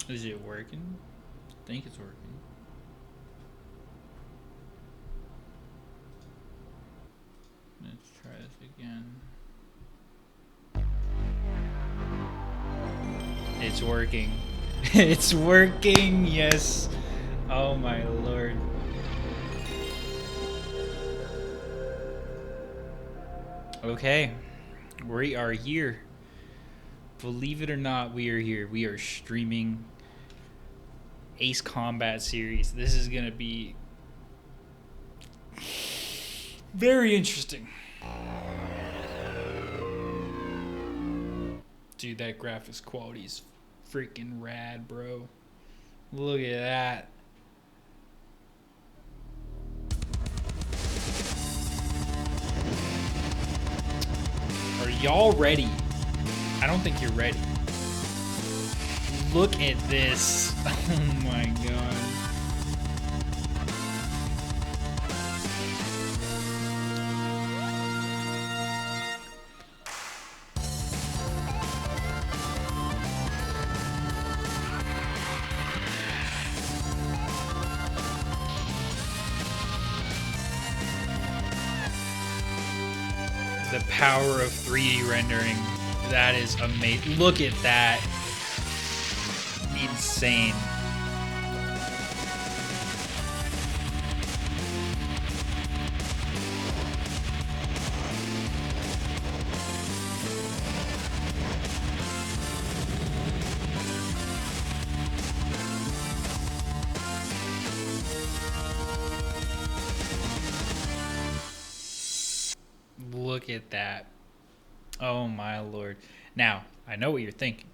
Is it working? I think it's working. Let's try this again. It's working. It's working, yes. Oh my lord. Okay, we are here. Believe it or not, we are here. We are streaming Ace Combat series. This is gonna be very interesting. Dude, that graphics quality is freaking rad, bro. Look at that. Are y'all ready? I don't think you're ready. Look at this. Oh my god. The power of 3D rendering. That is amazing. Look at that. Insane. Look at that. Oh my lord. Now, I know what you're thinking.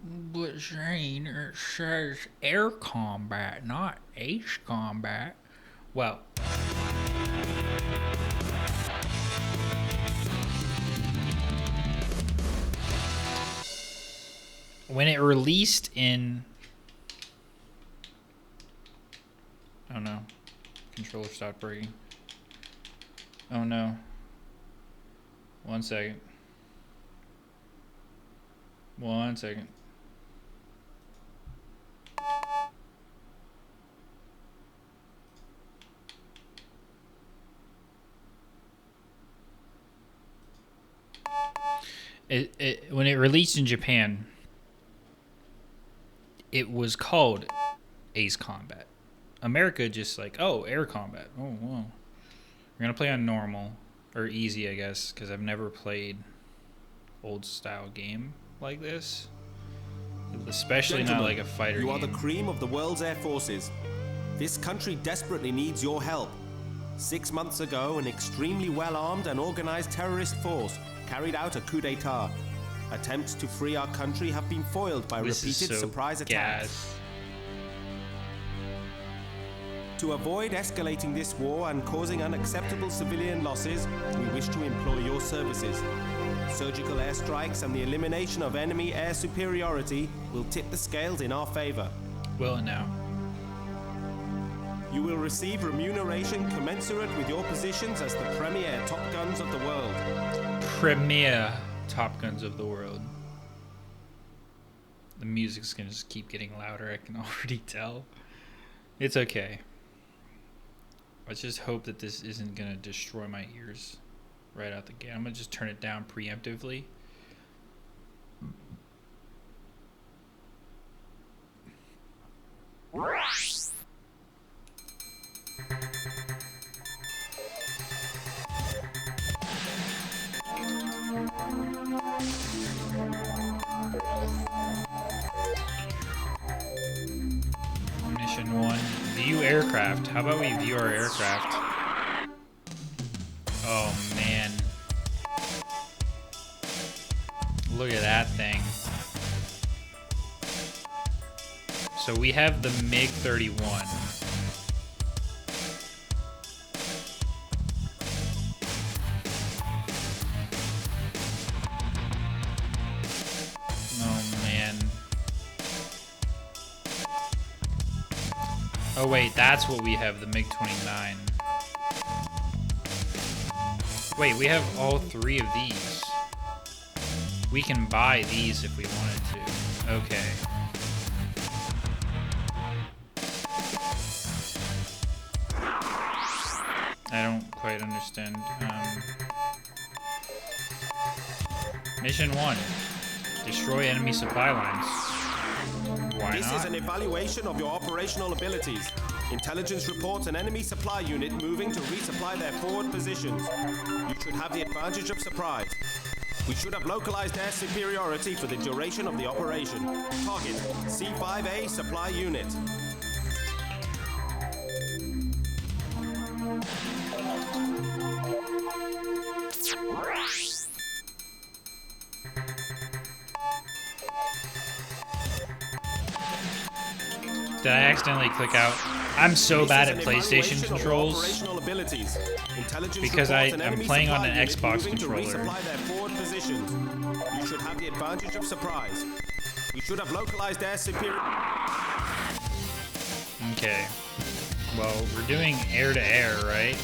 But Shane, it says air combat, not ace combat. Well, when it released in... Oh no. Controller stopped breaking. Oh no. 1 second. 1 second. When it released in Japan, it was called Ace Combat. America just like, oh, air combat. Oh, whoa. We're going to play on normal, or easy, I guess, because I've never played old style game like this. Especially not like a fighter game. You are the cream of the world's air forces. This country desperately needs your help. 6 months ago, an extremely well-armed and organized terrorist force carried out a coup d'etat. Attempts to free our country have been foiled by repeated surprise attacks. To avoid escalating this war and causing unacceptable civilian losses, we wish to employ your services. Surgical airstrikes and the elimination of enemy air superiority will tip the scales in our favor. Will it now? You will receive remuneration commensurate with your positions as the premier Top Guns of the world. Premier Top Guns of the world. The music's gonna just keep getting louder, I can already tell. It's okay. Let's just hope that this isn't gonna destroy my ears right out the gate. I'm gonna just turn it down preemptively. Mission 1. View aircraft. How about we view our aircraft? Oh man. Look at that thing. So we have the MiG-31. Oh man. Oh wait, that's what we have, the MiG-29. Wait, we have all three of these. We can buy these if we wanted to. Okay. I don't quite understand. Mission 1. Destroy enemy supply lines. Why This not? is an evaluation of your operational abilities. Intelligence reports an enemy supply unit moving to resupply their forward positions. You should have the advantage of surprise. We should have localized air superiority for the duration of the operation. Target, C5A supply unit. Did I accidentally click out? I'm so This bad is at an PlayStation evaluation of your controls. operational abilities. Intelligence Because reports I'm an enemy playing on supply an unit Xbox moving controller. to resupply their forward positions. You should have the advantage of surprise. We should have localized air superiority. Okay. Well, we're doing air to air, right?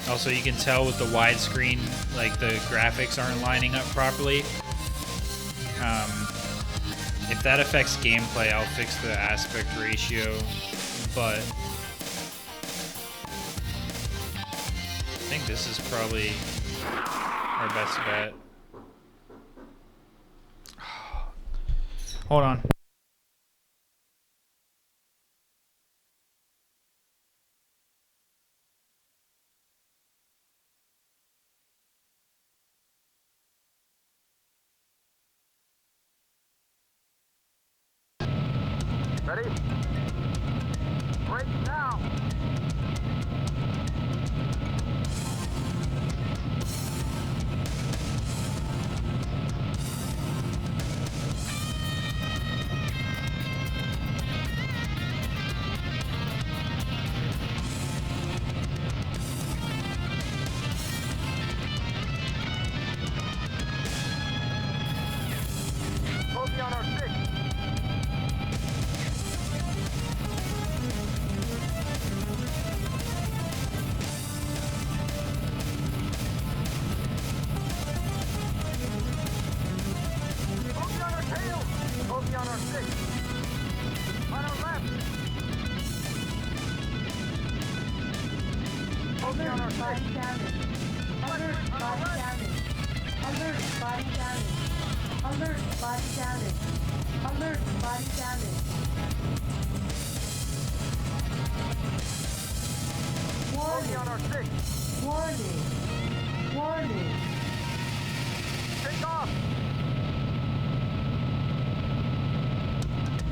Also, you can tell with the widescreen, like the graphics aren't lining up properly. If that affects gameplay, I'll fix the aspect ratio, but I think this is probably our best bet. Hold on. Ready? Break now! Bogey on our 6. Bogey on our tail! Bogey on our 6. On our left! Bogey on our 6. Body damage. Alert, body damage. Alert, body damage. Alert, body damage. Alert, body damage. Bogey on our 6. Warning. Warning. Take off!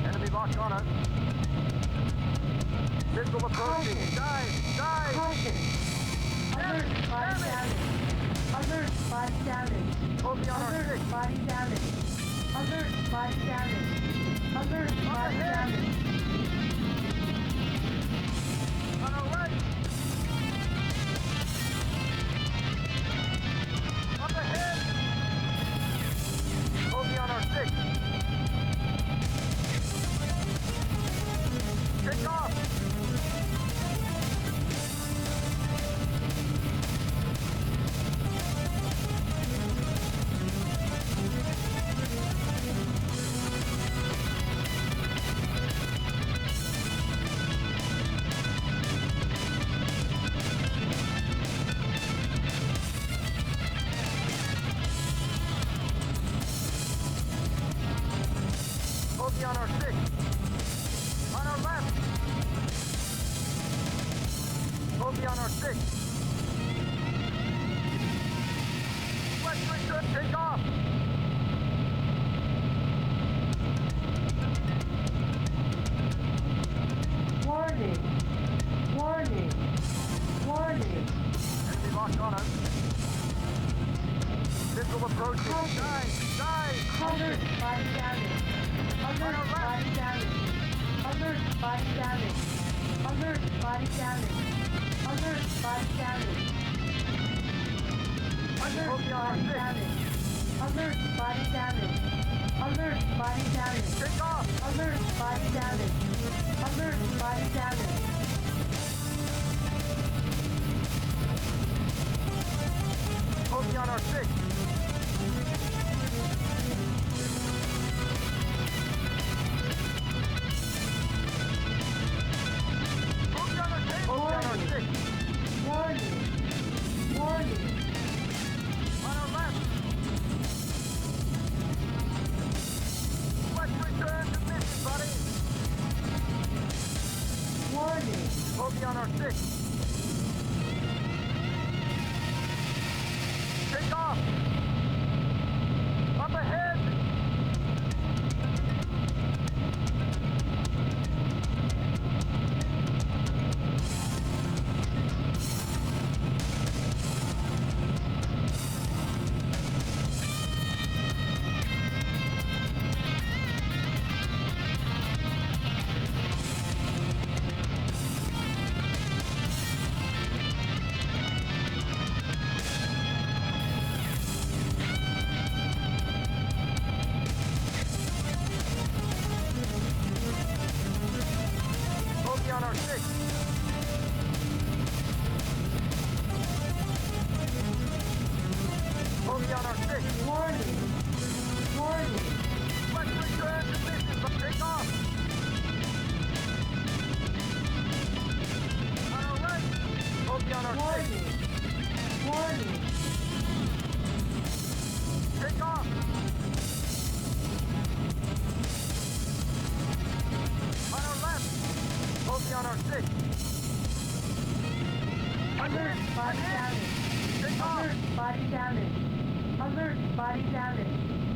Enemy locked on us. Missile approaching. Dive! Dive! Caution. Alert, body damage. Alert, body damage. Bogey on our 6. Alert, body damage. Alert, body damage. Alert, body damage. On our right! Up ahead! Bogey on our 6. Take off! Bogey on our 6. On our left! Bogey on our 6. Western should take off! Warning. Warning. Warning. Enemy locked on us. Missile approaching. Dive! Dive! Alert, body damage. Alert, body damage. Alert, body damage. Alert, body damage. Alert, body damage. Alert, Bogey on our body 6. damage. Alert, body damage. Alert, body damage. Take off! Alert, body damage. Alert, body damage. Bogey on our 6. Bogey on our 6. Take off! Up ahead! Bogey on our 6. Bogey on our 6. Warning. Warning. Let's return to mission, but take off! On our right! Bogey on our 6. Warning. Warning. Take off! On our left! Bogey on our 6. Alert. Body damage. Take off! Alert. Body damage. Alert. Body damage.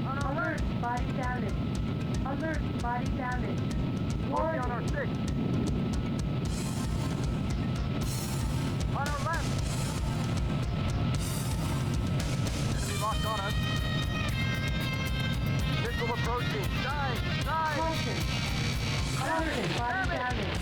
On our Alert. left! Body damage. Alert. Body damage. Bogey on our 6. On our left! Enemy locked on us. Missile approaching. Dive! Dive! Caution. Caution. Body Damage. damage.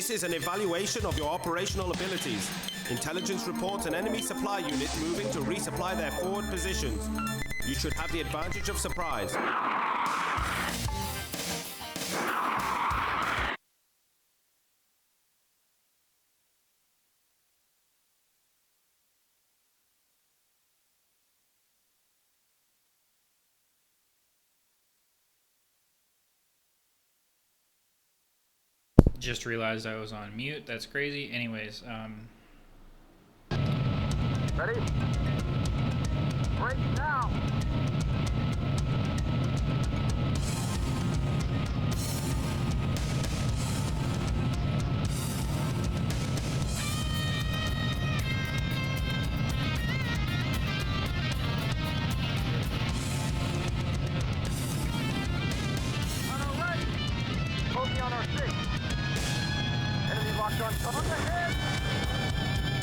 This is an evaluation of your operational abilities. Intelligence reports an enemy supply unit moving to resupply their forward positions. You should have the advantage of surprise. Just realized I was on mute. That's crazy. Anyways, Ready? Break now! On our right! Bogey on our 6. Enemy locked on top of the head!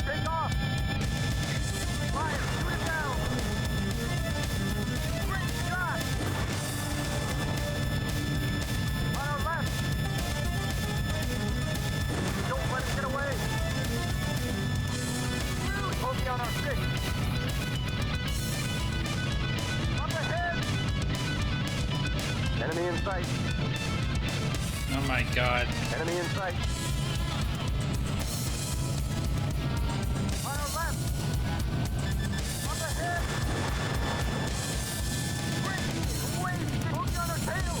Take off! Fire! Shoot it down! Great shot! On our left! Don't let him get away! Bogey on our 6! Up ahead! Enemy in sight! oh my god. Enemy in sight! On our left! Up ahead! Wait! Bogey on our tail!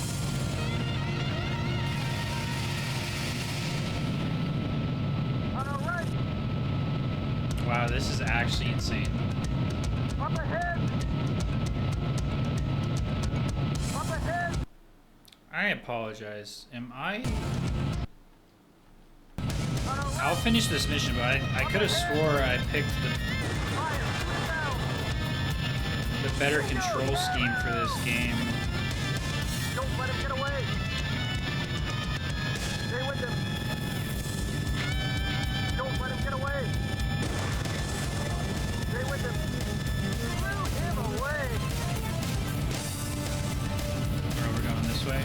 On our right! Wow, this is actually insane. Up ahead! Up ahead! I apologize. Am I? On our right! I'll finish this mission, but I could have swore I picked Fire! Shoot it down! the better control scheme for this game. Don't let him get away! Stay with him! Don't let him get away! Stay with him! Blew him away! Or we're going this way.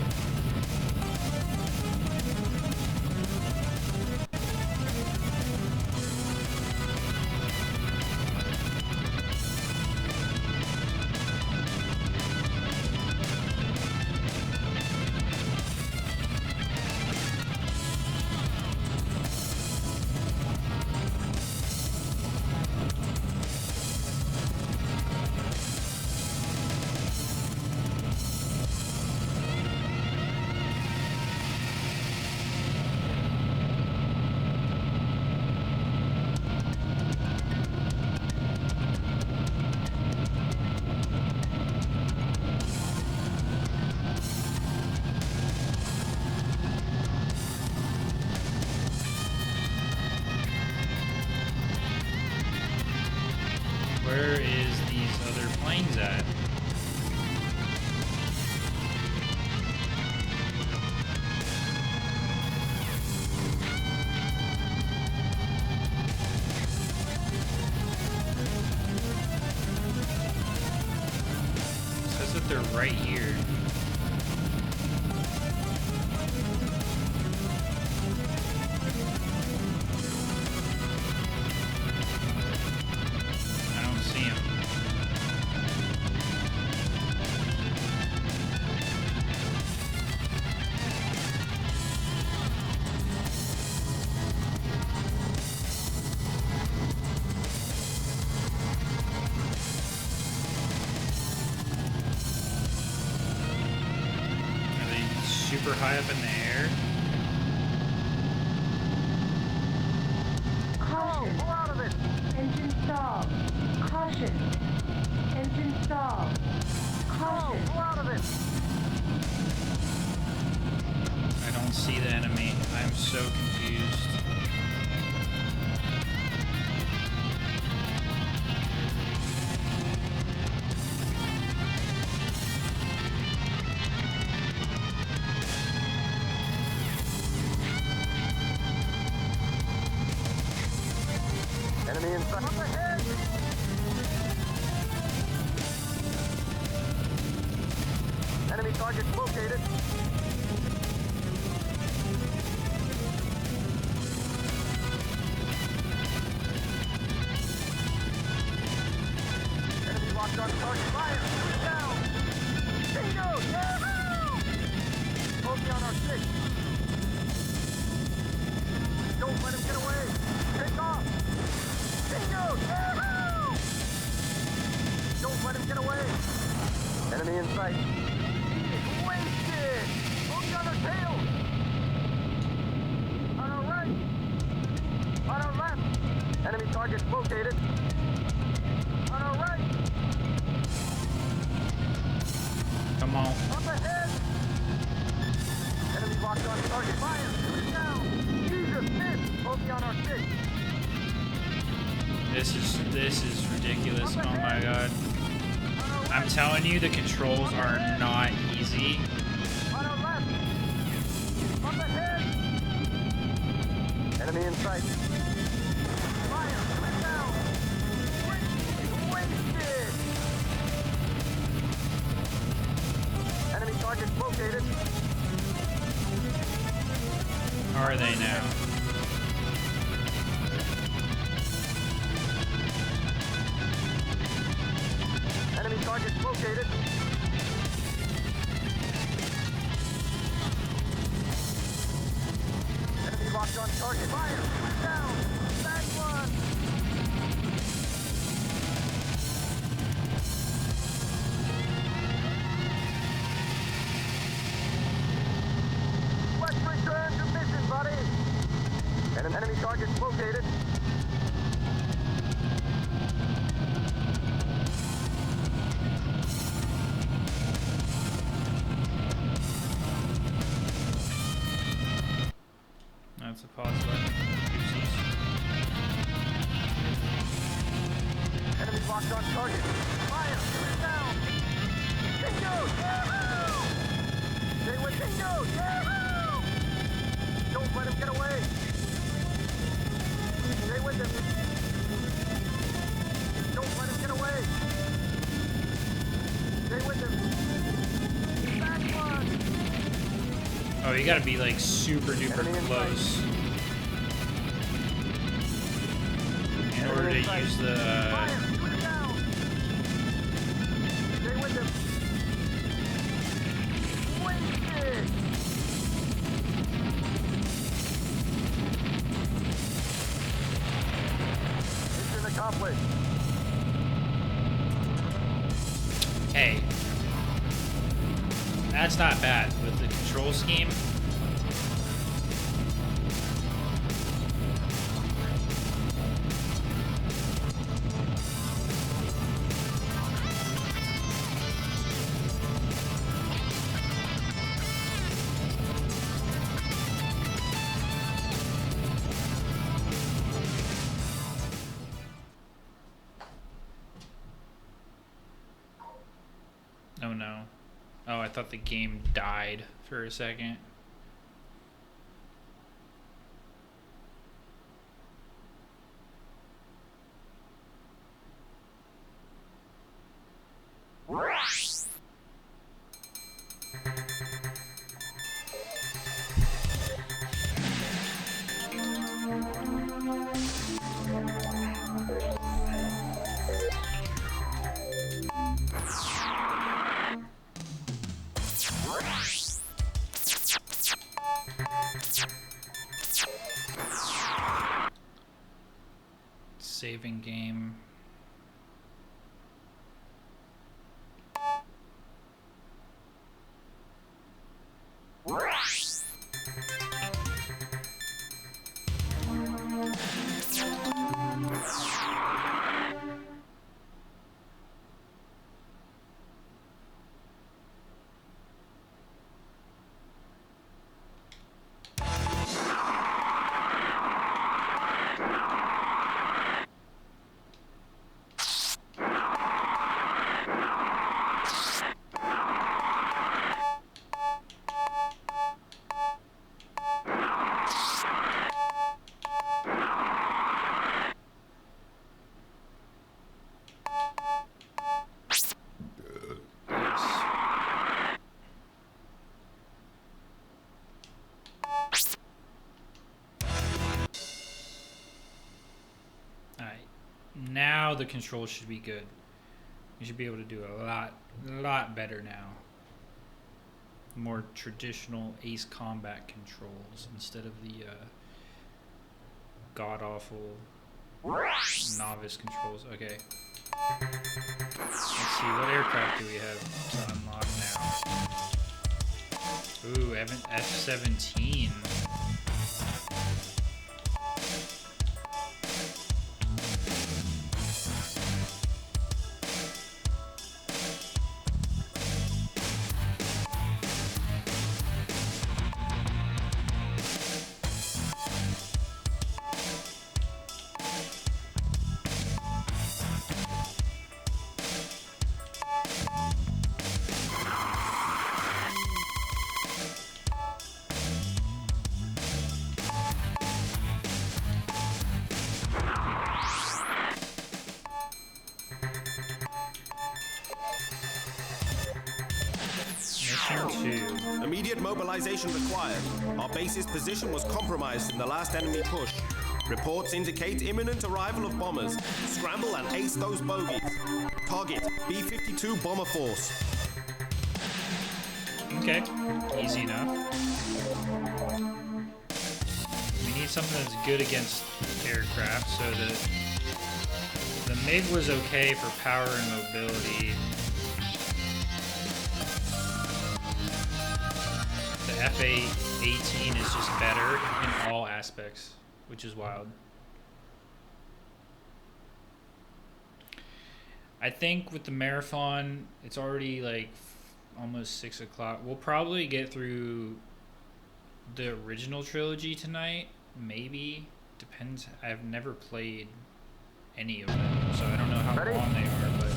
Where is these other planes at? It says that they're right here. I don't see them. Are they super high up in the air? Caution. Pull out of it! Engine stall. Caution. Engine stall. Caution. Pull out of it! I don't see the enemy. I'm so confused. Enemy in sight! Up ahead! Enemy target located! target. Fire! Shoot down! Bingo! Yahoo! Bogey on our 6. Don't let him get away. Take off! Bingo! Yahoo! Don't let him get away. Enemy in sight. Wasted! Bogey on our tail! On our right! On our left! Enemy target located. On our right! Come on. Up ahead! Enemy locked on target. Fire! Shoot it down! Jesus, miss! Bogey on our 6. This is ridiculous. Oh my god. I'm telling you, the controls are not easy. On our left! Up ahead! Enemy in sight. Fire! Shoot it down! Wasted! Enemy target located. How are they now? Enemy target located. Enemy locked on target. Fire! Shoot it down! Back one! Let's return to mission, buddy! And an enemy target located. That's a pause button. Oopsies. Enemy locked on target. Fire! Shoot it down! Bingo! Yahoo! Stay with Bingo! Yahoo! Don't let him get away! Stay with him! Don't let him get away! Stay with him! Back one! Oh, you gotta be like super duper Enemy in close in order to use the. Fire! Shoot it down! Stay with him! Wasted! Mission accomplished. Hey, that's not bad with the control scheme. Oh no. Oh, I thought the game died for a second. Saving game. Now the controls should be good. We should be able to do a lot better now. More traditional Ace Combat controls instead of the god-awful novice controls. Okay. Let's see, what aircraft do we have to unlock now? Ooh, F-17. Immediate mobilization required. Our base's position was compromised in the last enemy push. Reports indicate imminent arrival of bombers. Scramble and ace those bogies. Target, B-52 Bomber Force. Okay, easy enough. We need something that's good against aircraft, so the MiG was okay for power and mobility. The F-18 is just better in all aspects, which is wild. I think with the marathon, it's already like almost 6 o'clock. We'll probably get through the original trilogy tonight. Maybe. Depends. I've never played any of them, so I don't know how long they are, but...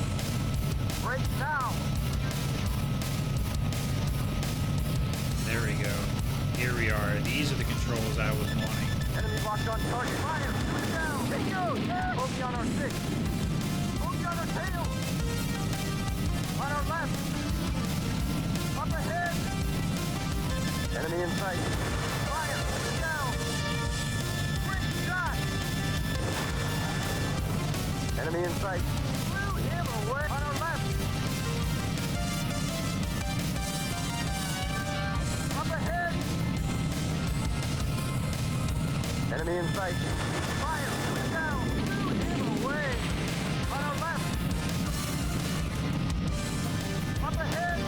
Break now! There we go. Here we are. These are the controls I was wanting. Enemy locked on target. Fire! Shoot it down! Bingo! Yeah! Bogey on our 6. Bogey on our tail! On our left! Up ahead! Enemy in sight. Fire! Shoot it down! Great shot! Enemy in sight. Blew him away! On our left! Up ahead! Enemy in sight. Fire! Shoot it down! Blew him away! On our left! Up ahead!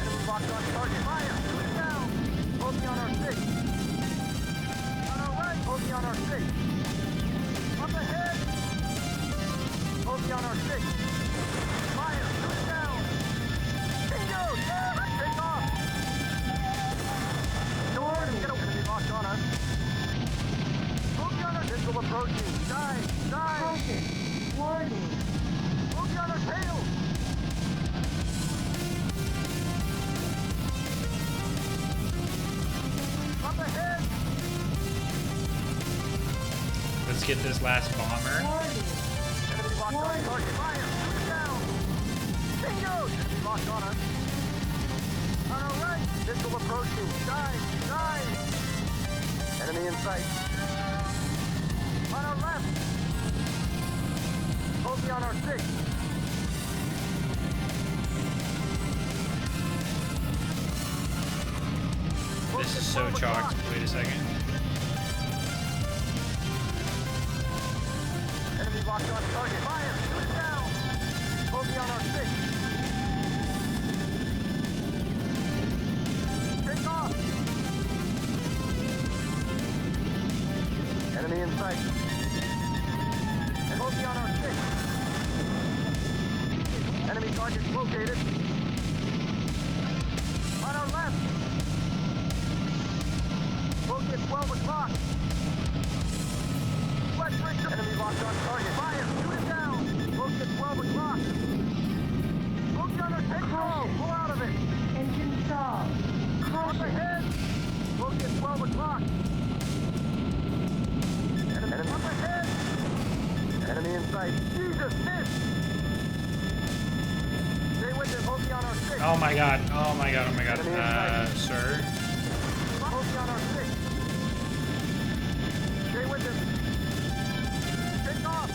Enemy locked on target. Fire! Shoot it down! Bogey on our 6. On our right! Bogey on our 6. Up ahead! Bogey on our 6. Fire! Shoot it down! Bingo! Yeah! Take off! Get over. Enemy locked on us. Bogey on our missile approaching. Dive! Dive! Target. Warning. Bogey on our tail! Up ahead! Let's get this last bomber. Warning. Enemy locked on target. Fire! Shoot it down! Bingo! Enemy locked on us. On our right! Missile approaching. Dive! Dive! Enemy in sight. On our left! Bogey on our 6. This is so chalked. Wait a second. Enemy locked on target. Fire! Shoot it down! Bogey on our 6. Take off! Enemy in sight. And bogey on our 6. Enemy target located. On our left. Bogey at 12 o'clock. West Richard. Enemy locked on target. Fire! Shoot it down! Bogey at 12 o'clock. Bogey on our 6. Pull out of it! Engine stall. Up Caution. ahead! Bogey at 12 o'clock. Enemy up ahead! Enemy in sight. Jesus, miss! Stay with him, bogey on our 6. Oh my god. Oh my god. Oh my god. Enemy in sight. Sir. Bogey on our 6. Stay with him. Take off!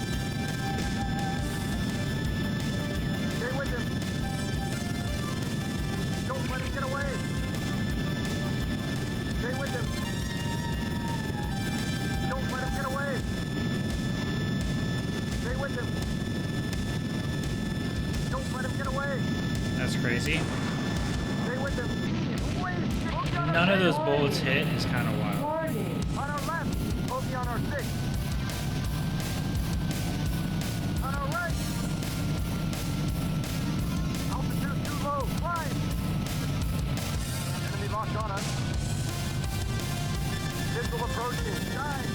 crazy. Stay with them. Wait, None of those bullets hit is kind of wild. Warning. on our left, bogey on our 6. On our right. Altitude too low, climb. Enemy locked on us. Missile approaching, dive.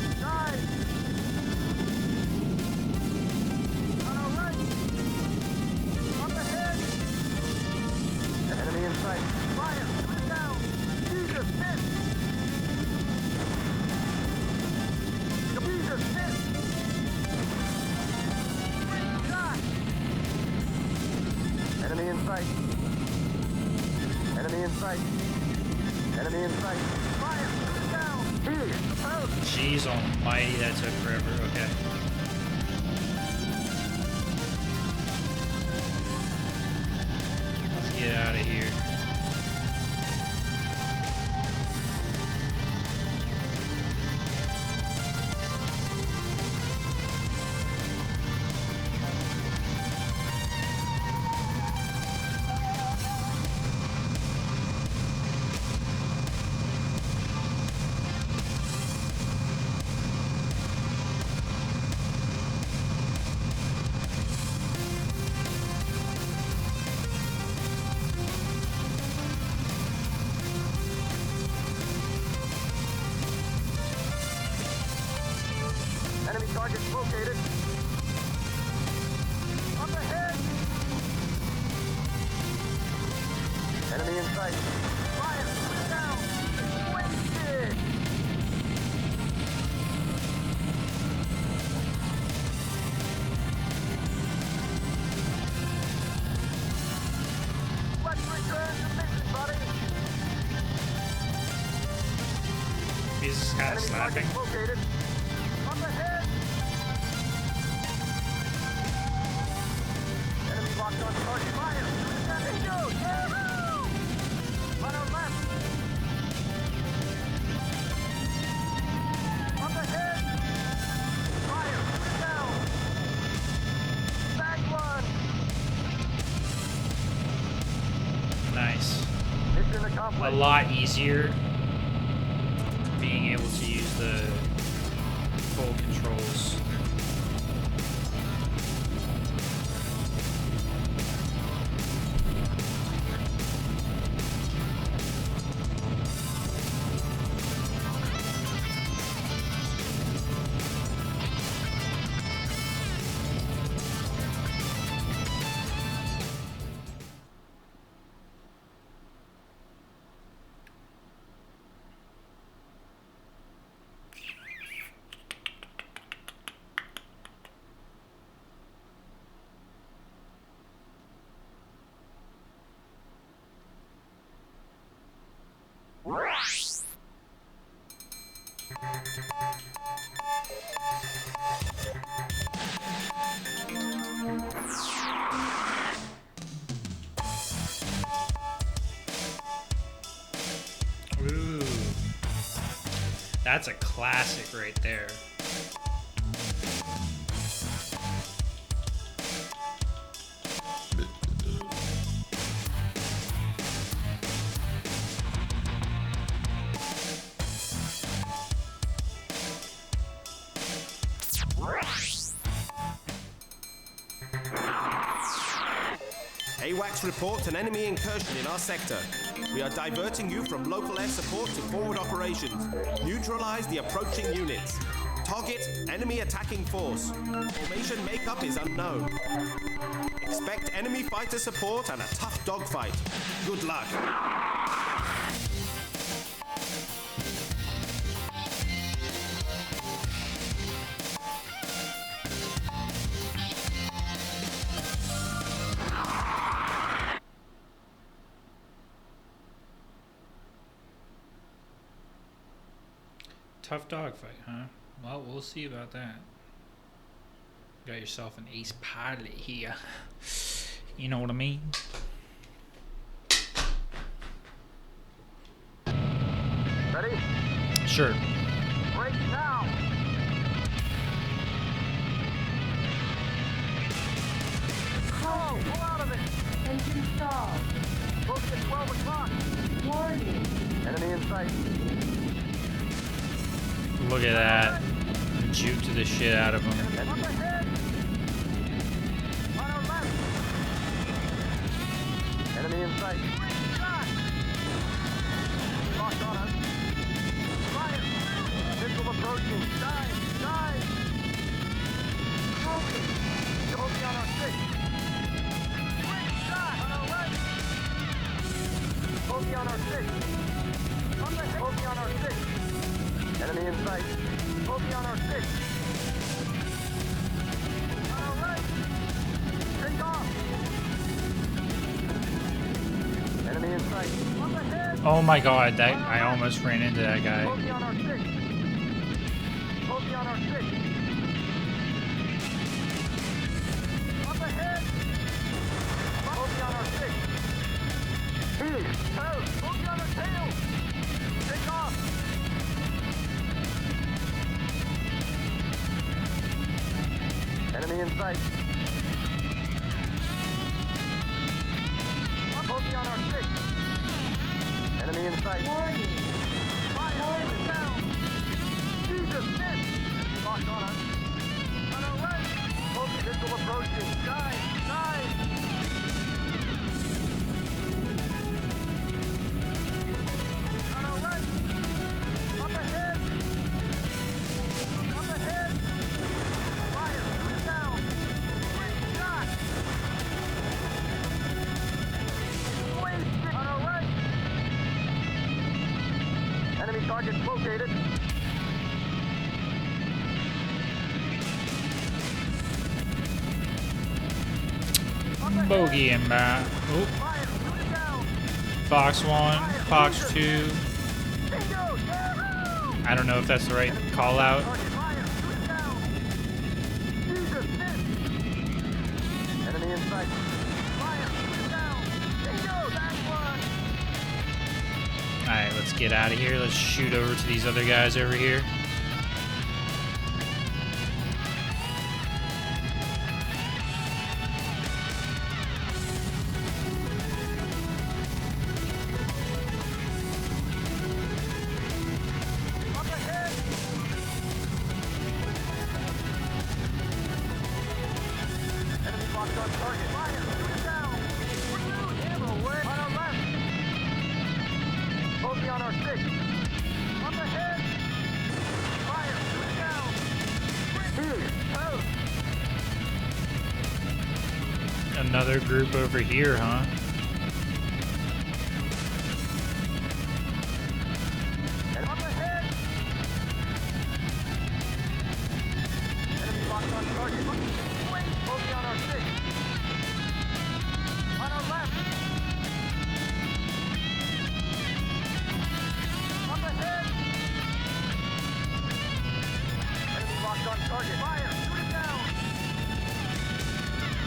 On our right. Up ahead. Enemy in sight. Fire, shoot down. Jesus, miss. Jesus, miss. Great shot. Enemy in sight. Enemy in sight. Enemy in sight. Fire, shoot down. Here, approach. Jeez almighty, that took forever. Okay. Let's get out of here. Enemy targets located. Up ahead. Enemy in sight. Fire, shoot down. Wasted. Let's return to mission, buddy. He's kind of Enemy slapping. targets located. Up ahead. Enemy locked on target. Fire. Bingo. Yahoo! On our left. Up ahead. Fire. Shoot down. Bag one. Nice. Mission A accomplished. lot easier being able to use the full controls. Ooh. That's a classic right there. AWACS report an enemy incursion in our sector. We are diverting you from local air support to forward operations. Neutralize the approaching units. Target enemy attacking force. Formation makeup is unknown. Expect enemy fighter support and a tough dogfight. Good luck. Tough dogfight, huh? Well, we'll see about that. Got yourself an ace pilot here. You know what I mean? Ready? Sure. Break now. Pull out of it. Engine stalled. Bogey at 12 o'clock. Warning. Enemy in sight. Look at that. Juke to the shit out of him. Up ahead. On our left. Enemy in sight. Shot. Locked on us. Fire. Missile approaching. Dive. Bogey on our 6. Great shot. On our right. Bogey on our 6. On the head. Bogey on our 6. Enemy in sight. Bogey on our 6. On our right. Take off. Enemy in sight. On the head. Oh my god, that I almost ran into that guy. Bogey on our 6. Bogey on our 6. Up ahead. Bogey on our 6. Tail. Bogey on our tail. Take off. Enemy in sight. Bogey on our 6. Enemy in sight. Warning. Fire down. Jesus, miss. Locked on us. On our right. Bogey missile approaching. Dive. On our right. Up ahead. Fire down. Great shot. Wasted. On our right. Enemy target located. Bogey and bat. Oop. Fire, shoot it down. Fox 1, Fox 2. Bingo, yahoo! I don't know if that's the right call out. Target fire, shoot it down. Jesus, miss. Enemy in sight. Fire, shoot it down. Bingo, that's one. Alright, let's get out of here. Let's shoot over to these other guys over here. Up ahead. Enemy locked on target. Fire, shoot it down. We're losing him away. On our left. Bogey on our 6. Up ahead. Fire, shoot it down. Here, out. Another group over here, huh? And up ahead. Enemy locked on target. Wait, bogey on our 6. On our left. Up ahead. Enemy locked on target. Fire, shoot it down.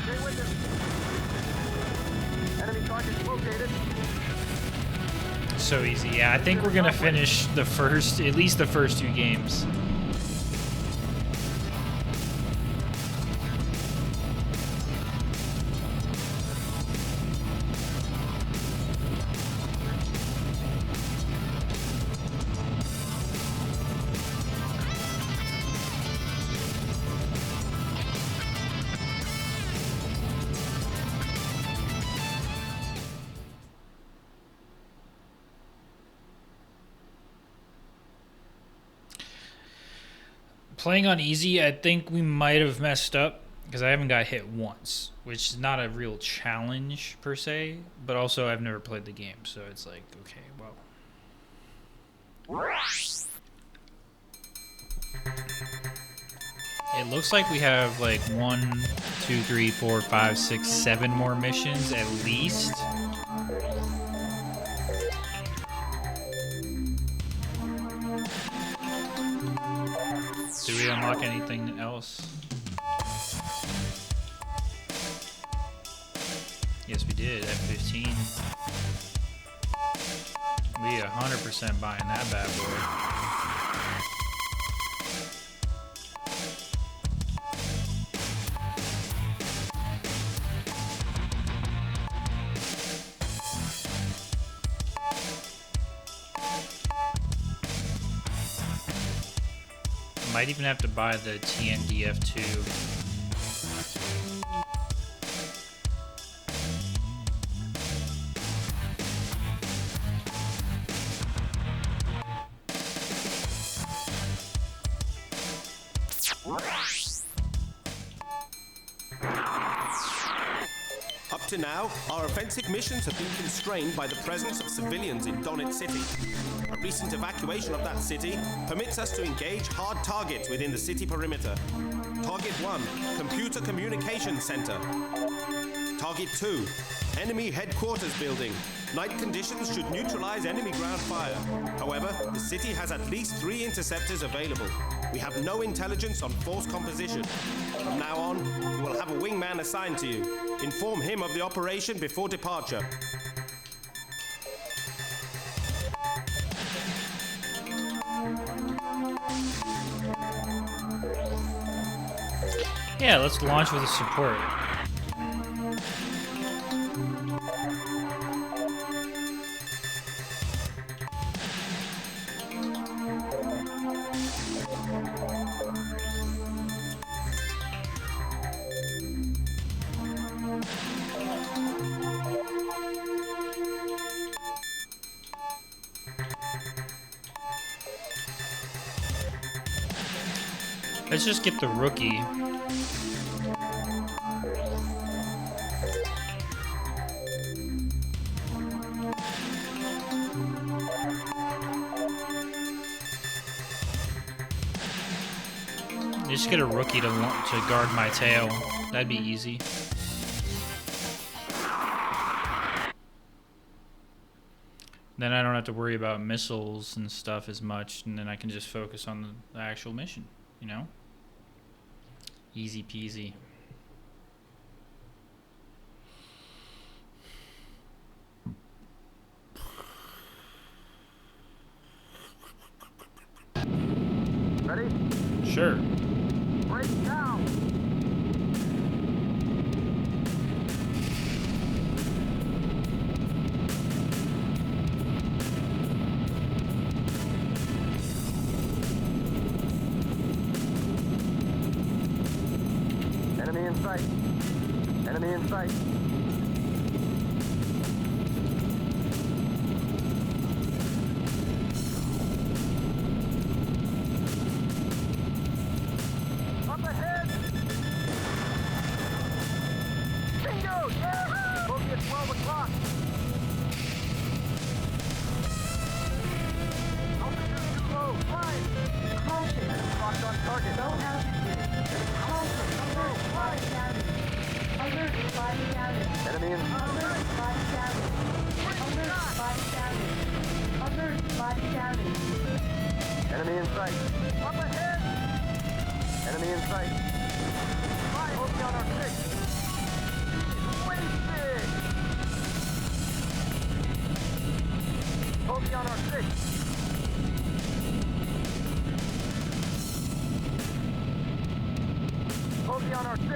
Stay with him. Enemy target located. So easy. Yeah, I think we're gonna finish the first, at least the first 2 games. Playing on easy, I think we might have messed up because I haven't got hit once, which is not a real challenge per se, but also I've never played the game, so it's like, okay, well. It looks like we have like 1, 2, 3, 4, 5, 6, 7 more missions at least. Did we unlock anything else? Yes, we did. F-15. We 100% buying that bad boy. Might even have to buy the TNDF2. Up to now, our offensive missions have been constrained by the presence of civilians in Donetsk City. A recent evacuation of that city permits us to engage hard targets within the city perimeter. Target 1, Computer Communications Center. Target 2, Enemy Headquarters Building. Night conditions should neutralize enemy ground fire. However, the city has at least 3 interceptors available. We have no intelligence on force composition. From now on, you will have a wingman assigned to you. Inform him of the operation before departure. Yeah, let's launch with a support. Let's just get the rookie. Just get a rookie to guard my tail. That'd be easy. Then I don't have to worry about missiles and stuff as much, and then I can just focus on the actual mission, you know? Easy peasy. Ready? Sure. Break down. Enemy in sight. Enemy in sight. Up ahead! Bingo! Yeah! Bogey at 12 o'clock. Altitude too low. Climb. Caution. Locked on target. Low altitude. Caution. Alert. Body damage. Alert. Body damage. Enemy in Alert. Body damage. Alert. Body damage. Alert. Body damage. Enemy in sight. Up ahead! Enemy in sight. Fire! Bogey on our 6. Wasted! Bogey on our 6. Bogey on our 6.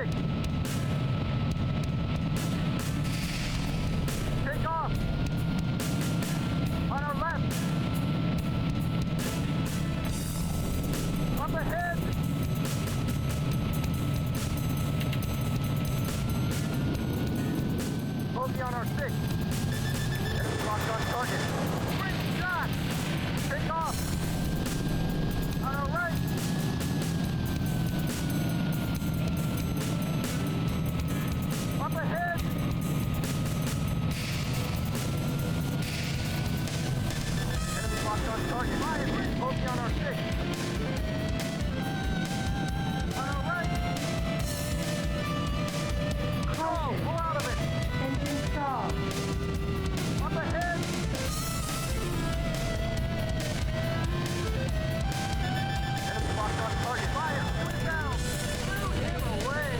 Take off! On our left! Up ahead! Bogey on our 6. Enemy locked on target. Great shot! Take off! On our right! Up ahead! Enemy locked on target. Fire! Bogey on our 6. On our right! Caution. Pull out of it! Engine stall. Up ahead! Enemy locked on target. Fire! Shoot down! Shoot him away!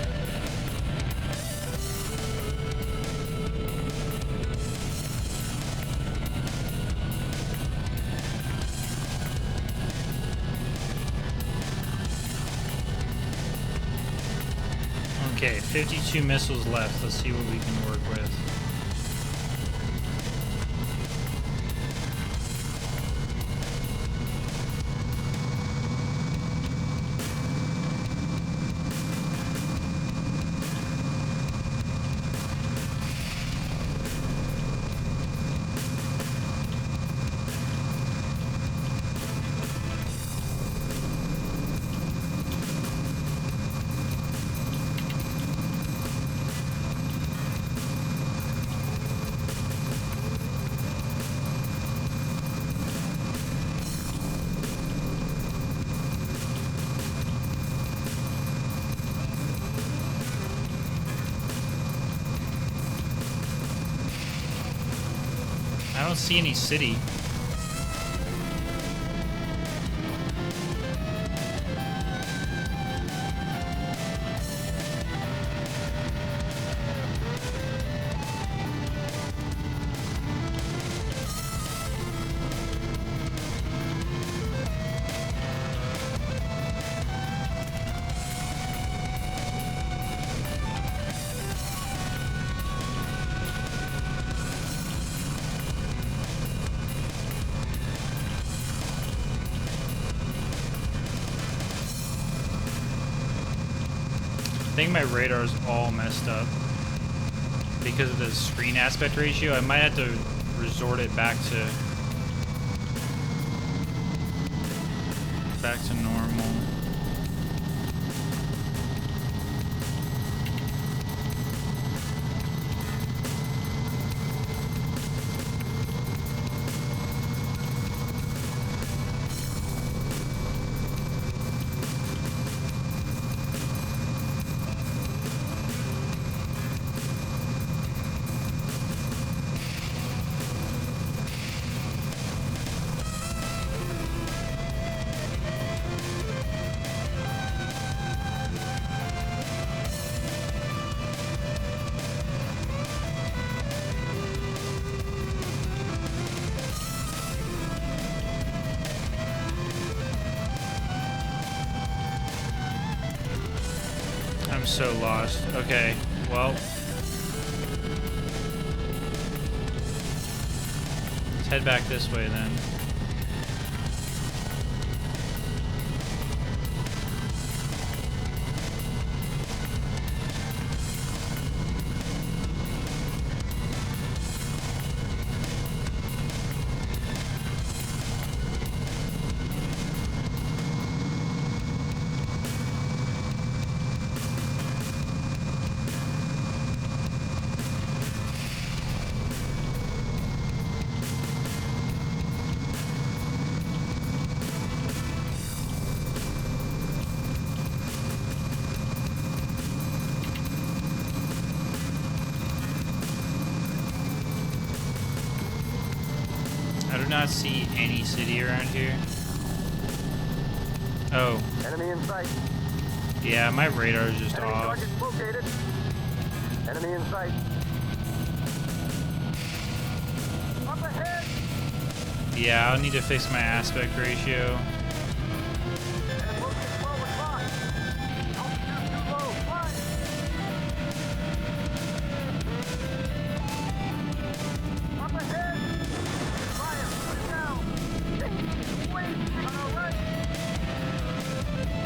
Okay, 52 missiles left. Let's see what we can work with. don't see any city. I think my radar's all messed up because of the screen aspect ratio. I might have to resort it back to normal. I'm so lost. Okay, well. Let's head back this way then. I do not see any city around here. Oh. Enemy in sight. Yeah, my radar is just Enemy off. target located. Enemy in sight. Up ahead. Yeah, I'll need to fix my aspect ratio. And locate forward lock. Altitude too low. Flying. Up ahead. Fire. Put down. Wait. On our right.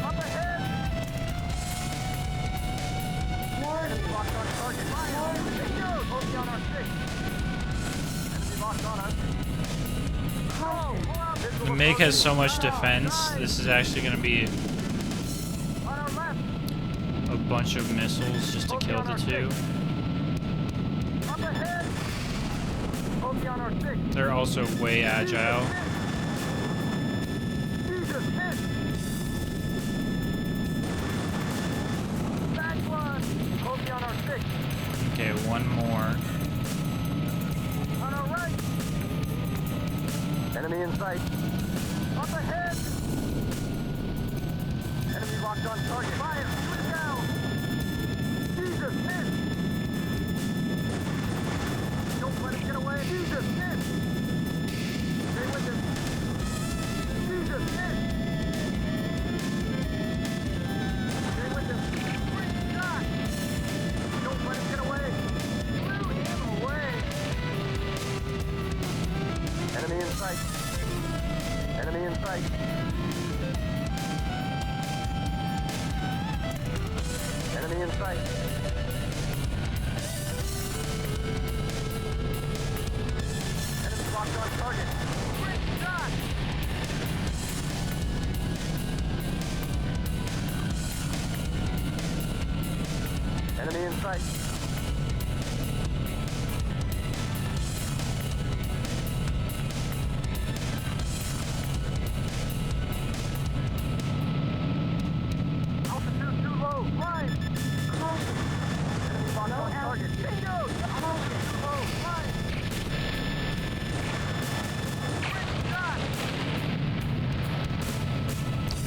Up ahead. Enemy locked on target. Fire. Bingo. Bogey on our 6. Enemy locked on us. The MiG has so much defense. This is actually going to be On our left. a bunch of missiles just to kill the two. Up ahead. Bogey on our 6. They're also way agile. Jesus, hit. Back one. Bogey on our 6. Okay, one more. On our right. Enemy in sight. Up ahead. Enemy locked on target. Fire. Shoot down. Jesus, miss. Don't let him get away. Jesus, miss. Stay with him. Jesus, miss. Stay with him. Great shot. Don't let him get away. Blew him away. Enemy in sight. Enemy in sight. Enemy in sight. Enemy locked on target. Great shot. Enemy in sight. Altitude too low. Flying. Enemy locked on target. Bingo. Altitude too low. Flying.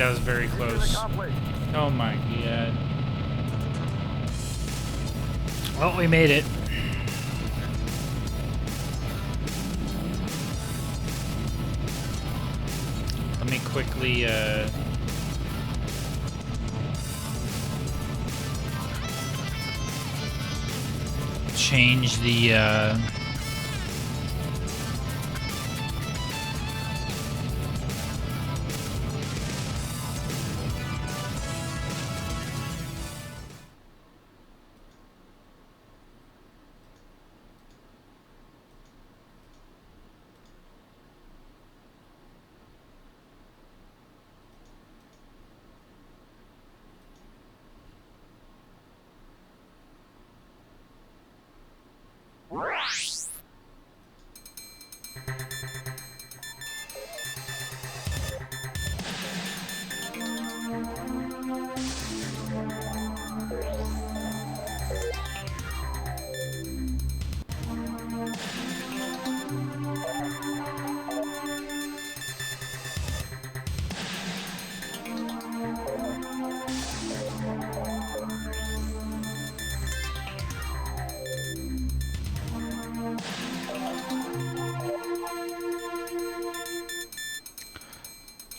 That was very close. Oh my god. Well, we made it. Let me quickly change the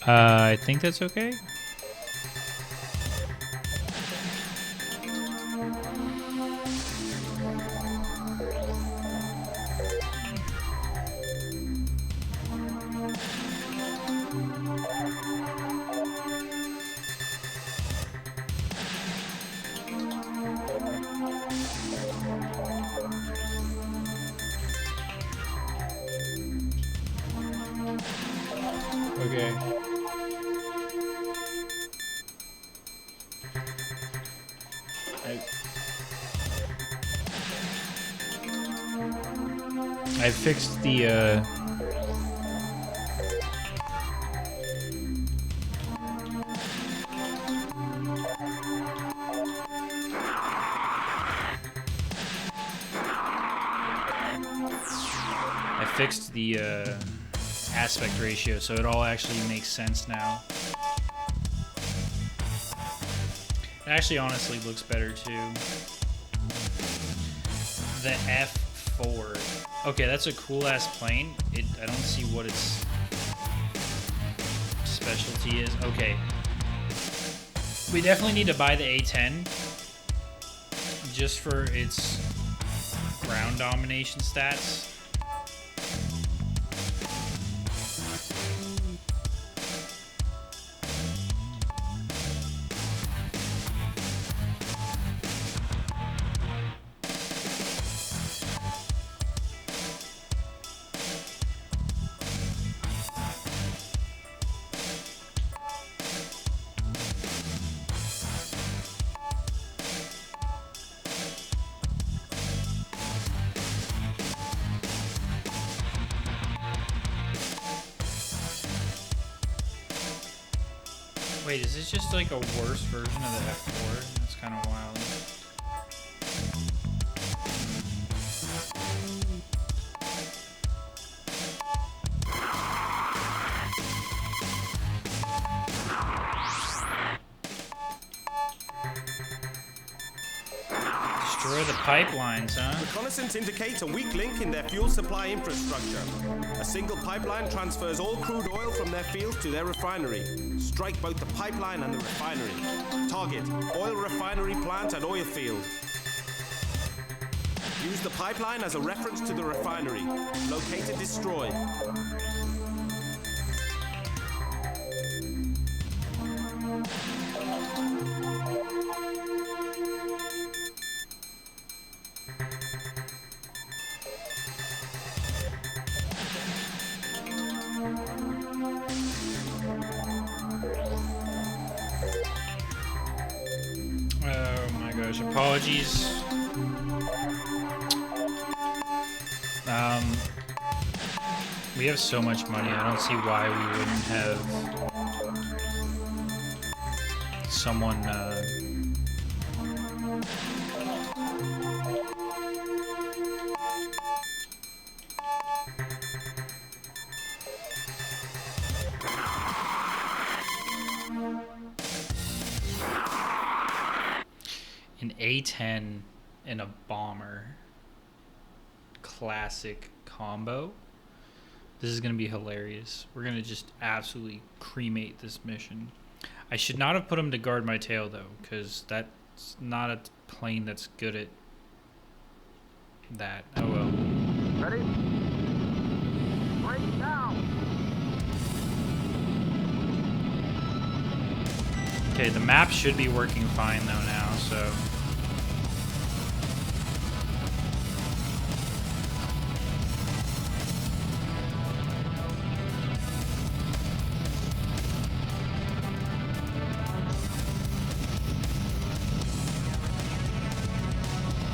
I think that's okay. Okay. I fixed the aspect ratio, so it all actually makes sense now. It actually honestly looks better too. The F4. Okay, that's a cool ass plane. I don't see what its specialty is. Okay. We definitely need to buy the A10 just for its ground domination stats. Wait, is this just like a worse version of the F4? That's kind of wild. Destroy the pipelines, huh? Reconnaissance indicates a weak link in their fuel supply infrastructure. A single pipeline transfers all crude oil from their fields to their refinery. Strike both the pipeline and the refinery. Target: oil refinery plant and oil field. Use the pipeline as a reference to the refinery. Locate and destroy. Apologies. We have so much money. I don't see why we wouldn't have someone An A10 and a bomber. Classic combo. This is going to be hilarious. We're going to just absolutely cremate this mission. I should not have put him to guard my tail, though, because that's not a plane that's good at that. Oh, well. Ready? Break now! Okay, the map should be working fine, though, now, so...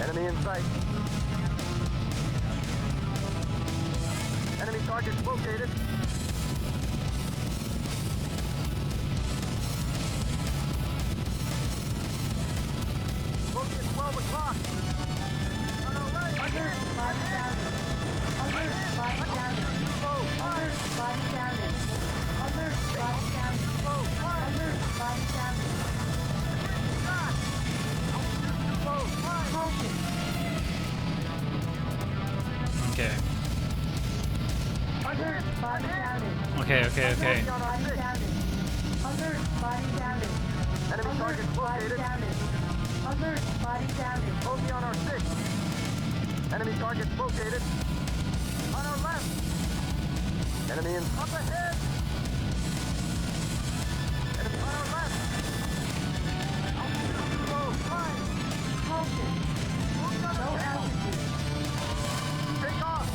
Enemy in sight. Enemy targets located. Located 12 o'clock. On our right. Alert, body damage. Alert, body damage. Alert, body damage. Alert, body damage. Alert, body damage. Caution. Okay. Alert, body damage. Okay. Body damage. Alert, body damage. Enemy Alert, targets body located. damage. Alert, body damage. Bogey on our 6. Enemy targets located. On our left. Enemy in up ahead. Enemy on our left. Altitude low. Fine. Caution. Bogey on Low our tail. altitude. Take off.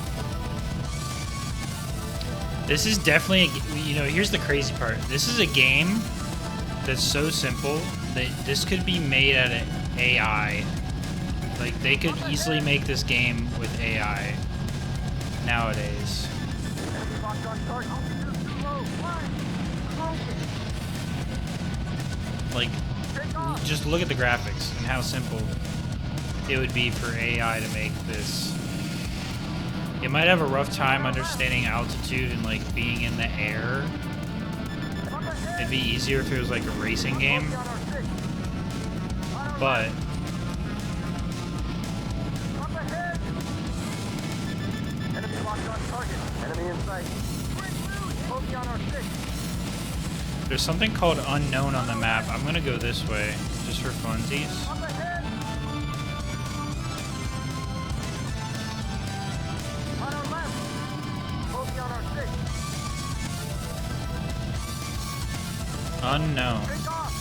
This is definitely, here's the crazy part. This is a game that's so simple that this could be made out of AI. Like, they could easily make this game with AI nowadays. Enemy locked on target. Altitude low. Fine. Caution. Like, Take off. just look at the graphics and how simple it would be for AI to make this. It might have a rough time understanding altitude and, like, being in the air. Up ahead. It'd be easier if it was like a racing game, Bogey on our 6. On our but Up ahead! Enemy locked on target. Enemy in sight. Bogey on our 6. there's something called unknown on the map. I'm gonna go this way, just for funsies. Up ahead! On our left. Bogey on our 6. Unknown. Take off!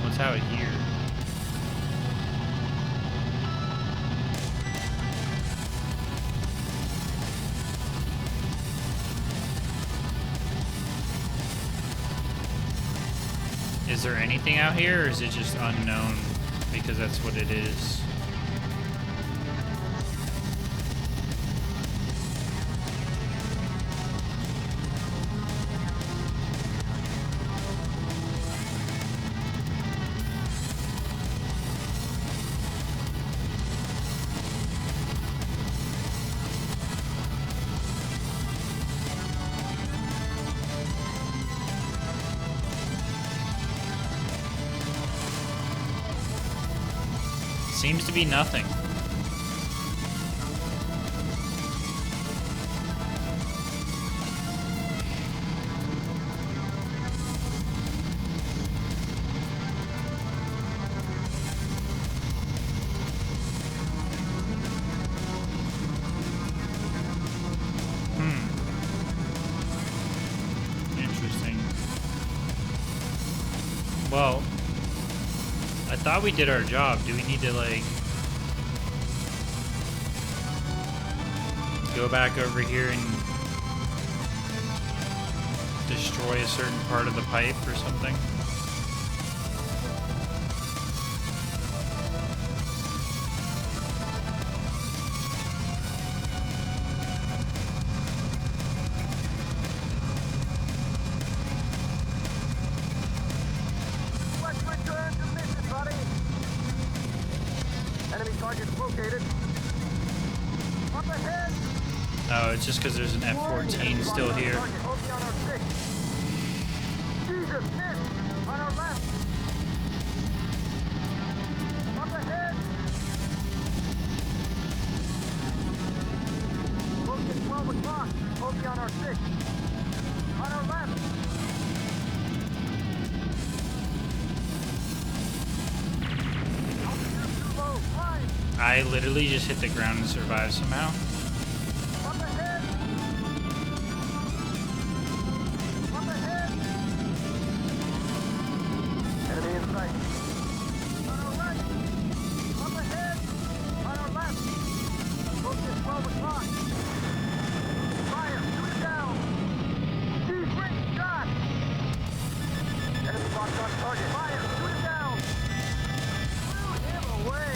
What's out here? Is there anything out here, or is it just unknown because that's what it is? Seems to be nothing. Interesting. Well, I thought we did our job. Do we need to, like, go back over here and destroy a certain part of the pipe or something? Let's return to mission, buddy! Enemy target located. Up ahead! Oh, it's just because there's an F-14 still here. Target, Bogey on our 6. Jesus, missed! On our left! Up ahead! Close at 12 o'clock. Bogey on our 6. On our left! Altitude too low. Climb! I literally just hit the ground and survived somehow. Up ahead! Up ahead! Enemy in sight. On our right! Up ahead! On our left! Close at 12 o'clock. Fire! Shoot it down! Great shot! Enemy locked on target. Fire! Shoot it down! Blew him away!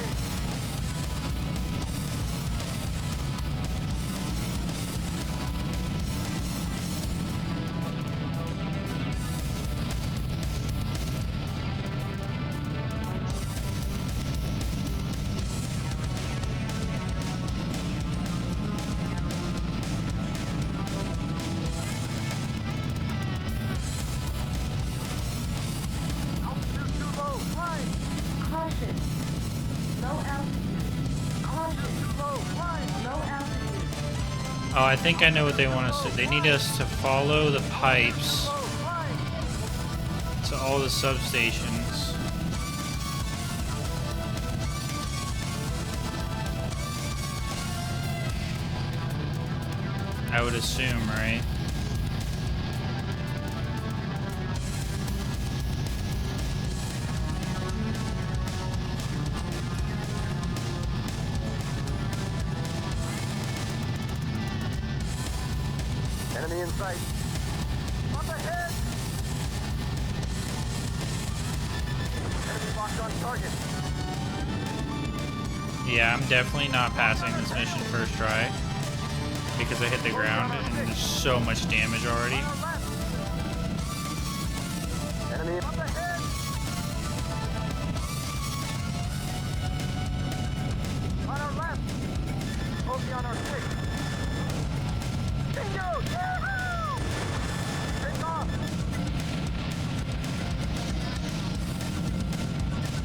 Altitude too low. Climb! Caution. Low altitude. Caution. Too low. Climb! Low altitude. Oh, I think I know what they want us to. They need us to follow the pipes Low. Climb! to all the substations. I would assume, right? Enemy in sight. Up ahead! Enemy locked on target. Yeah, I'm definitely not passing this mission first try because I hit the ground and there's so much damage already. On our left. Enemy up ahead! On our left. Bogey on our 6. Bingo! Yahoo! Take off!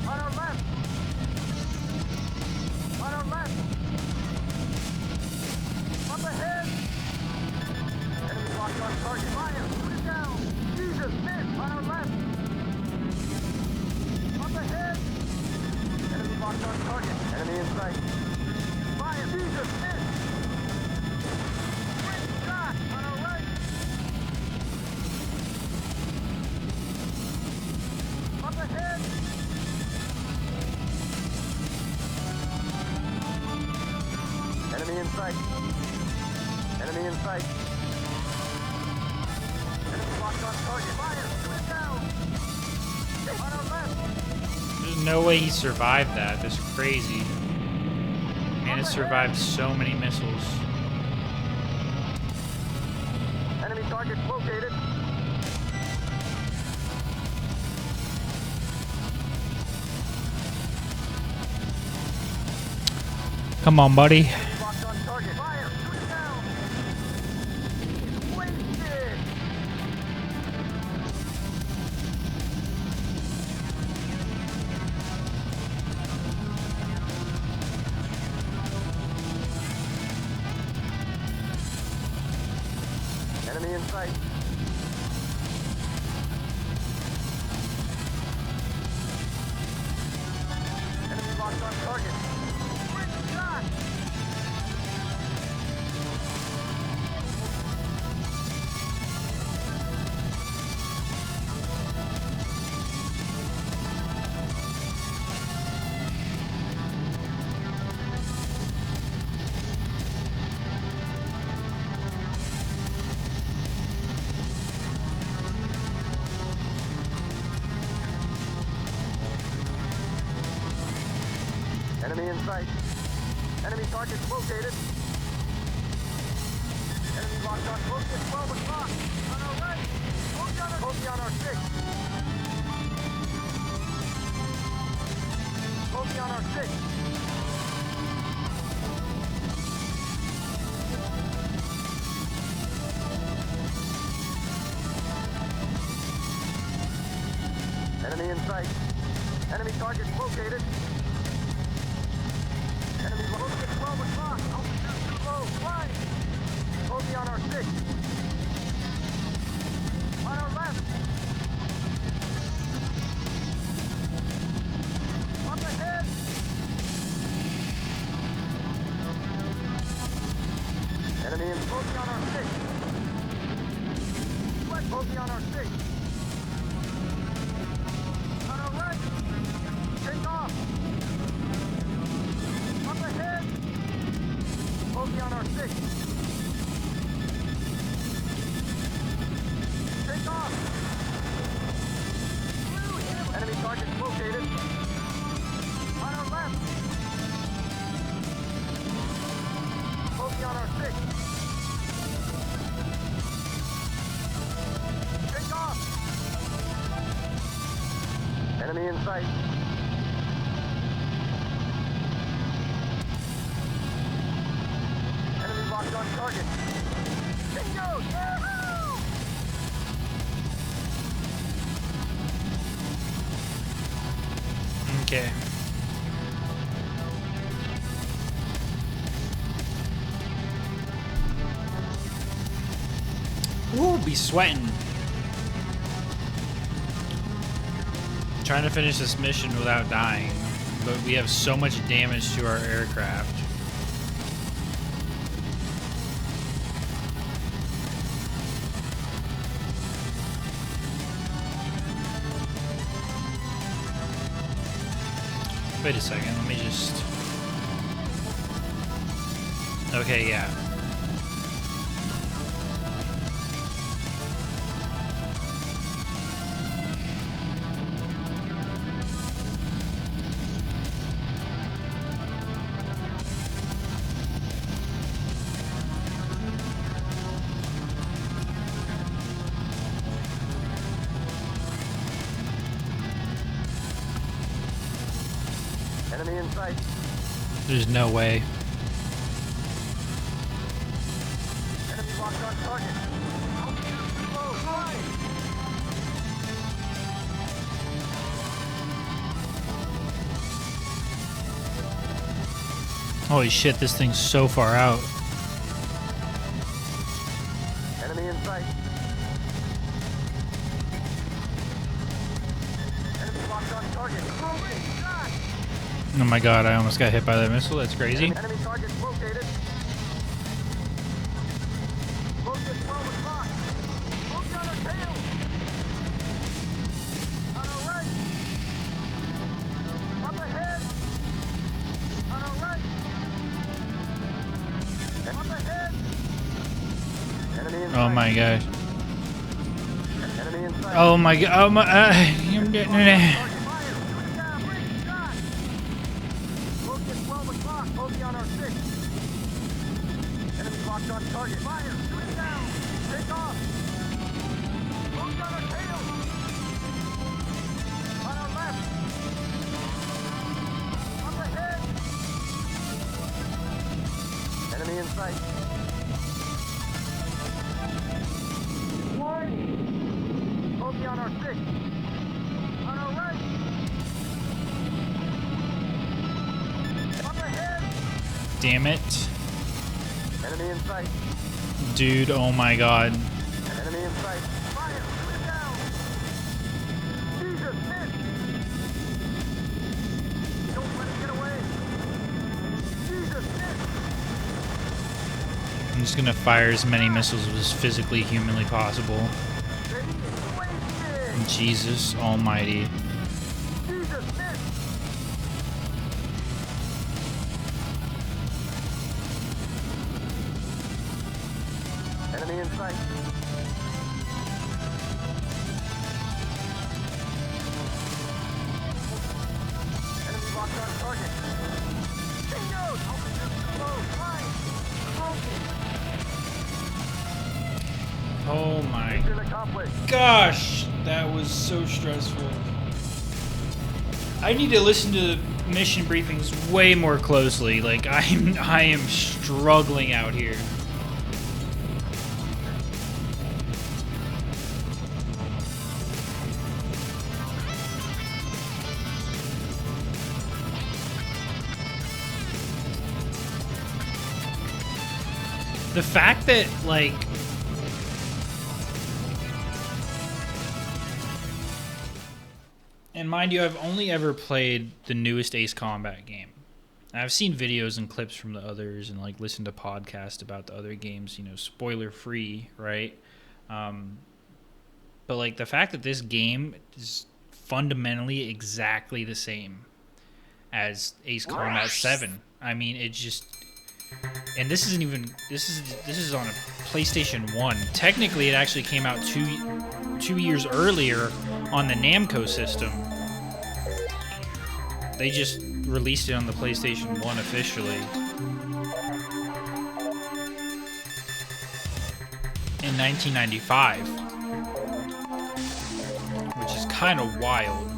On our left. On our left. Up ahead! Enemy locked on target. Fire! Shoot it down! Jesus, miss! On our left! Up ahead! Enemy locked on target. Enemy in sight. Fire! Jesus, miss! Great shot! On our right! Up ahead! Enemy in sight. Enemy in sight. Enemy locked on target. Fire! Shoot it down! On our left! There's no way he survived that. That's crazy. Man, it survived so many missiles. Enemy target located. Come on, buddy. Locked on target. Fire! Shoot it down! Wasted! Enemy in sight. Enemy locked on target. Great shot! Enemy in sight. Enemy target located. Enemy locked on close at 12 o'clock. On our right. Bogey on our 6. Bogey on our 6. Enemy in sight. Enemy targets located. Enemy located at 12 o'clock. Altitude too low. Flying. Bogey on our 6. On our left. Up ahead. Enemy in bogey on our 6. Flex bogey on our 6. On our right. Take off. Up ahead. Bogey on our 6. Take off. Enemy targets located. On our left. Bogey on our 6. Take off. Enemy in sight. Enemy locked on target. Bingo! Yahoo! Okay. Ooh, be sweating. Trying to finish this mission without dying, but we have so much damage to our aircraft. Wait a second, let me just... Okay, yeah. Enemy in sight. There's no way. Enemy locked on target. Altitude too low. Flying. Holy shit, this thing's so far out. Enemy in sight. Enemy locked on target. Moving. Shot. Oh my god, I almost got hit by that missile. That's crazy. Enemy targets located. Bogey at 12 o'clock. Bogey on our tail. On our right. Up ahead. On our right. And up ahead. Enemy in Oh sight. my gosh. Enemy in sight. Oh my god. Oh my. I'm getting it. Target fire. Shoot down. Break shot. Bogey at 12 o'clock. Bogey on our 6. Enemy locked on target. Fire. Shoot down. Take off. Bogey on our tail. On our left. Up ahead. Enemy in sight. Warning. Bogey on our 6. On our right. Up ahead. Damn it. Enemy in sight. Dude, oh my god. Enemy in sight. Fire. Shoot it down. Jesus, miss. Don't let it get away. Jesus, miss. I'm just gonna fire as many missiles as physically, humanly possible. Ready? Wasted. Jesus almighty. Jesus, miss. Enemy in sight. Enemy locked on target. Bingo! Altitude too low. Flying. Oh my Mission accomplished. gosh, that was so stressful. I need to listen to mission briefings way more closely. Like I am struggling out here. The fact that, like, and mind you, I've only ever played the newest Ace Combat game. I've seen videos and clips from the others and, like, listened to podcasts about the other games, you know, spoiler free, right? But, like, the fact that this game is fundamentally exactly the same as Ace Combat 7. I mean, it just, and this isn't even, this is on a PlayStation 1. Technically, it actually came out two years earlier on the Namco system. They just released it on the PlayStation 1 officially in 1995, which is kind of wild.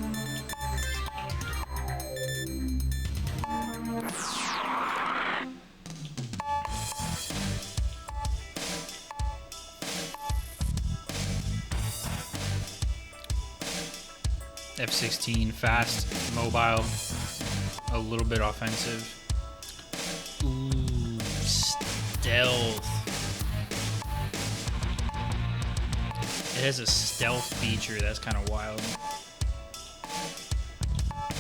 F-16, fast, mobile, a little bit offensive. Ooh, stealth. It has a stealth feature that's kind of wild.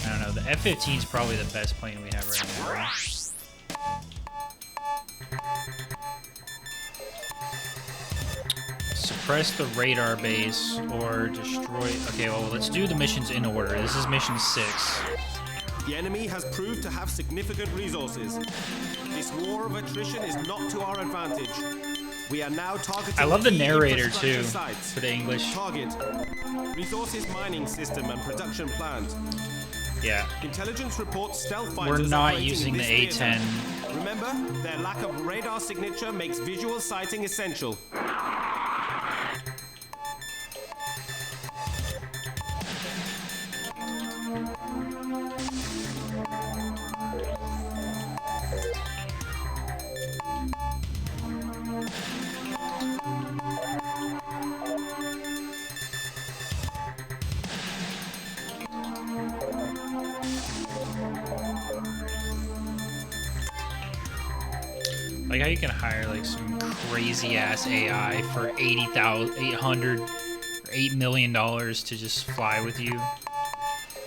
I don't know, the F-15 is probably the best plane we have right now. Suppress the radar base or destroy. Okay, well, let's do the missions in order. This is mission 6. The enemy has proved to have significant resources. This war of attrition is not to our advantage. We are now targeting. I love the key narrator infrastructure too sites. for the English. Target: resources mining system and production plant. Yeah, Intelligence reports stealth fighters. we're not operating using in the this theater. A-10. Remember, their lack of radar signature makes visual sighting essential. Like how you can hire like some crazy ass AI for $800 or $8 million to just fly with you,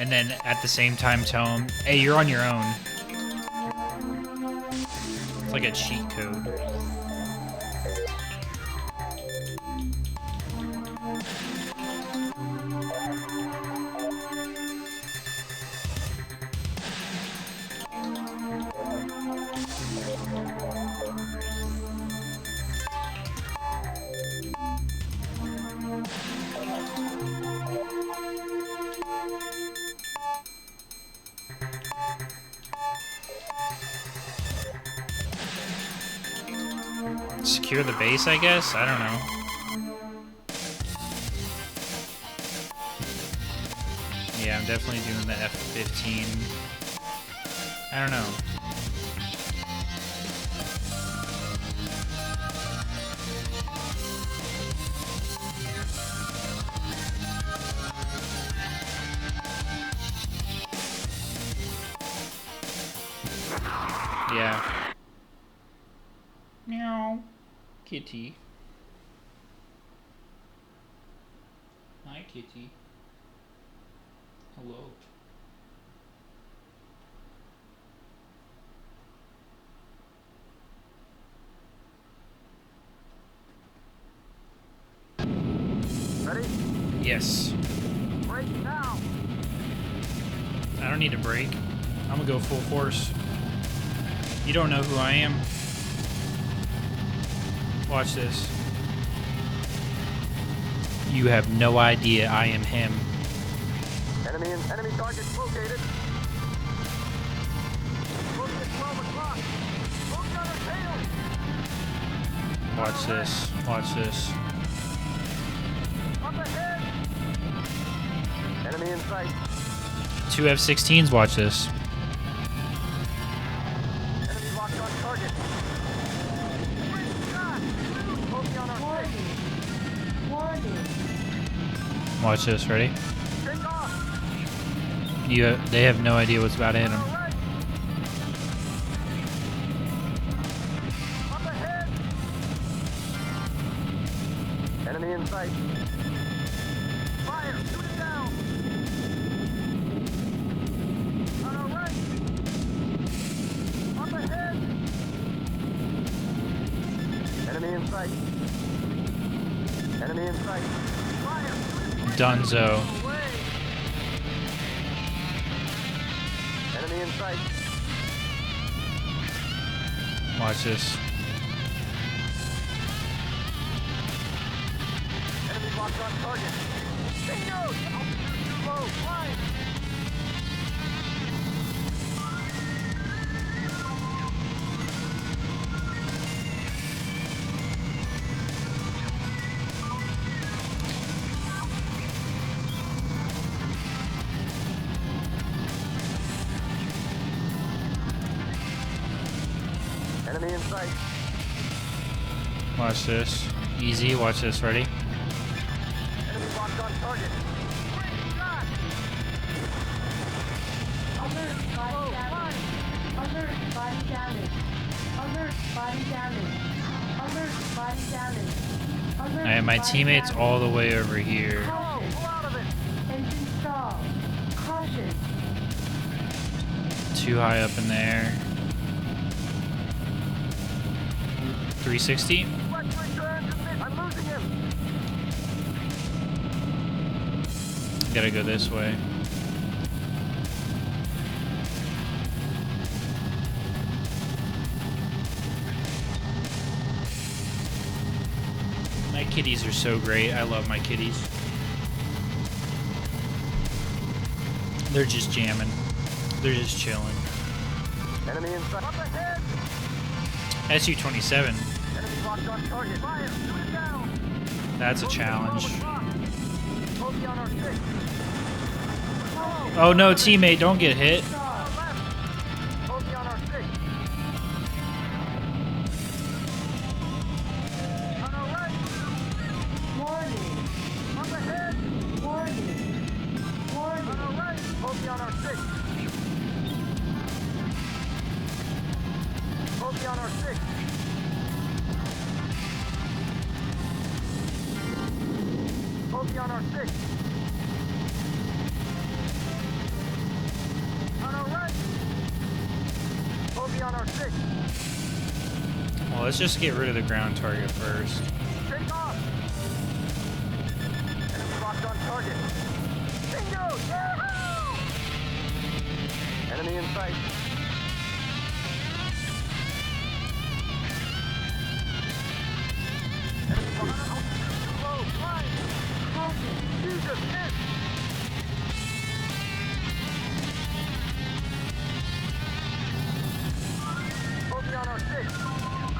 and then at the same time tell them, "Hey, you're on your own." It's like a cheat code. Secure the base, I guess? I don't know. Yeah, I'm definitely doing the F-15. I don't know. Yeah. Meow. Kitty. Hi, kitty. Hello. Ready? Yes. Break now. I don't need to brake. I'm gonna go full force. You don't know who I am. Watch this. You have no idea I am him. Enemy targets located. Look at 12 o'clock. Look on her tail. Watch this. Watch this. Up ahead. Enemy in sight. 2 F-16s. Watch this. Enemy locked on target. Great shot. Bogey on our six. Warning. Watch this. Ready? Take off. They have no idea what's about to hit them. All right. Up ahead. in sight. Fire! Shoot it down! On our right! Up ahead! Enemy in sight. Enemy in sight. Fire! Dunzo. Away! Enemy in sight. Watch this. Enemy locked on target. Bingo! Altitude too low. Flying! Enemy in sight. Watch this. Easy. Watch this. Ready? Enemy locked on target. Great shot! Alert, body damage. Alert, body damage. Alert, body damage. Alert, body damage. Alert, I have my body teammates damage. all the way over here. Caution. Pull out of it! Engine stall. Caution. Too high up in there. 360. Let's return to mid. I'm losing him! Gotta go this way. My kitties are so great. I love my kitties. They're just jamming. They're just chilling. Enemy in sight. Up ahead! SU-27. Enemy locked on target. Fire! Shoot it down! That's a challenge. Bogey on our 6. Oh no, teammate, don't get hit. On our left. Bogey on our 6. On our right. Warning. Up ahead. Warning. On Warning. our right. Bogey on our 6. Bogey on our 6. Bogey on our 6. On our right. Bogey on our 6. Well, let's just get rid of the ground target first. Take off. Enemy locked on target. Bingo! Yahoo! Enemy in sight. Enemy locked on altitude too low. Flying. Caution. Jesus, miss. Bogey on our 6.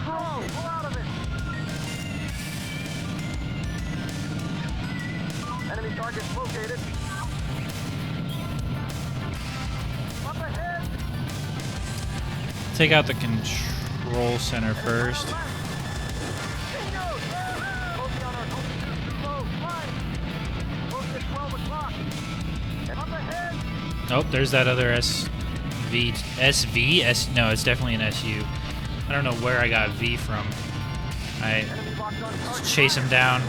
Caution. Pull out of it. Enemy targets located. Up ahead. Take out the control center first. Bingo! Yeah! Bogey on our altitude too low. Flying. Bogey at 12 o'clock. And up ahead. Oh, there's that other no, it's definitely an SU. I don't know where I got V from. I Enemy locked on target. chase him down.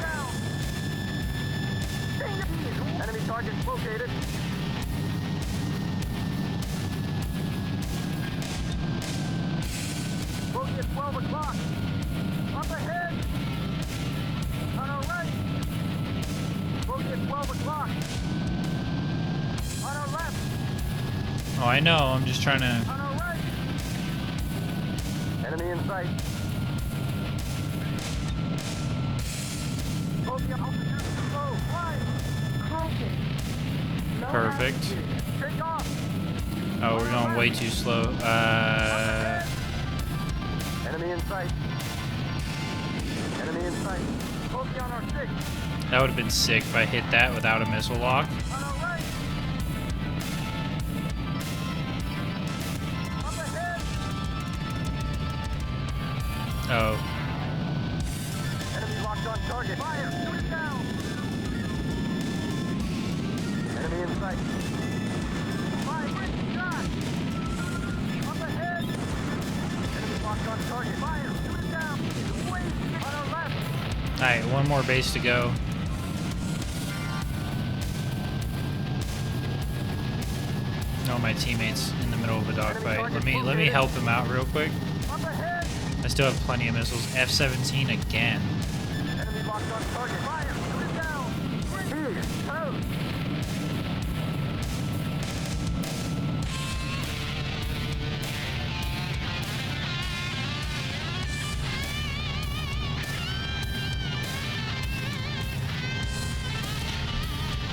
Bingo! Enemy targets located. Bogey at 12 o'clock. Up ahead. On our right. Bogey at 12 o'clock. On our left. Oh, I know. I'm just trying to. On our right. Enemy in sight. Bogey altitude too low. Flying. Caution. Low Perfect. altitude. Take off. Oh, we're going way too slow. Enemy in sight. Enemy in sight. Bogey on our 6. That would have been sick if I hit that without a missile lock. On our right. Up ahead. Oh, Enemy locked on target. Fire! Shoot it down! Enemy in sight. Fire! Great shot! Up ahead! Enemy locked on target. Fire! Shoot it down! Wait! On our left! alright, One more base to go. No, my teammate's in the middle of a dogfight. Let me help him out real quick. Up ahead! I still have plenty of missiles. F-17 again. Enemy locked on target. Fire! Shoot it down! Here! Toast!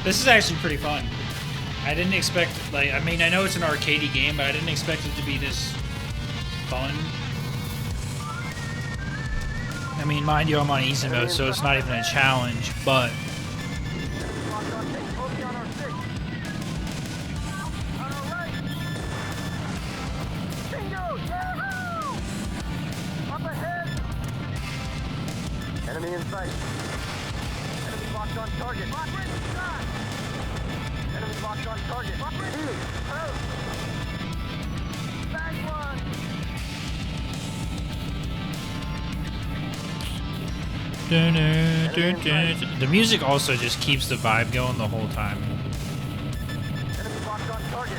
This is actually pretty fun. I didn't expect, like, I mean, I know it's an arcadey game, but I didn't expect it to be this fun. I mean, mind you, I'm on easy mode, so it's not even a challenge, but Enemy locked on take Trophy on our 6. On our right! Bingo! Yahoo! Up ahead! Enemy in sight. Enemy locked on target. Ready, shot! Enemy locked on target. Here! Toast! Bag one! the music also just keeps the vibe going the whole time. Enemy locked on target.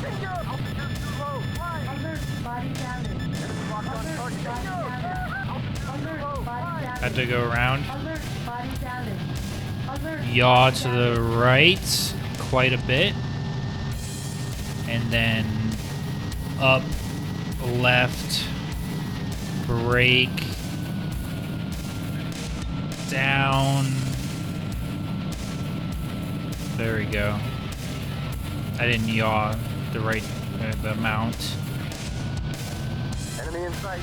Bingo! Altitude too low. Fly! Alert, body damage. Enemy locked on target. Bingo! Altitude too Alert, low. body Fly! Had damage. to go around. Alert, body damage. Alert, Yaw body to the damage. right quite a bit. And then up, left, brake, down. There we go. I didn't yaw the right the amount. Enemy in sight.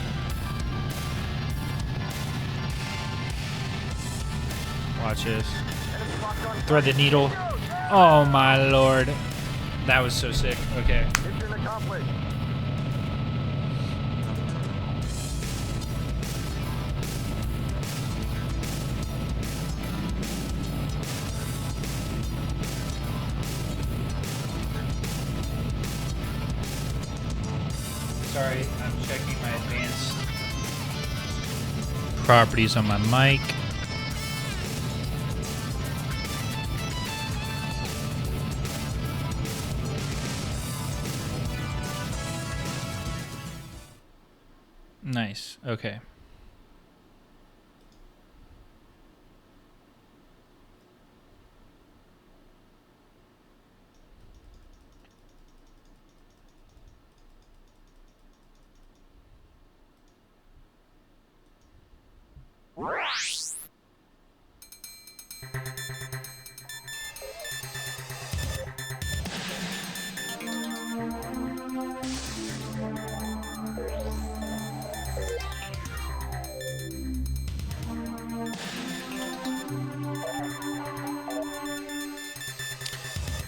Watch this. Enemy locked on Thread the target. needle. Bingo! Yeah! Oh my lord. That was so sick. Okay. Mission accomplished. Sorry, I'm checking my advanced properties on my mic. Nice. Okay.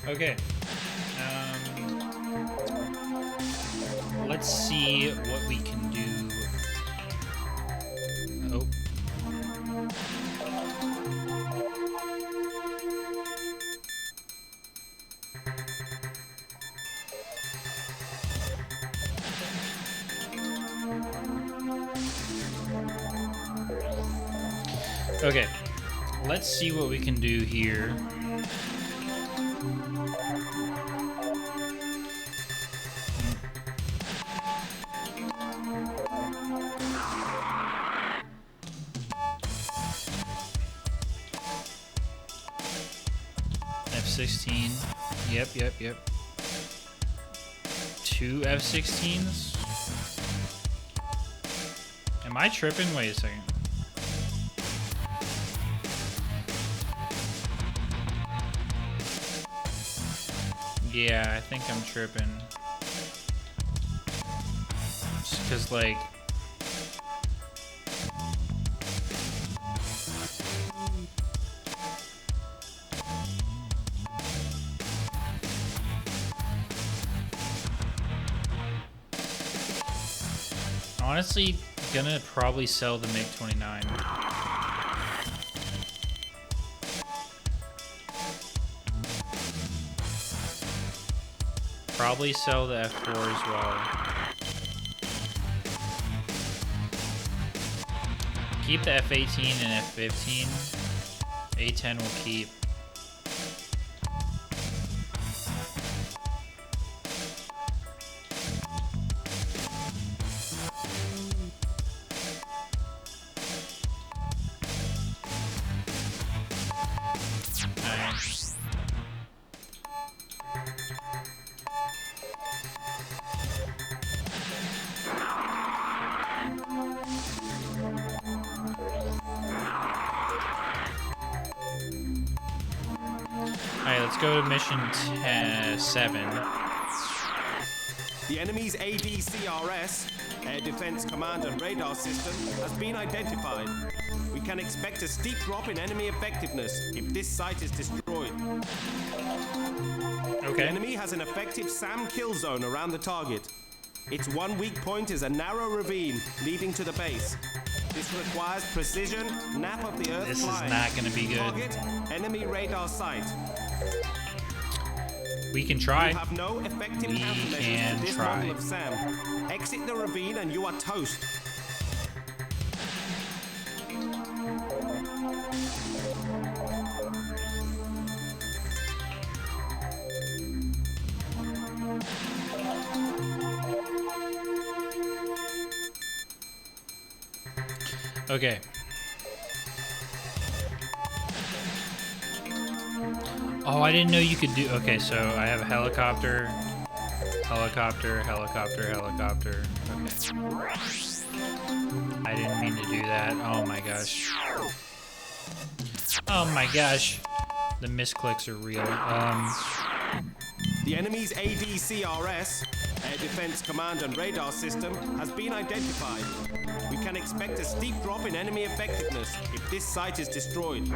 Okay. Let's see what we can do. Oh. Okay. Let's see what we can do here. F-16. Yep. 2 F-16s? Am I tripping? Wait a second. Yeah, I think I'm tripping. Just 'cause, like... Honestly, gonna probably sell the MiG-29. Probably sell the F4 as well. Keep the F-18 and F-15. A-10 will keep. Alright, let's go to mission 7. The enemy's ADCRS, Air Defense Command and Radar System, has been identified. We can expect a steep drop in enemy effectiveness if this site is destroyed. The Okay. enemy has an effective SAM kill zone around the target. Its one weak point is a narrow ravine leading to the base. This requires precision, nap of the earth This is flying. not gonna be good. Target, enemy radar site. We can try. You have no effective We countermeasures can to this try. model of SAM. Exit the ravine and you are toast. Okay. Oh, I didn't know you could do. Okay, so I have a helicopter, helicopter, helicopter, helicopter. Okay. I didn't mean to do that. Oh my gosh. Oh my gosh. The misclicks are real. The enemy's ADCRS, Air Defense Command and Radar System, has been identified. We can expect a steep drop in enemy effectiveness if this site is destroyed.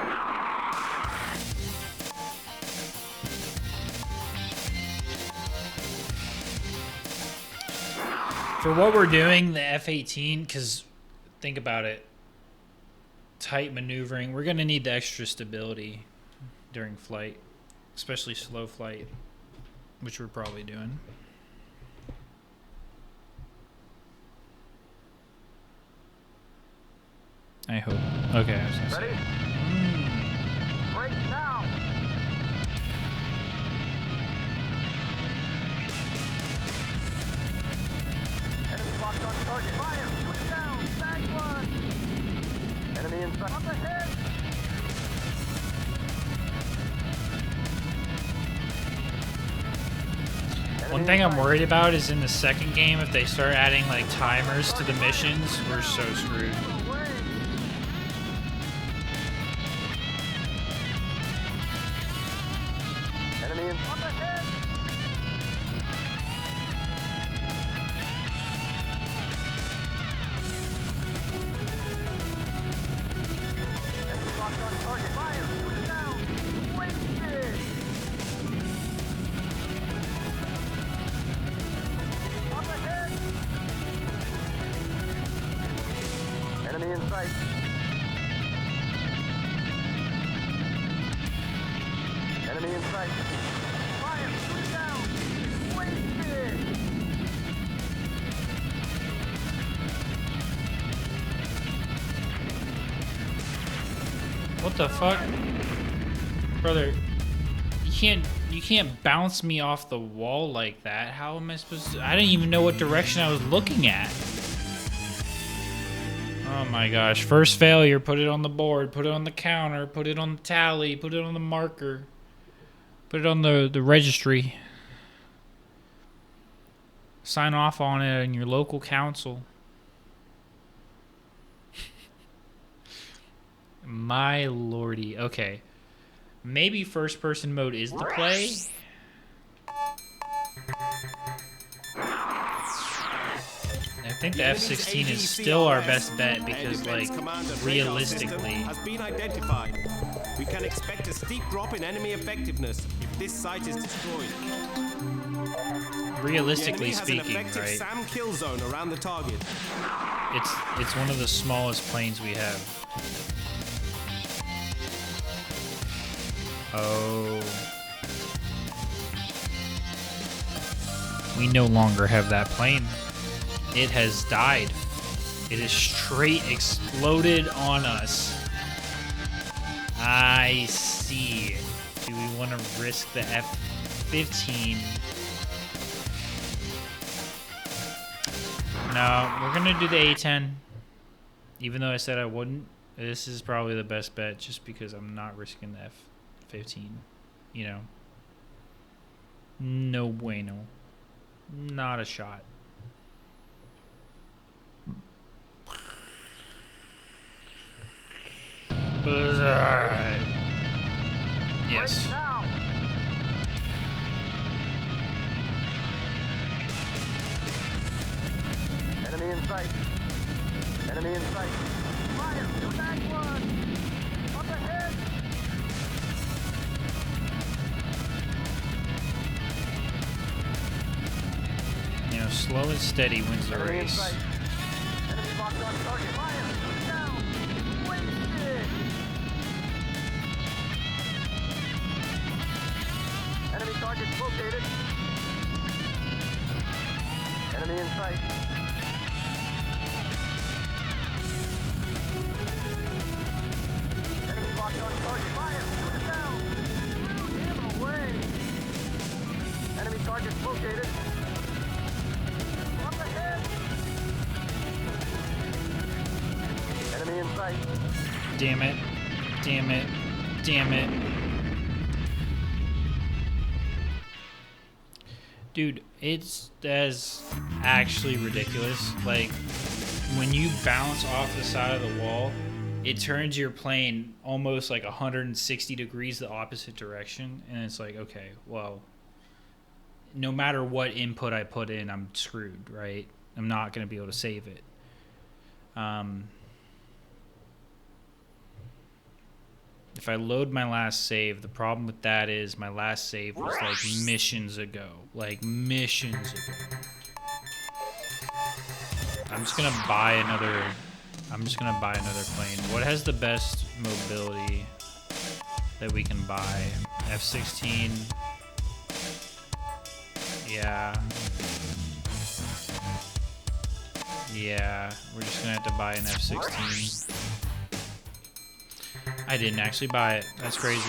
For what we're doing, the F-18, because think about it, tight maneuvering, we're going to need the extra stability during flight, especially slow flight, which we're probably doing. I hope. Okay, I was gonna say. Ready? Break now! Enemy locked on target. Fire! Shoot down! Bag one! Enemy inside. Up ahead! One thing I'm worried about is in the second game, if they start adding like timers to the missions, we're so screwed. Enemy in up ahead! Enemy locked on target. Fire! Shoot down! Wasted! Up ahead! Enemy in sight. Enemy in sight. Fire! Shoot down! Wasted! What the fuck? Brother, you can't bounce me off the wall like that. How am I supposed to? I didn't even know what direction I was looking at. Oh my gosh. First failure, put it on the board, put it on the counter, put it on the tally, put it on the marker. Put it on the registry. Sign off on it in your local council. My lordy. Okay. Maybe first person mode is the play. I think the F-16 is still our best bet because, like, realistically, has been identified. We can expect a steep drop in enemy effectiveness if this site is destroyed. realistically the enemy has speaking, an effective right? SAM kill zone around the target. It's one of the smallest planes we have. Oh. We no longer have that plane. It has died. It is straight exploded on us. I see. Do we want to risk the F-15? No, we're going to do the A-10. Even though I said I wouldn't, this is probably the best bet just because I'm not risking the F-15. You know? No bueno. Not a shot. Yes. Now. Enemy in sight. Enemy in sight. Fire! You're back one! Up ahead! You know, slow and steady wins the Enemy in race. sight. Enemy locked on target. Fire! Shoot down! Wasted! Enemy target located. Enemy in sight. Enemy locked on target. Fire! Shoot it down! Shoot him away! Enemy target located. Up ahead! Enemy in sight. Damn it. Damn it. Damn it. Dude, that's actually ridiculous. Like, when you bounce off the side of the wall, it turns your plane almost like 160 degrees the opposite direction. And it's like, okay, well, no matter what input I put in, I'm screwed, right? I'm not going to be able to save it. If I load my last save, the problem with that is my last save was like missions ago. Like missions ago. I'm just gonna buy another plane. What has the best mobility that we can buy? F-16. Yeah. Yeah, we're just gonna have to buy an F-16. I didn't actually buy it. That's crazy.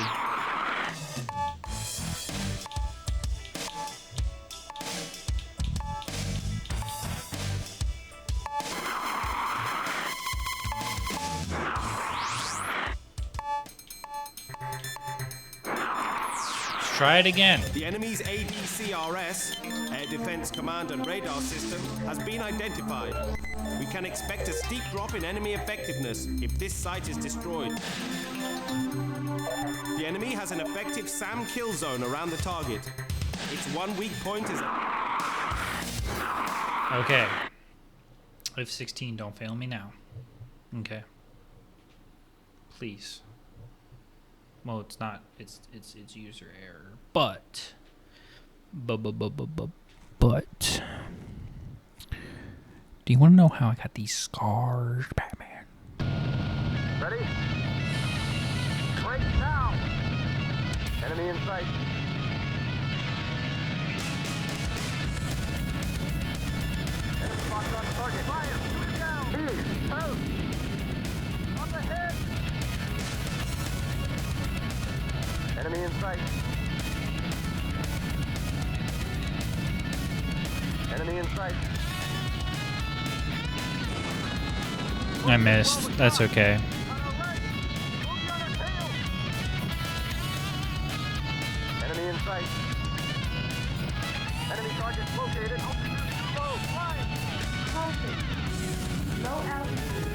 Let's try it again. The enemy's ADCRS, Air Defense Command and Radar System, has been identified. We can expect a steep drop in enemy effectiveness if this site is destroyed. The enemy has an effective SAM kill zone around the target. Its one weak point is... Okay. F-16, don't fail me now. Okay. Please. Well, it's not. It's user error. But. Do you want to know how I got these scars, Batman? Ready? Break now! Enemy in sight. Enemy locked on target. Fire! Shoot it down! East! Out! Up ahead! Enemy in sight. Enemy in sight. I missed. That's okay. On our right! Moving on our tail! Enemy in sight. Enemy target located. Low, flying! Halted. Low altitude.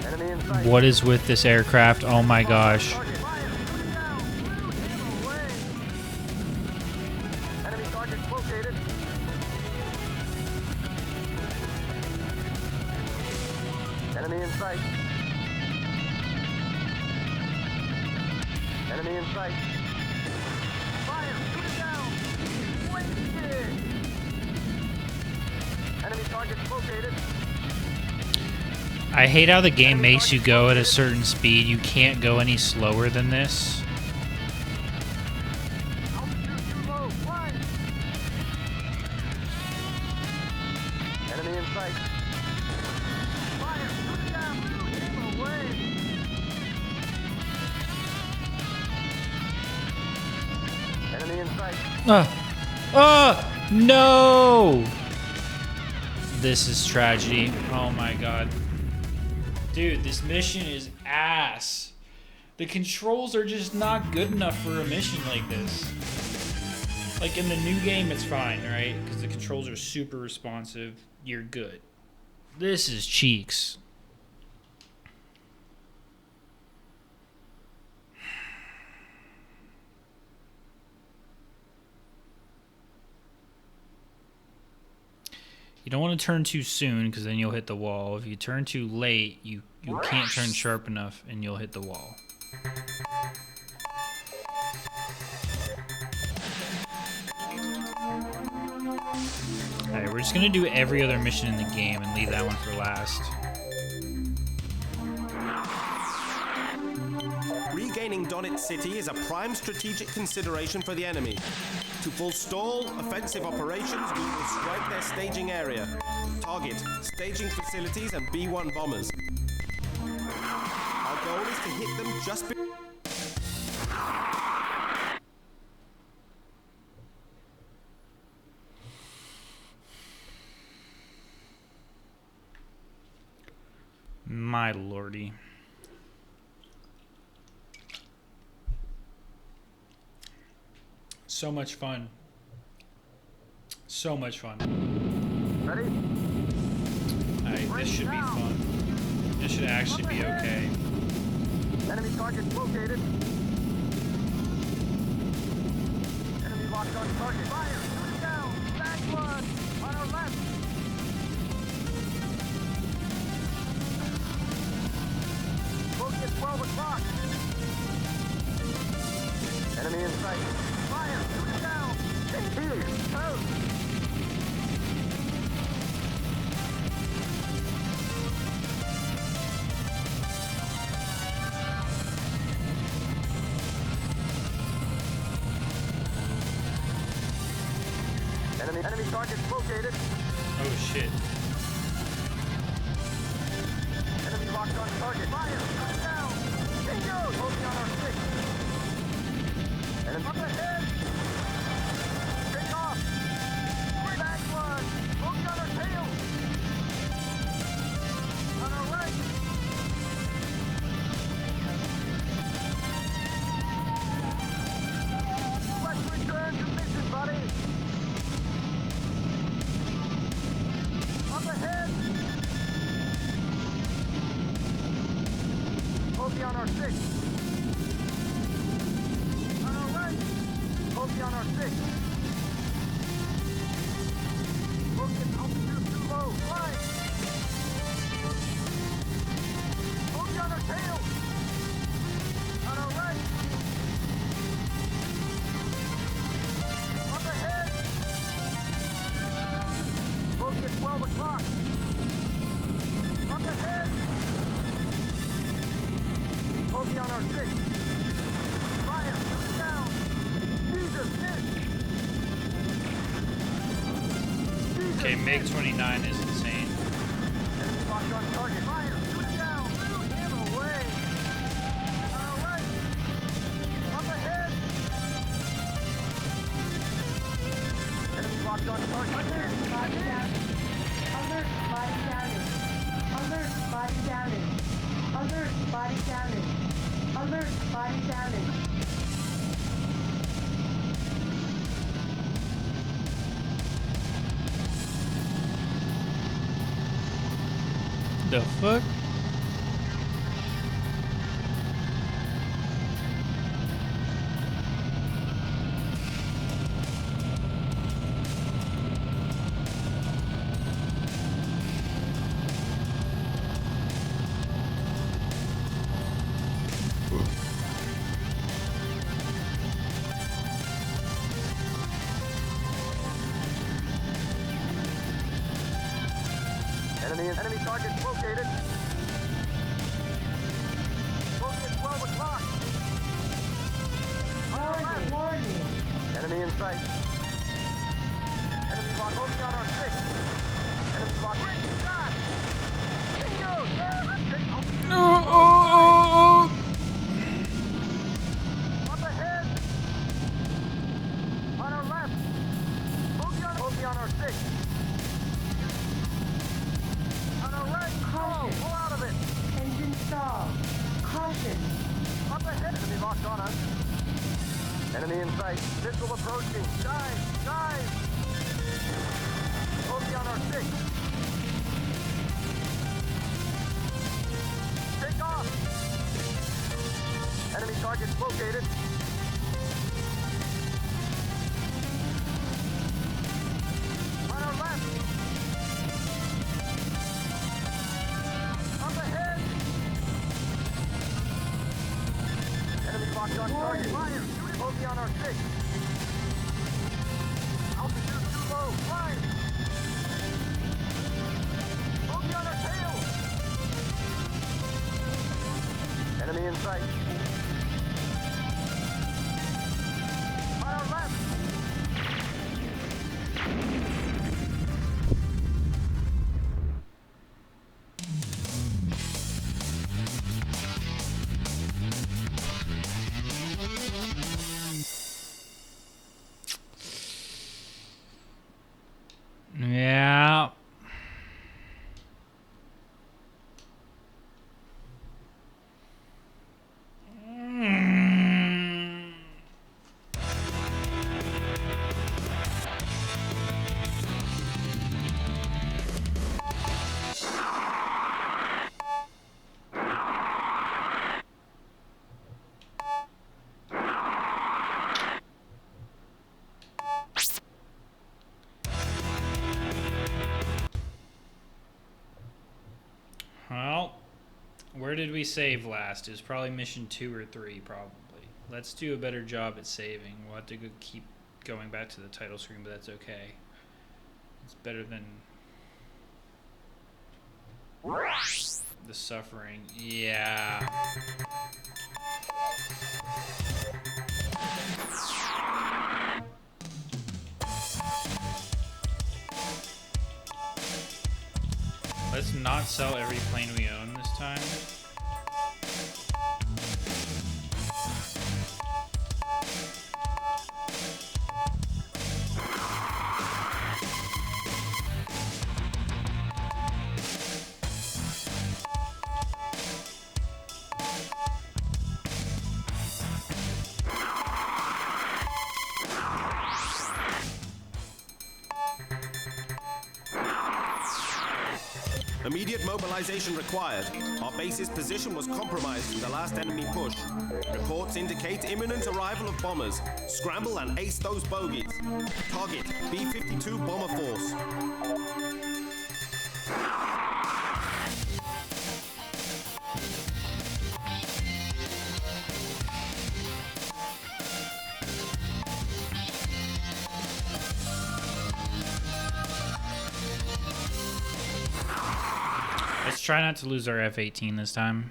Enemy in sight. What is with this aircraft? Oh my gosh. Target. Fire! Shoot it down! Shoot him away! Enemy target located. Enemy in sight. Enemy in sight. Fire! Shoot it down! Wasted! Enemy target located. I hate how the game makes you go at a certain speed. You can't go any slower than this. Altitude too low. Flying! Enemy in sight. Fire! in sight. No! This is tragedy. Oh my god. Dude, this mission is ass. The controls are just not good enough for a mission like this. Like in the new game, it's fine, right? Because the controls are super responsive. You're good. This is cheeks. You don't want to turn too soon because then you'll hit the wall. If you turn too late, you can't turn sharp enough and you'll hit the wall. Alright, we're just going to do every other mission in the game and leave that one for last. Regaining Donetsk City is a prime strategic consideration for the enemy. To forestall offensive operations, we will strike their staging area. Target staging facilities and B-1 bombers. Our goal is to hit them just before. My lordy. So much fun. So much fun. Ready? Alright, this should be fun. This should actually be okay. Enemy target located. Enemy locked on target. Fire! Shoot down! Back one! On our left! Both at 12 o'clock! Enemy in sight. Fire! Shoot it down! Here! Out! Enemy target located. Oh shit. Enemy locked on target. Fire! Shoot it down! Bingo! Holding on our six. Enemy up ahead! Take off! Back one! Holding on our tail! On our right! Let's return to mission, buddy! Up ahead! Bogey on our six. On our right. Bogey on our six. Bogey at altitude too low. Flying. Bogey on our tail. On our right. Up ahead. Bogey at 12 o'clock. Up ahead. Bogey on our six. Fire, shoot it down. Jesus, miss. Okay, MiG-29 is insane. Enemy locked on target. Fire, shoot it down. Shoot him away. On our right. Up ahead. Enemy locked on target. Alert, body damage. Alert, body damage. Alert, body damage. Alert, body damage. Alert, body damage. The fuck? Enemy target located. Bogey at 12 o'clock. Warning, warning. Enemy in sight. Enemy locked. Bogey on our six. Enemy locked. Great shot! Bingo! Yeah! Up ahead! six. On our right, Caution. pull out of it. Engine stall. Caution. Up ahead, enemy locked on us. Enemy in sight. Missile approaching. Dive, dive. Bogey on our six. Take off. Enemy targets located. On our left. Up ahead. Enemy locked on target. Fire. Bogey on our six. Altitude too low. Fire. Bogey on our tail. Enemy in sight. On our left. Yeah. Mm. Well, where did we save last? It was probably mission 2 or 3, probably. Let's do a better job at saving. We'll have to keep going back to the title screen, but that's okay. It's better than the suffering. Yeah. Let's not sell every plane we own this time. Immediate mobilization required. Our base's position was compromised in the last enemy push. Reports indicate imminent arrival of bombers. Scramble and ace those bogies. Target, B-52 Bomber Force. Let's try not to lose our F-18 this time.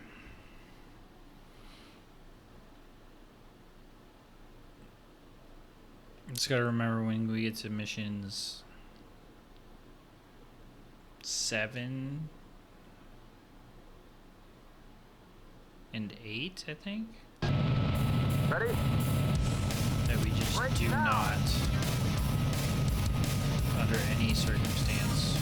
Just gotta remember when we get to missions 7 and 8, I think, Ready? that we just Break do down. not, under any circumstance,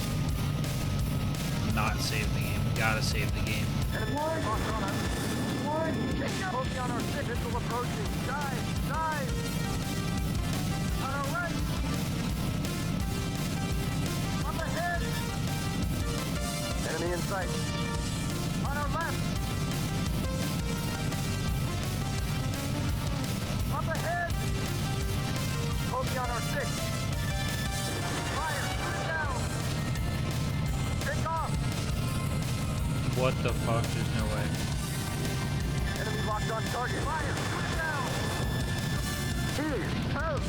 not save the game. We gotta save the game. Enemy locked on us. Warning. Bogey on our six. Missile approaching. Dive, dive. On our right. Up ahead. Enemy in sight. On our left. Up ahead. Bogey on our six. Fire. Shoot it down. Take off. What the fuck? There's no way. Enemy locked on target. Fire. Shoot it down. Here. Out.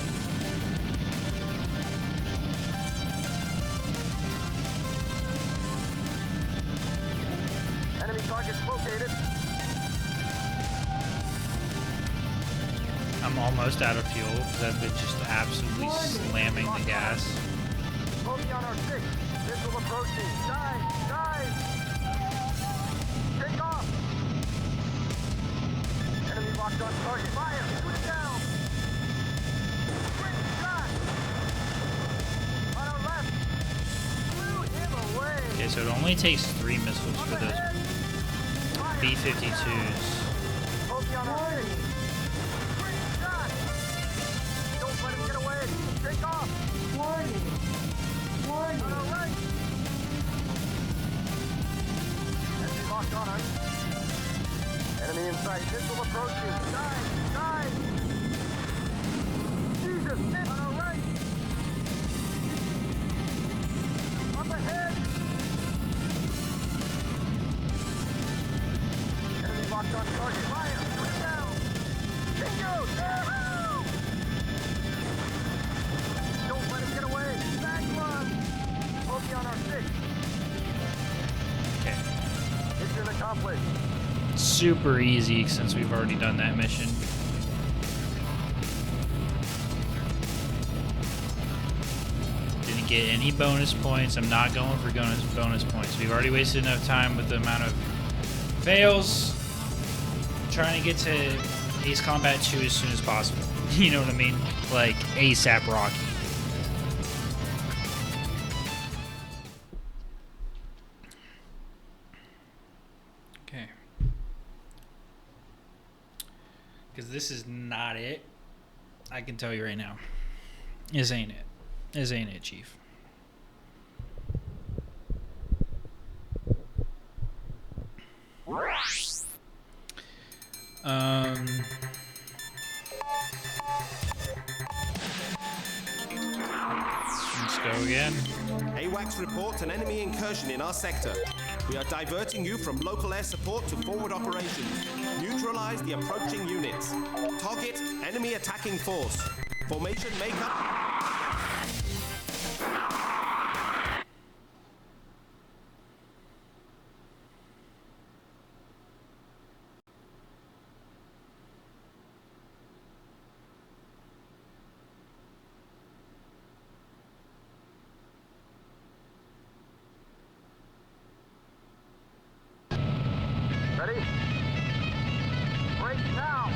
Enemy targets located. I'm almost out of fuel because I've been just absolutely slamming the gas. Bogey on our six. Missile approaching. Dive. Dive. Take off. Enemy locked on target. Fire. Shoot it down. Quick shot. On our left. so it only takes 3 missiles for those B-52s. Focus on our six. Great shot. Don't let him get away. Take off. Warning. Warning. On our right. Enemy locked on us. Enemy in sight. Missile approaching. Dive. Dive. Jesus, miss. On our right. Up ahead. Enemy locked on target. Fire. Shoot down. Bingo. Yahoo! Don't let him get away. Back one. Focus on our six. Okay. Mission accomplished. Super easy since we've already done that mission. Didn't get any bonus points. I'm not going for bonus points. We've already wasted enough time with the amount of fails. Trying to get to Ace Combat 2 as soon as possible. You know what I mean? Like ASAP Rocky. Okay. Because this is not it. I can tell you right now. This ain't it. This ain't it, Chief. Let's go again. AWACS reports an enemy incursion in our sector. We are diverting you from local air support to forward operations. Neutralize the approaching units. Target enemy attacking force. Formation makeup. Ready? Break now!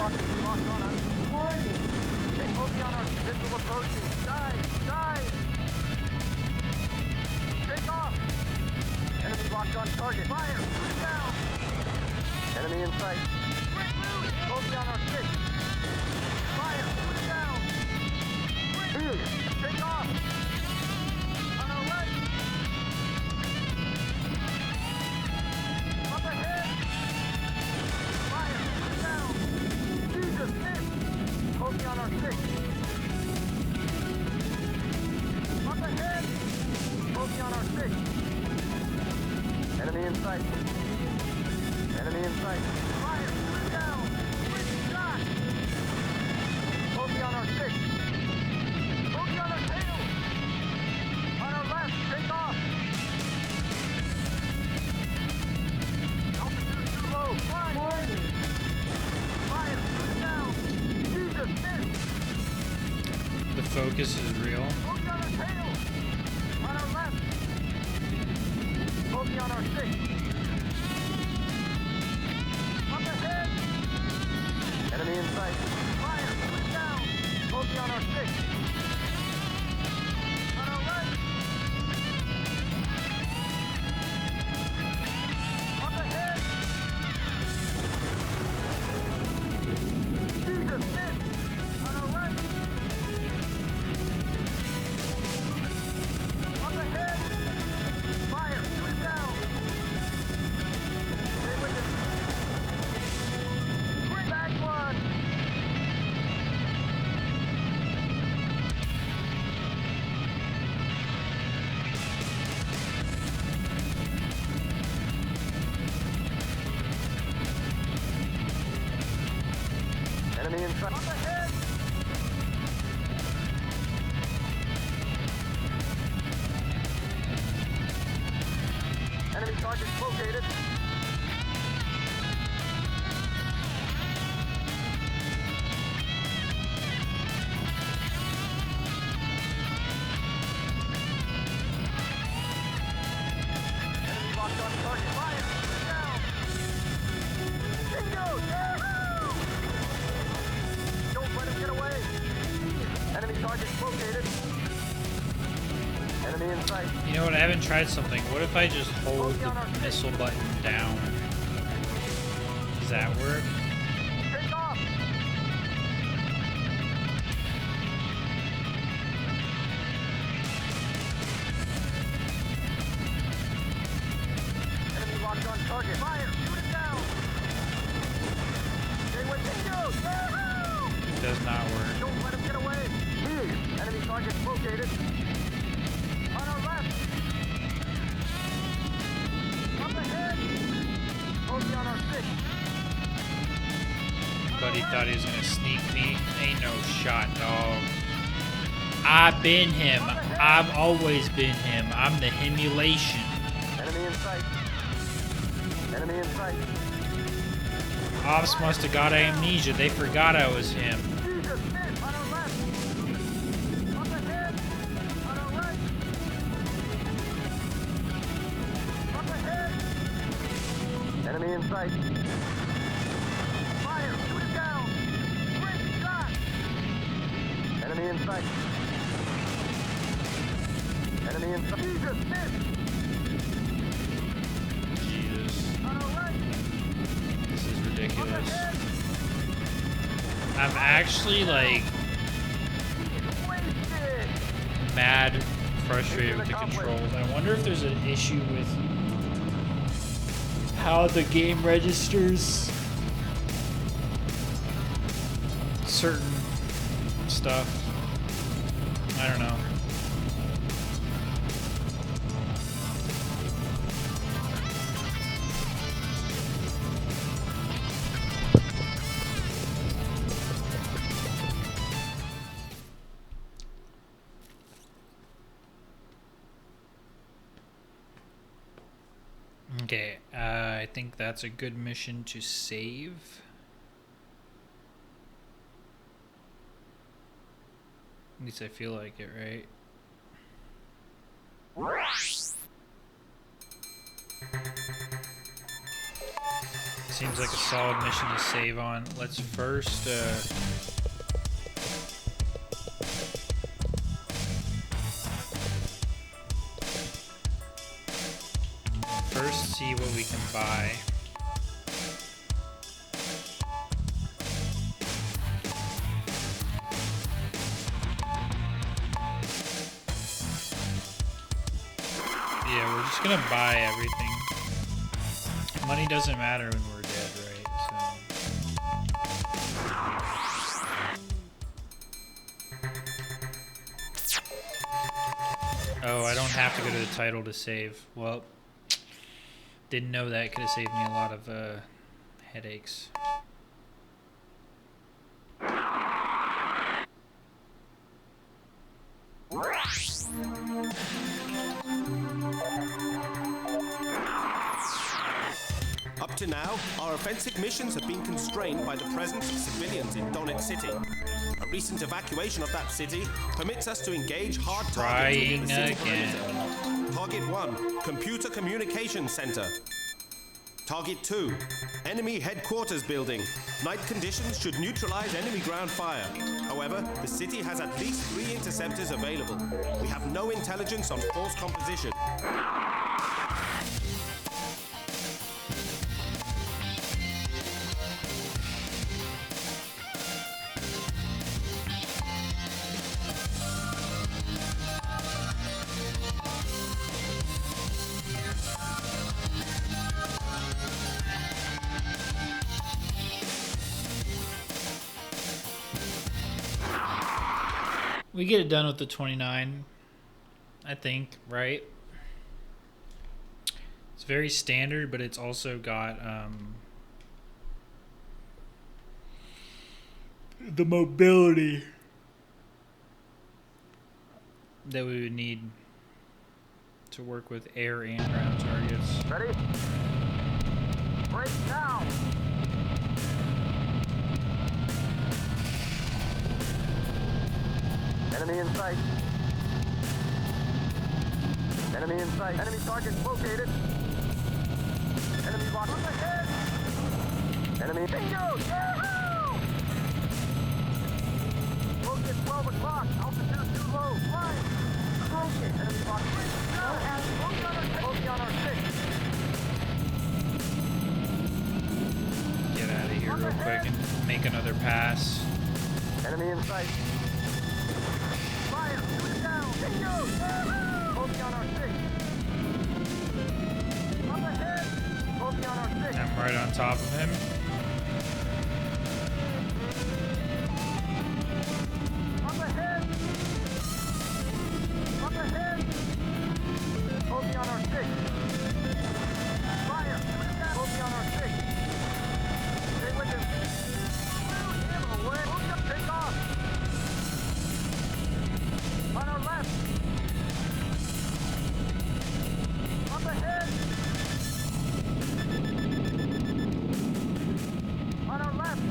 Enemy locked on us. Warning. Take focus on our missile approaching. Dive! Dive! Take off! Enemy locked on target. Fire! Shoot down! Enemy in sight. Focus on our six. Fire! Shoot down! Here! Take off! On our right! Up ahead! Fire! Shoot down! Jesus, miss! Focus on our six. Up ahead! Focus on our six. Enemy in sight. Enemy in sight. Fire! Shoot down! Great shot! Focus on our six. Focus on our tail! On our left, take off! Altitude too low. Fire! Warning. Fire! Shoot down! Jesus, miss! The focus is real. Focus on our tail! On our left! Focus on our six. Up ahead! Enemy in sight. Fire! Shoot down! Focus on our six. On our right! Up ahead! Jesus, miss! On our right! Up ahead! Fire! Shoot down! Stay with us! Bring back one! Enemy in front. Up ahead! Enemy target located. Enemy locked on target. Fire! Down! Bingo! Yahoo! Enemy in sight. You know what? I haven't tried something. What if I just hold the missile button down? Does that work? Take off. Enemy locked on target. Fire. Shoot it down. Stay with Bingo. Yahoo! It does not work. Don't let him get away. Enemy target located. On our left. Up ahead. Bogey on our 6. Buddy thought he was gonna sneak me. Ain't no shot, dog. I've been him. I've always been him. I'm the himulation. Enemy in sight. Enemy in sight. Ops must have got amnesia. They forgot I was him. Jesus, miss. On our left. Up ahead. On our right. Up ahead. Enemy in sight. Fire. Shoot it down. Great shot. Enemy in sight. Enemy in sight. Jesus, miss. Jesus. On our right. This is Up ridiculous. ahead. I'm actually like Wasted. mad frustrated with the controls. I wonder if there's an issue with how the game registers certain stuff. I don't know. Okay, I think that's a good mission to save. At least I feel like it, right? Seems like a solid mission to save on. Let's first see what we can buy. Yeah, we're just gonna buy everything. Money doesn't matter when we're dead, right? So. Oh, I don't have to go to the title to save. Well, didn't know that. Could have saved me a lot of headaches. Up to now, our offensive missions have been constrained by the presence of civilians in Donetsk City. A recent evacuation of that city permits us to engage hard targets within the city perimeter. Target 1, Computer Communications Center. Target 2, Enemy Headquarters Building. Night conditions should neutralize enemy ground fire. However, the city has at least 3 interceptors available. We have no intelligence on force composition. We get it done with the 29, I think, right? It's very standard, but it's also got the mobility that we would need to work with air and ground targets. Ready? Break now! Enemy in sight. Enemy in sight. Enemy target located. Enemy locked on the head. Enemy. Bingo! Yahoo! Close at 12 o'clock. Altitude too low. Flying. Caution. Enemy locked in. No altitude. Bogey on our 6. Get out of here real quick and make another pass. Enemy in sight. Fire! Shoot it down! Bingo! Bogey on our 6. Up ahead! Bogey on our 6. I'm right on top of him. Up ahead! Up ahead! Bogey on our 6. Fire! Shoot it down! Bogey on our 6. Stay with him. Shoot him away! Bogey up! Take off! On our left! Up ahead! On our left!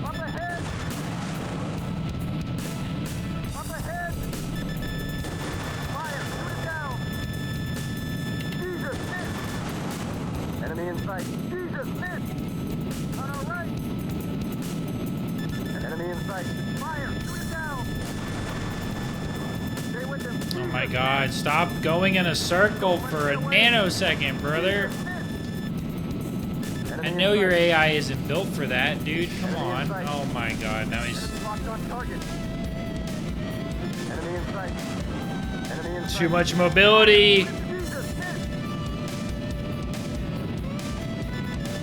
Up ahead! Up ahead! Fire! Shoot it down! Jesus, miss! Enemy in sight! Jesus, miss! On our right! Enemy in sight! Fire! Shoot it down! Stay with him! Oh my god, stop going in a circle for a nanosecond, brother. I know your AI isn't built for that, dude. Come on. Oh my god, now he's Enemy locked on target. Enemy in sight. Enemy in sight. too much mobility. Jesus, miss.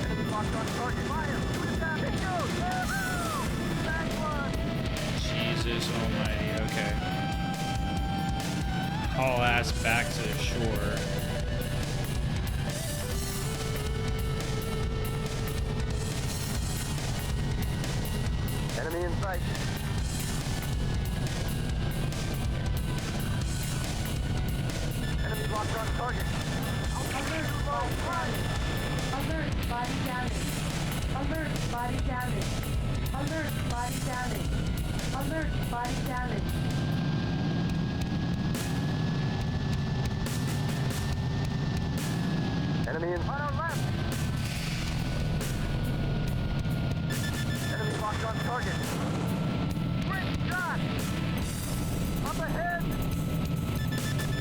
Enemy locked on target. Fire. Shoot it down. Bingo. Yahoo! Back one. Jesus almighty, okay. Haul ass back to the shore. Enemy in sight. Enemy locked on target. Alert, body damage. Alert, body damage. Alert, body damage. Alert, body damage. Alert, body damage. Enemy in on our left. Enemy locked on target. Great shot. Up ahead.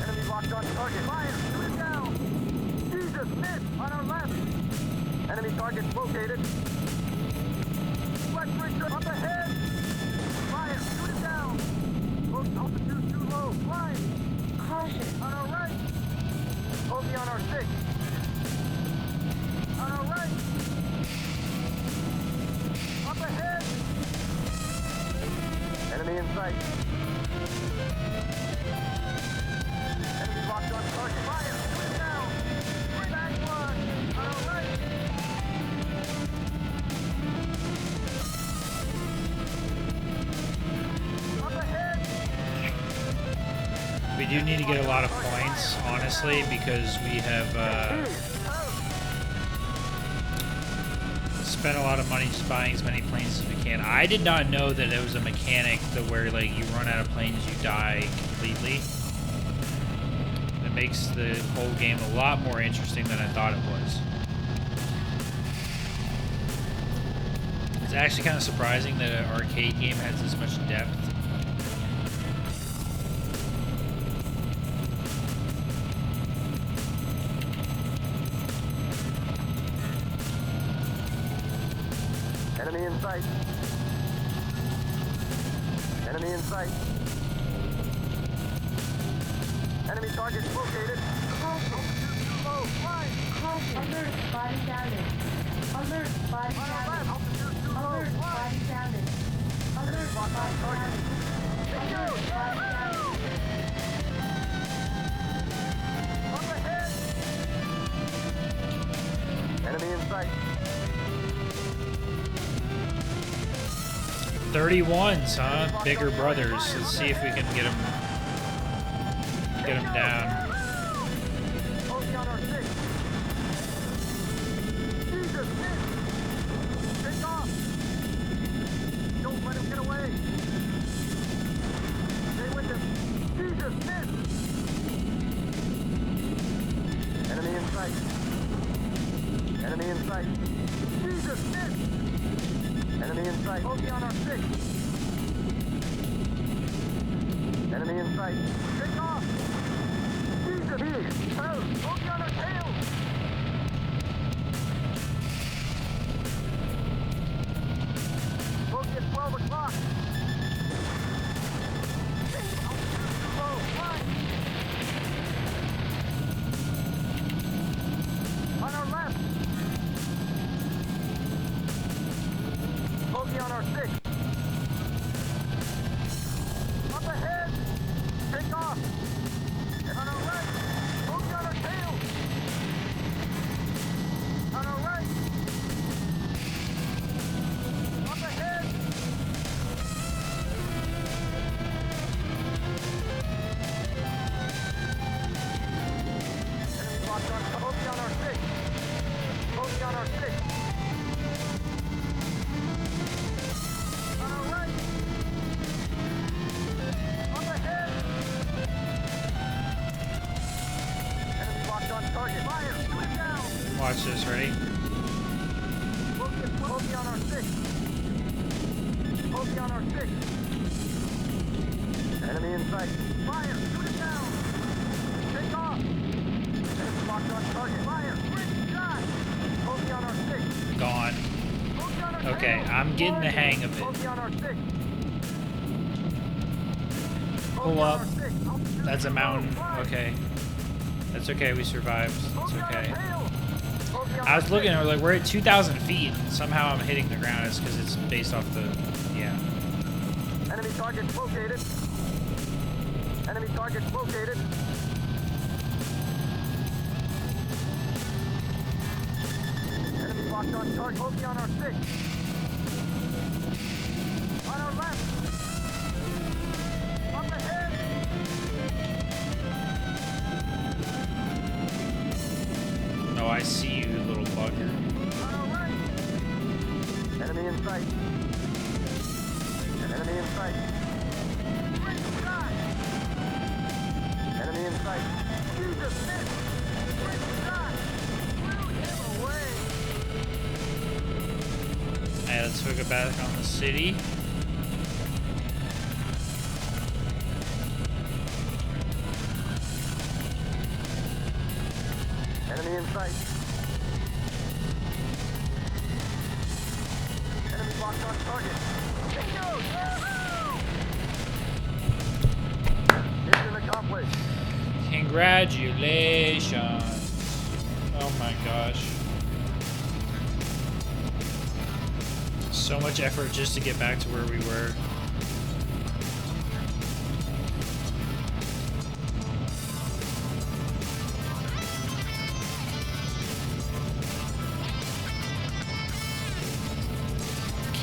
Enemy locked on target. Fire. Shoot it down. Jesus, miss. On our left. Enemy target located. West bridge up ahead. Fire. Shoot it down. Altitude too low. Flying. Caution. On our right. Bogey on our 6. On our right. Up ahead. Enemy in sight. Enemy locked on target. Fire. Shoot it down. Back one. On our right. Up ahead. We do need to get a lot of points, honestly, because we have spent a lot of money just buying as many planes as we can. I did not know that it was a mechanic to where like you run out of planes, you die completely. It makes the whole game a lot more interesting than I thought it was. It's actually kind of surprising that an arcade game has this much depth. Enemy in sight. Enemy in sight. Enemy target located. Caution. Altitude too low. Flying. Caution. Alert, body damage. Alert, body On our left. damage. Altitude too low. Alert, Flying. body damage. Alert, Locked on body target. damage. Bingo. Alert, body damage. Up ahead. Enemy in sight. 31s, huh? Bigger brothers. Let's see if we can get them down. Bogey on our 6. Jesus, miss. Take off. Don't let him get away. Stay with him. Jesus, miss. Enemy in sight. Enemy in sight. Jesus, miss. Enemy in sight. sight. Bogey on our 6. Enemy in sight. Take off! Jesus! Out! Bogey on our tail! Bogey at 12 o'clock! Low, line! On our left! Bogey on our 6! Up ahead! Take off! And on our right! Bogey on our tail! On our right! Up ahead! Enemy locked on Bogey on our 6! Bogey on our 6! On our right! Up ahead! Enemy locked on target. Fire! Shoot it down! Watch this, ready? Bogey on our 6. Bogey on our 6. Enemy in sight. Fire! Shoot it down! Take off! Enemy locked on target. Fire! Great shot! Bogey on our 6. Gone. Bogey on our Okay, tail. I'm getting the hang of it. Bogey on our 6. Pull up. That's a mountain. Okay. That's okay, we survived. It's okay. I was looking, I was like, we're at 2,000 feet. And somehow I'm hitting the ground. It's because it's based off the, yeah. Enemy target located. Enemy target located. Enemy locked on target. Bogey on our 6. On our left. Up ahead. Oh, I see you, little bugger. On our right. Enemy in sight. Enemy in sight. Great shot. Enemy in sight. Jesus, miss. Great shot. Blew him away. Alright, let's hook it back on the city. Enemy in sight. Enemy locked on target. Bingo! Yahoo! Mission accomplished. Congratulations. Oh my gosh. So much effort just to get back to where we were.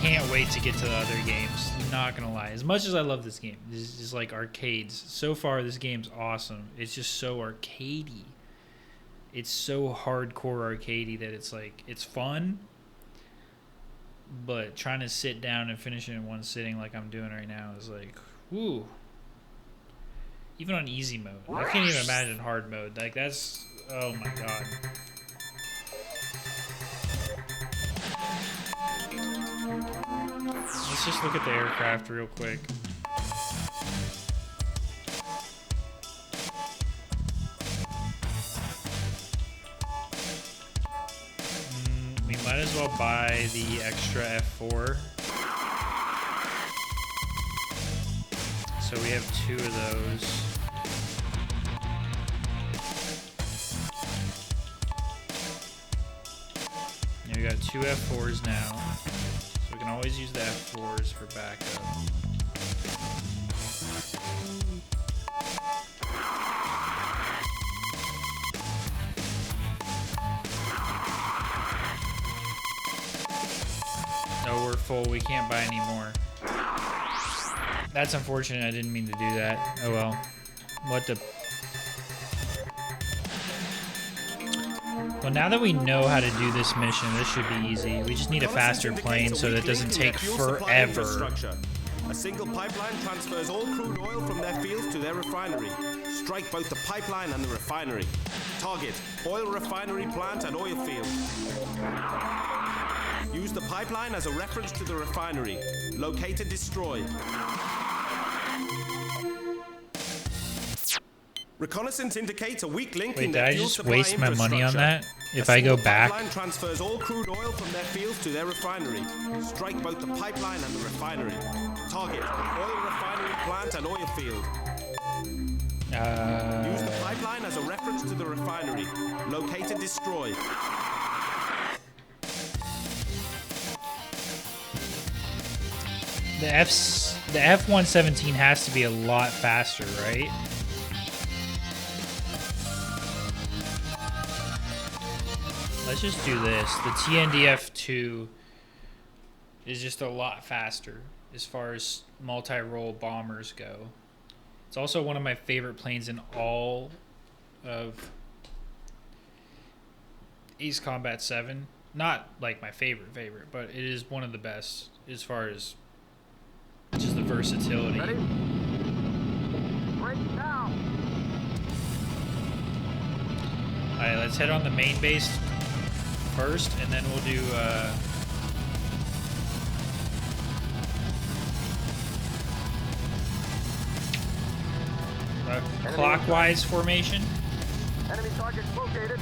Can't wait to get to the other games. Not gonna lie. As much as I love this game, this is like arcades. So far, this game's awesome. It's just so arcadey. It's so hardcore arcadey that it's like, it's fun, but trying to sit down and finish it in one sitting like I'm doing right now is like, whoo. Even on easy mode. I can't even imagine hard mode. Like, that's, oh my god. Let's just look at the aircraft real quick. We might as well buy the extra F4. So we have 2 of those. Yeah, we got 2 F4s now. We can always use the F4s for backup. No, we're full. We can't buy any more. That's unfortunate. I didn't mean to do that. Oh well. What the... Well, now that we know how to do this mission, this should be easy. We just need a faster plane so that it doesn't take forever. A single pipeline transfers all crude oil from their fields to their refinery. Strike both the pipeline and the refinery. Target: oil refinery plant and oil field. Use the pipeline as a reference to the refinery. Locate and destroy. Reconnaissance indicates a weak link in Wait, did their I fuel just supply waste my money on infrastructure. that? If A I go single back, pipeline transfers all crude oil from their fields to their refinery. Strike both the pipeline and the refinery. Target oil refinery plant and oil field. Use the pipeline as a reference to the refinery. Locate and destroy. the F-117 has to be a lot faster, right? Let's just do this. The TNDF-2 is just a lot faster as far as multi-role bombers go. It's also one of my favorite planes in all of Ace Combat 7. Not like my favorite, but it is one of the best as far as just the versatility. Ready? Break now. Alright, let's head on the main base first, and then we'll do a clockwise formation. Enemy target located.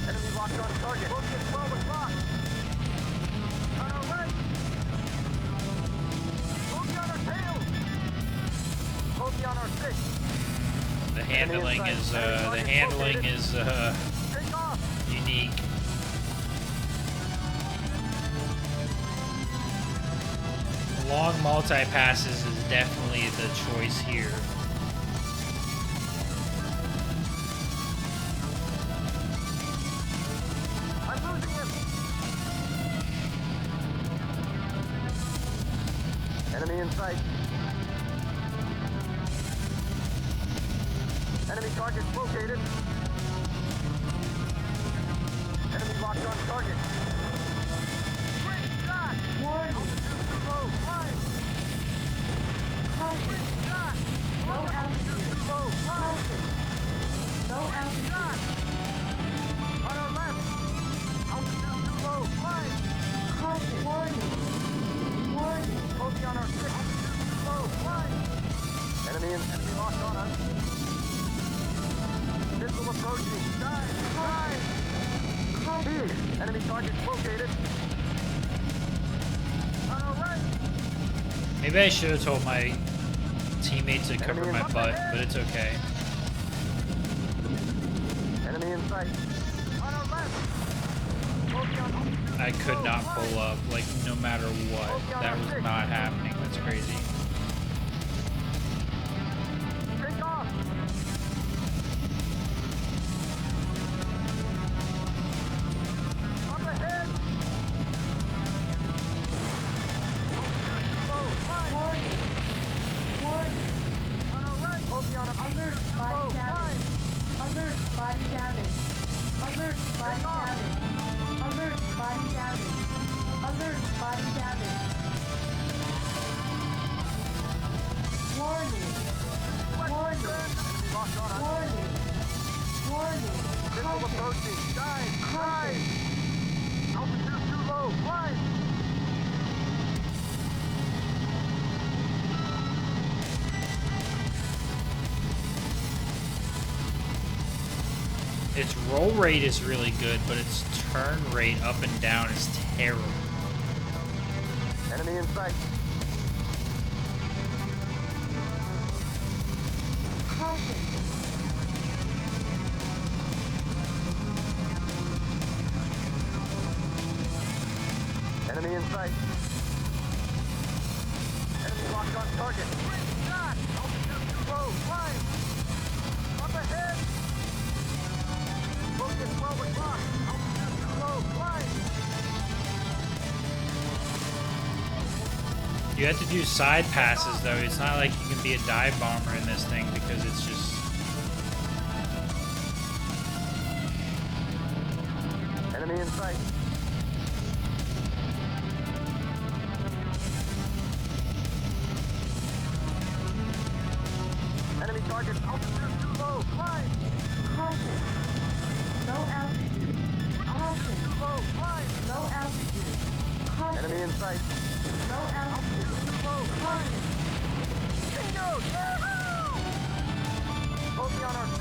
Enemy locked on target. Focus 12 o'clock. On our right. Bogey on our tail. Bogey on our six. The handling is Take off. unique. Long multi-passes is definitely the choice here. I'm losing him. Enemy in sight. Enemy target located. Enemy locked on target. Great shot! Warning. Low, flying. Caution. Shot! Low altitude. Low, flying. Low altitude. Shot! On our left. Altitude too low, flying. Caution. Warning. Warning. Bogey on our six. Altitude too low, flying. Enemy locked on us. Missile approaching. Dive! Caution. Enemy target located. On our right. Maybe I should have told my teammate to cover my butt, but it's okay. Enemy in sight. On our left. Bogey on altitude I too could low, not flying. pull up, like, no matter what. That was not happening. That's crazy. Take off. Up ahead. Low, flying. Warning. Warning. On our right. Bogey on Alert. altitude too Body low, flying. damage. Alert. Body damage. Alert. Body damage. Alert. Body damage. Alert. Body damage. Warning. Warning. Locked on us. Warning. Warning. Missile Caution. approaching. Dive. Caution. Altitude too low. Flying. Its roll rate is really good, but its turn rate up and down is terrible. Enemy in sight. Caution. Enemy in sight. Enemy locked on target. Great shot! Altitude too low. Flying. Up ahead. Focus 12 o'clock. Altitude too low. Flying. You have to do side passes, though. It's not like you can be a dive bomber in this thing because it's just... Enemy in sight. Enemy target. Altitude too low. Flying. Caution. Low altitude. Caution. low, flying. Low altitude. Caution. Enemy in sight. Low altitude. Low, Caution. Bingo! Yahoo! Bogey on our 6.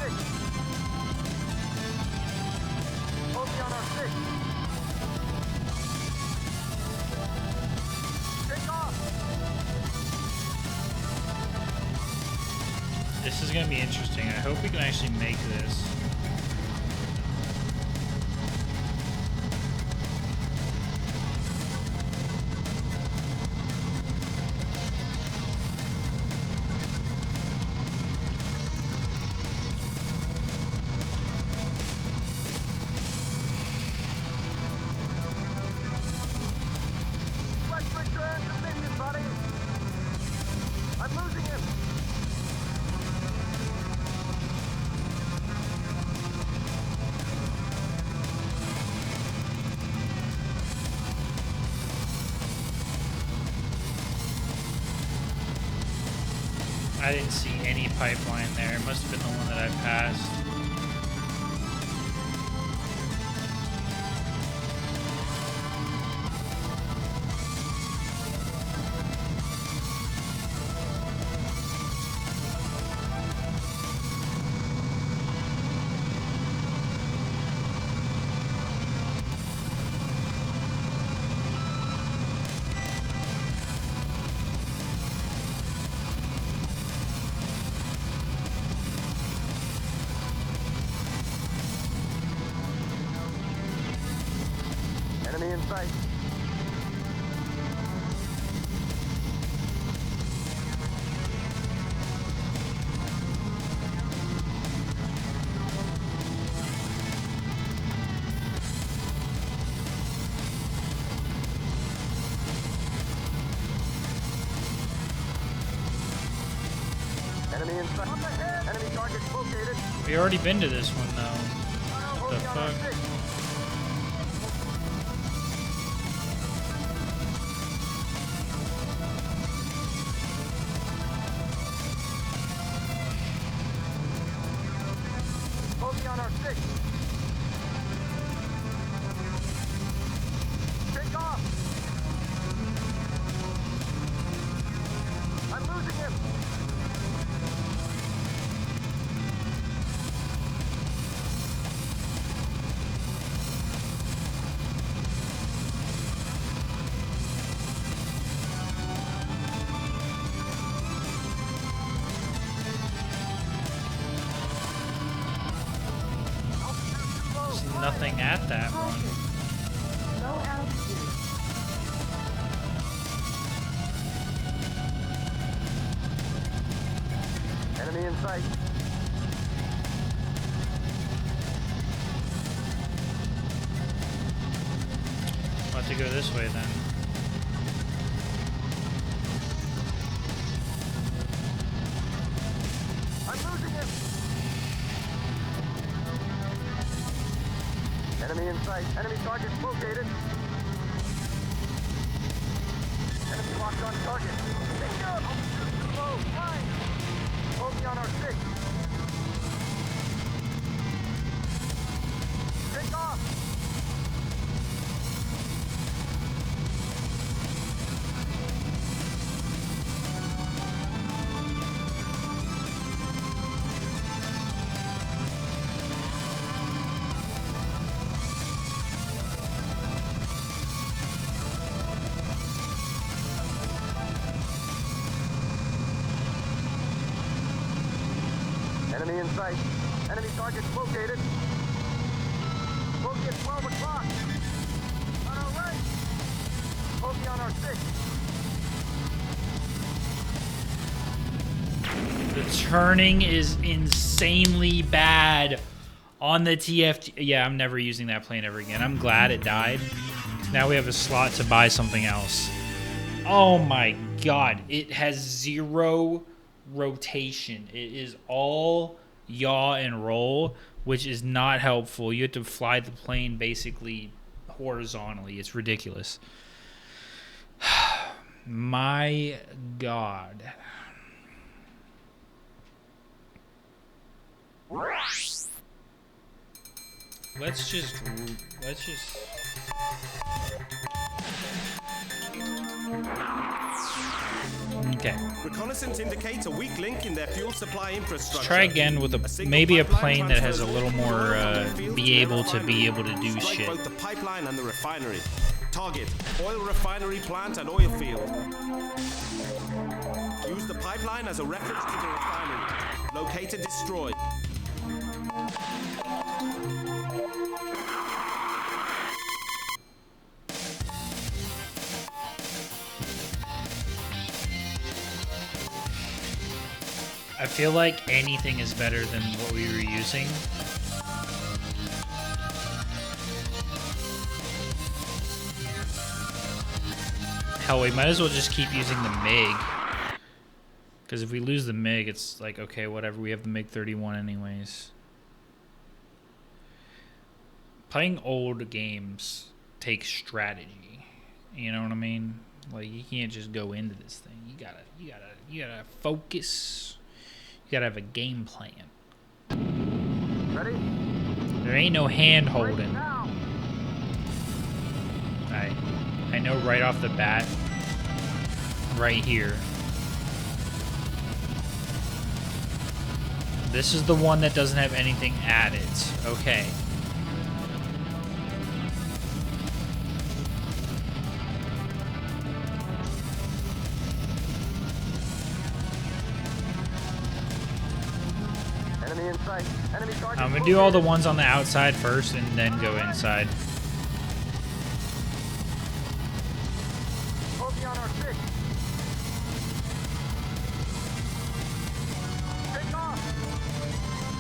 Bogey on our 6. Take off! This is gonna be interesting. I hope we can actually make this. Let's return to mission, buddy. I'm losing him. I didn't see any pipeline there. It must have been the one that I passed. Enemy in sight. Enemy in sight. Up ahead. Enemy target located. We already been to this one though. What the Bogey on our fuck? 6. Bogey on our 6. Take off. I'm losing him. There's nothing at that one. Caution. Low altitude. Enemy in sight. I'll have to go this way then. I'm losing him. Enemy in sight. Enemy target located. Enemy locked on target. Bingo! Low, flying. Bogey on our 6. Take off. Enemy in sight. Enemy target located. Bogey at 12 o'clock. On our right. Bogey on our 6. The turning is insanely bad on the TFT. Yeah, I'm never using that plane ever again. I'm glad it died. Now we have a slot to buy something else. Oh my god. It has zero rotation. It is all yaw and roll, which is not helpful. You have to fly the plane basically horizontally. It's ridiculous. My god. Let's just Okay. Reconnaissance indicates a weak link in their fuel supply infrastructure. Let's try again with single maybe a pipeline plane that has a transfers little all more oil fields be able their to do refinery. Strike shit. both the pipeline and the refinery. Target oil refinery plant and oil field. Use the pipeline as a reference to the refinery. Locate and destroy. I feel like anything is better than what we were using. Hell, we might as well just keep using the MiG. Because if we lose the MiG, it's like, okay, whatever, we have the MiG-31 anyways. Playing old games takes strategy. You know what I mean? Like, you can't just go into this thing. You gotta focus. You gotta have a game plan. Ready? There ain't no hand Right holding. now. I know right off the bat, right here. This is the one that doesn't have anything added. Okay. Enemy in sight. Enemy target. I'm gonna do all the ones on the outside first and then go inside. Bogey on our 6. Take off.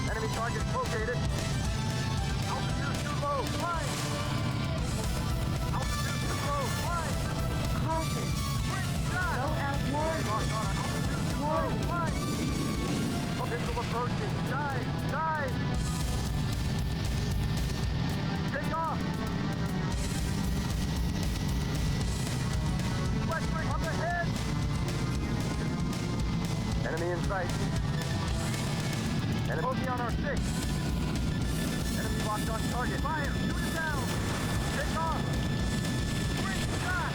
Enemy target located. Altitude too low. Flying. Altitude too low. Flying. Caution. Quick shot. Low altitude. Locked on an altitude too low. Flying. Missile approaching. Dive. Dive. Take off. Flexing up ahead. Enemy in sight. Enemy bogey on our 6. Enemy locked on target. Fire! Shoot it down! Take off! Quick shot!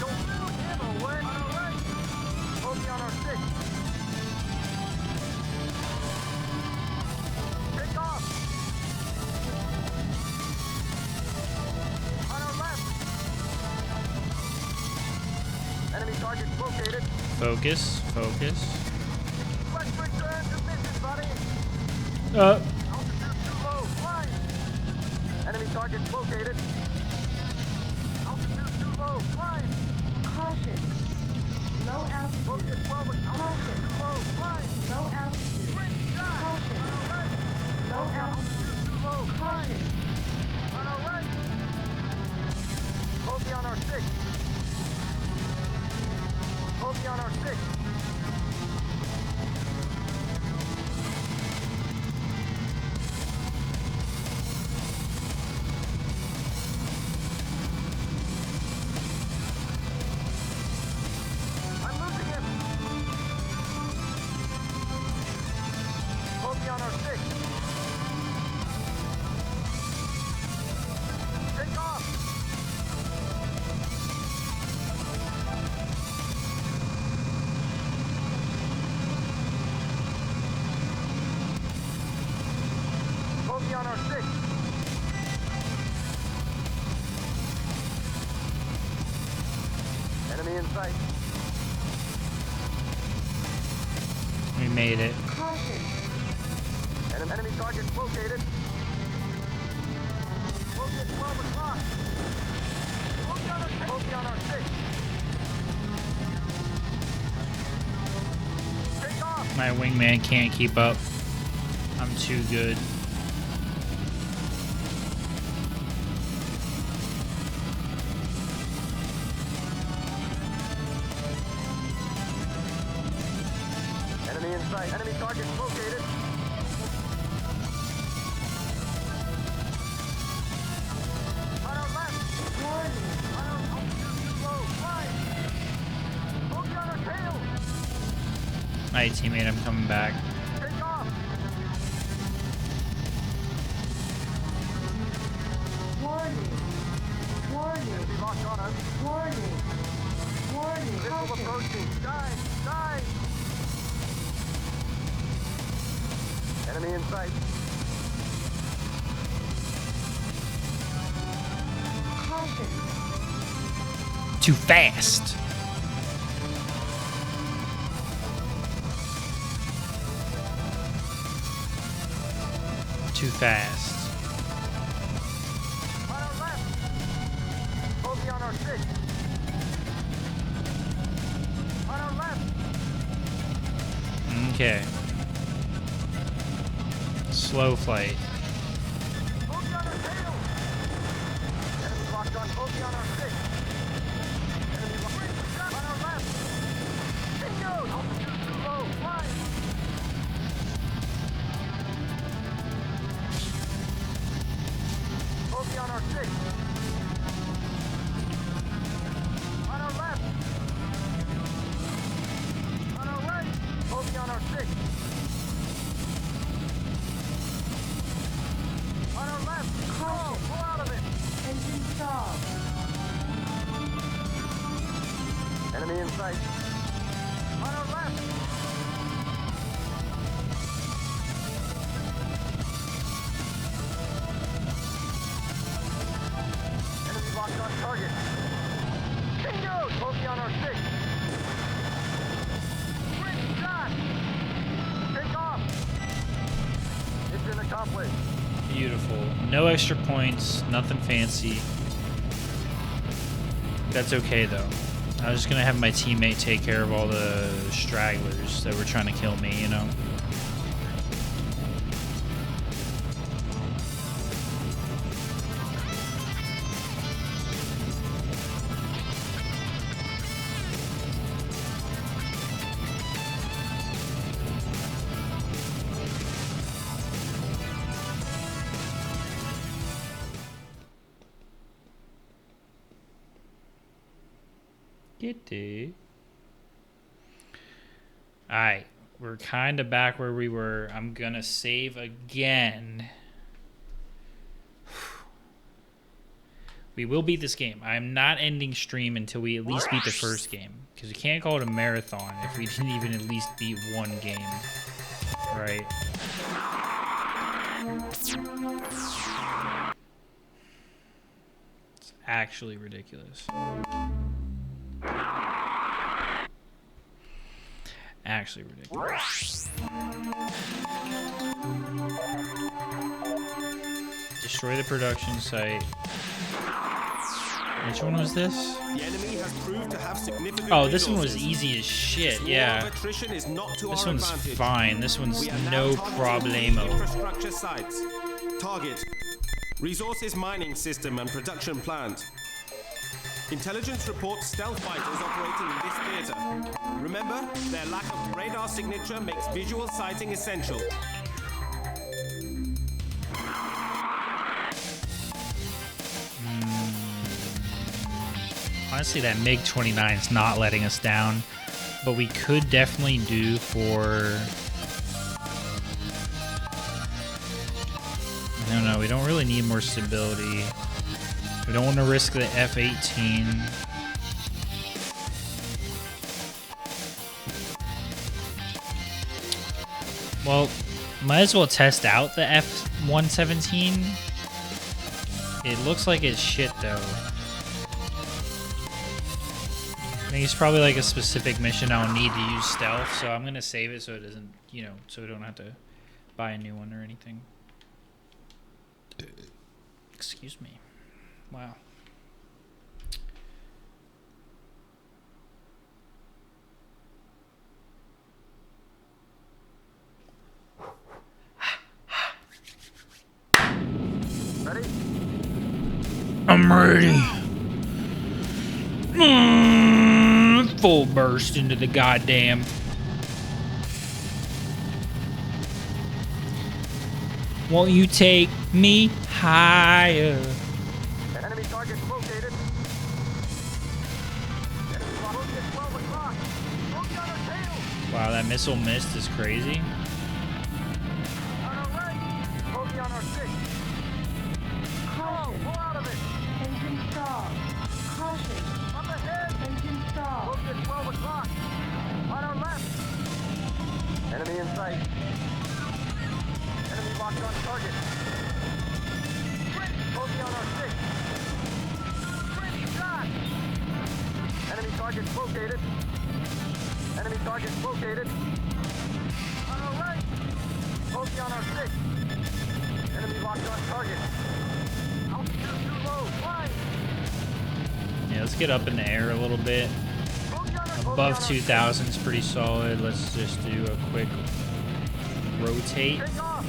Don't shoot him away! On our right! Bogey on our 6. Take off! On our left! Enemy target located. Focus, focus. Let's return to mission, buddy! Altitude too low. Flying. Enemy target located. Altitude too low. Flying. Caution. Low altitude. Focus 12 with altitude too low. Flying. Low altitude. Quick shot. Caution. On our right. Low altitude. Altitude too low. Caution. Flying. On our right. Bogey on our 6. Bogey on our 6. I'm losing him. Bogey on our 6. Take off. Bogey on our 6. Enemy in sight. We made it. Caution. Enemy target located. Bogey at 12 o'clock. Bogey on our 6. Take off. My wingman can't keep up. I'm too good. Enemy in sight. Enemy target located. On our left. Warning. On our altitude too low. Flying. Bogey on our tail. Alright, teammate, I'm coming back. Take off. Warning. approaching. Dive! Dive! Enemy in sight. Caution. Too fast. Too fast. On our left. Bogey on our 6. On our left. Okay. Slow flight. Bogey on our tail. Enemy locked on bogey on our 6. Enemy locked on our left. Bingo! Altitude too low. Flying. Bogey on our 6. On our left. On our right. Bogey on our 6. On our left. Stall. Pull out of it. Engine stalled. Enemy in sight. On our left. Enemy locked on target. Bingo! Bogey on our 6. Great shot! Take off! Mission accomplished. Beautiful. No extra points. Nothing fancy. That's okay though. I was just gonna have my teammate take care of all the stragglers that were trying to kill me, you know? Kitty. Alright, we're kind of back where we were. I'm gonna save again. We will beat this game. I'm not ending stream until we at least beat the first game. Because we can't call it a marathon if we didn't even at least beat one game. Right? It's actually ridiculous. Actually ridiculous. Destroy the production site. Which one was this? The enemy has proved to have significant Oh, this one was resources. easy as shit, War of yeah. attrition is not to This our one's advantage. fine. This one's We are now no targeting problemo. Infrastructure sites. Target: resources mining system and production plant. Intelligence reports stealth fighters operating in this theater. Remember, their lack of radar signature makes visual sighting essential. Honestly, that MiG-29 is not letting us down, but we could definitely do for... I don't know, we don't really need more stability. We don't want to risk the F-18. Well, might as well test out the F-117. It looks like it's shit, though. I think it's probably like a specific mission I'll need to use stealth, so I'm gonna save it so it doesn't, you know, so we don't have to buy a new one or anything. Excuse me. Wow. Ready? I'm ready. Full burst into the goddamn. Won't you take me higher? Enemy target located. Enemy bogey at 12 o'clock. Bogey on our tail. Wow, that missile missed is crazy. On our right. Bogey on our 6. Caution. Pull out of it. Engine stalled. Caution. Up ahead. Engine stalled. Bogey at 12 o'clock. located. Enemy targets located. On our right. Bogey on our 6. Enemy locked on target. Altitude too low. Flying. Yeah, let's get up in the air a little bit. Bogey on our Above 2,000 is pretty solid. Let's just do a quick rotate. Take off.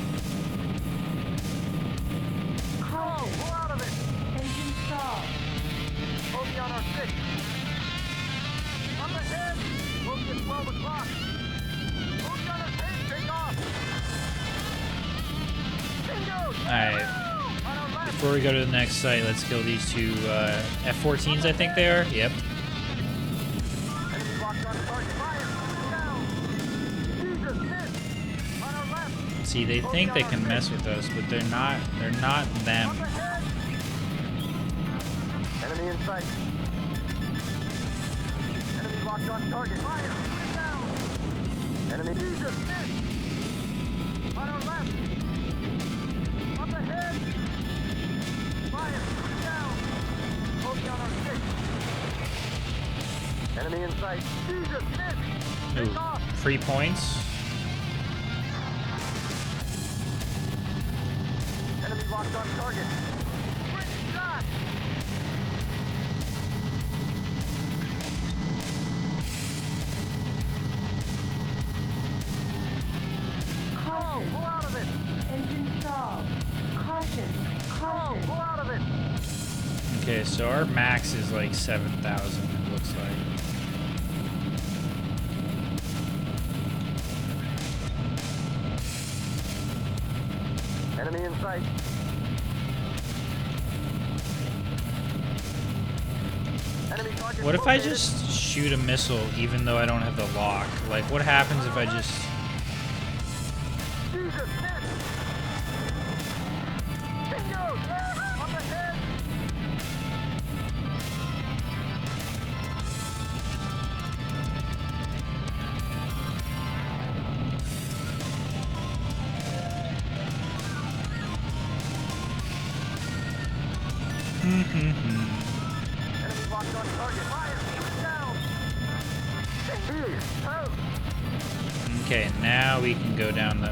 Caution. Pull out of it. Engine stalled. Bogey on our 6. Up ahead. Bogey at 12 o'clock. Bogey on our 10. Take off. Bingo. Alright, On our left. before we go to the next site, let's kill these two F-14s, I think they are. Yep. Enemy locked on target. Fire. Down. Jesus, miss. On our left. See, they think they can mess with us, but they're not. They're not them. Up ahead. Enemy in sight. Enemy locked on target. Fire. Down. Enemy. Jesus, miss. On our left. Up ahead. Fire. Down. Bogey on our 6. Enemy in sight. Jesus, miss. Ooh, Take off. free points. Enemy locked on target. Great shot. Caution. Pull out of it. Engine stalled. Caution. Caution. Pull out of it. Okay, so our max is like 7,000. It looks like. Enemy in sight. Enemy target What if I located. just shoot a missile even though I don't have the lock? Like, what happens if I just... Jesus, miss. Bingo. Up ahead. Enemy locked on target. Fire. Shoot down. Oh. Okay, now we can go down the...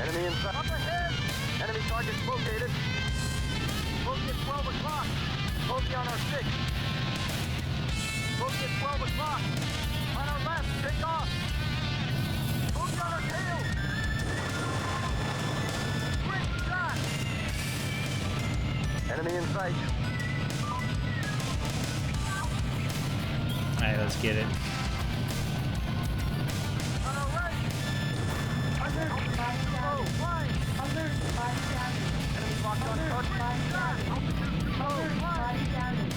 Enemy in sight. Up ahead. Enemy target located. Bogey at 12 o'clock. Bogey on our 6. Bogey at 12 o'clock. On our left. Take off. Bogey on our tail. Great shot. Enemy in sight. Alright, let's get it. On our right. Alert. Body Oh, damage. flying. Alert. Body damage. Enemy locked on Alert. target. Body damage. Alert. Body damage.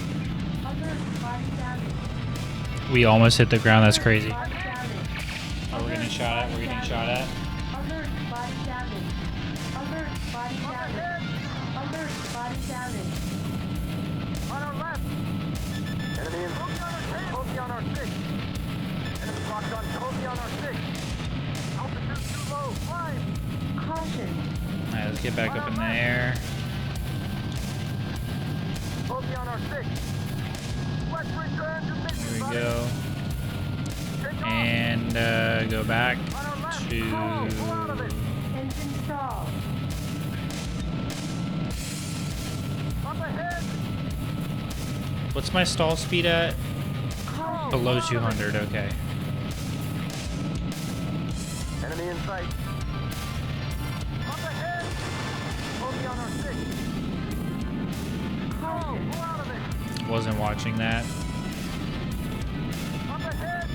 Alert. Body damage. We almost hit the ground. That's crazy. Body damage. Oh, we're getting shot at. We're getting shot at. Alert. Body damage. Alert. Body Up damage. ahead. Alert. Body damage. On our left. Enemy in. Bogey on our 6. Enemy locked on. Bogey on our 6. Altitude too low. Flying. Caution. Alright, let's get back up in the air. Bogey on our 6. Let's return to mission. Here we buddy. go. Take off. And go back On our left. to... Pull out of it. Engine stalled. Up ahead. What's my stall speed at? Caution. Below 200, okay. Enemy in sight. Up ahead. Bogey on our 6. Caution. Pull out of it. Wasn't watching that. Up ahead.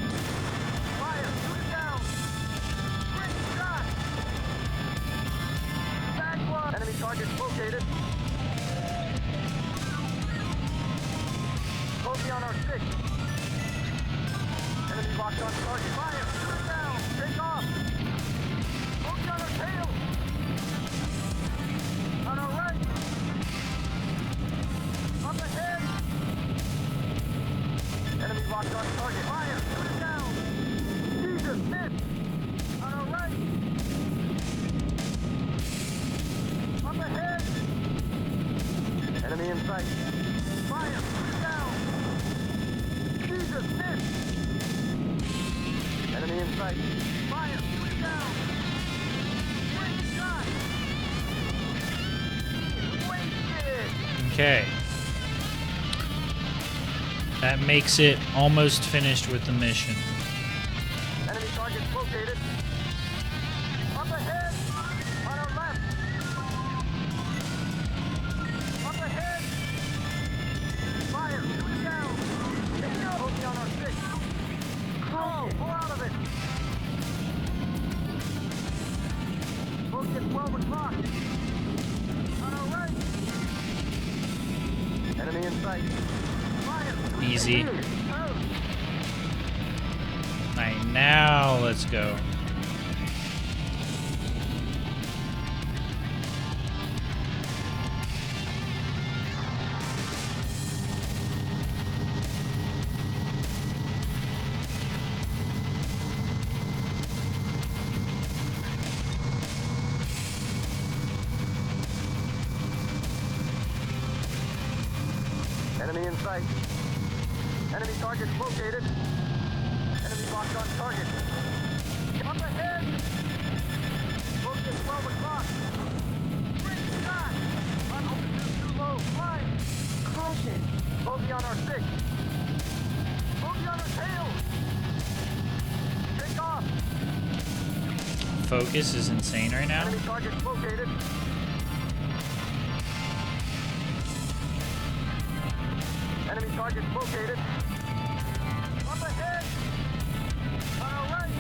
Fire. Shoot it down. Great shot. Back one. Enemy target located. Bogey on our 6. Enemy locked on target. Fire. just missed. On our right. Up ahead. Enemy in sight. Fire. Down. Jesus, missed. Enemy in sight. Fire. Down. Great shot. Wasted. Okay. That makes it almost finished with the mission. Enemy targets located. Up ahead. On our left. Up ahead. Fire. Down. Bogey on our 6. Caution. Pull out of it. Bogey at 12 o'clock. On our right. Enemy in sight. Fire. Easy. Oh. Alright, now let's go. Enemy in sight. Enemy target located. Enemy locked on target. Up ahead! Bogey at 12 o'clock. Great shot! On altitude too low. Flying. Caution. Bogey on our 6. Bogey on our tail. Take off. Focus is insane right now. Enemy target located. Enemy target located. Up ahead. On our right.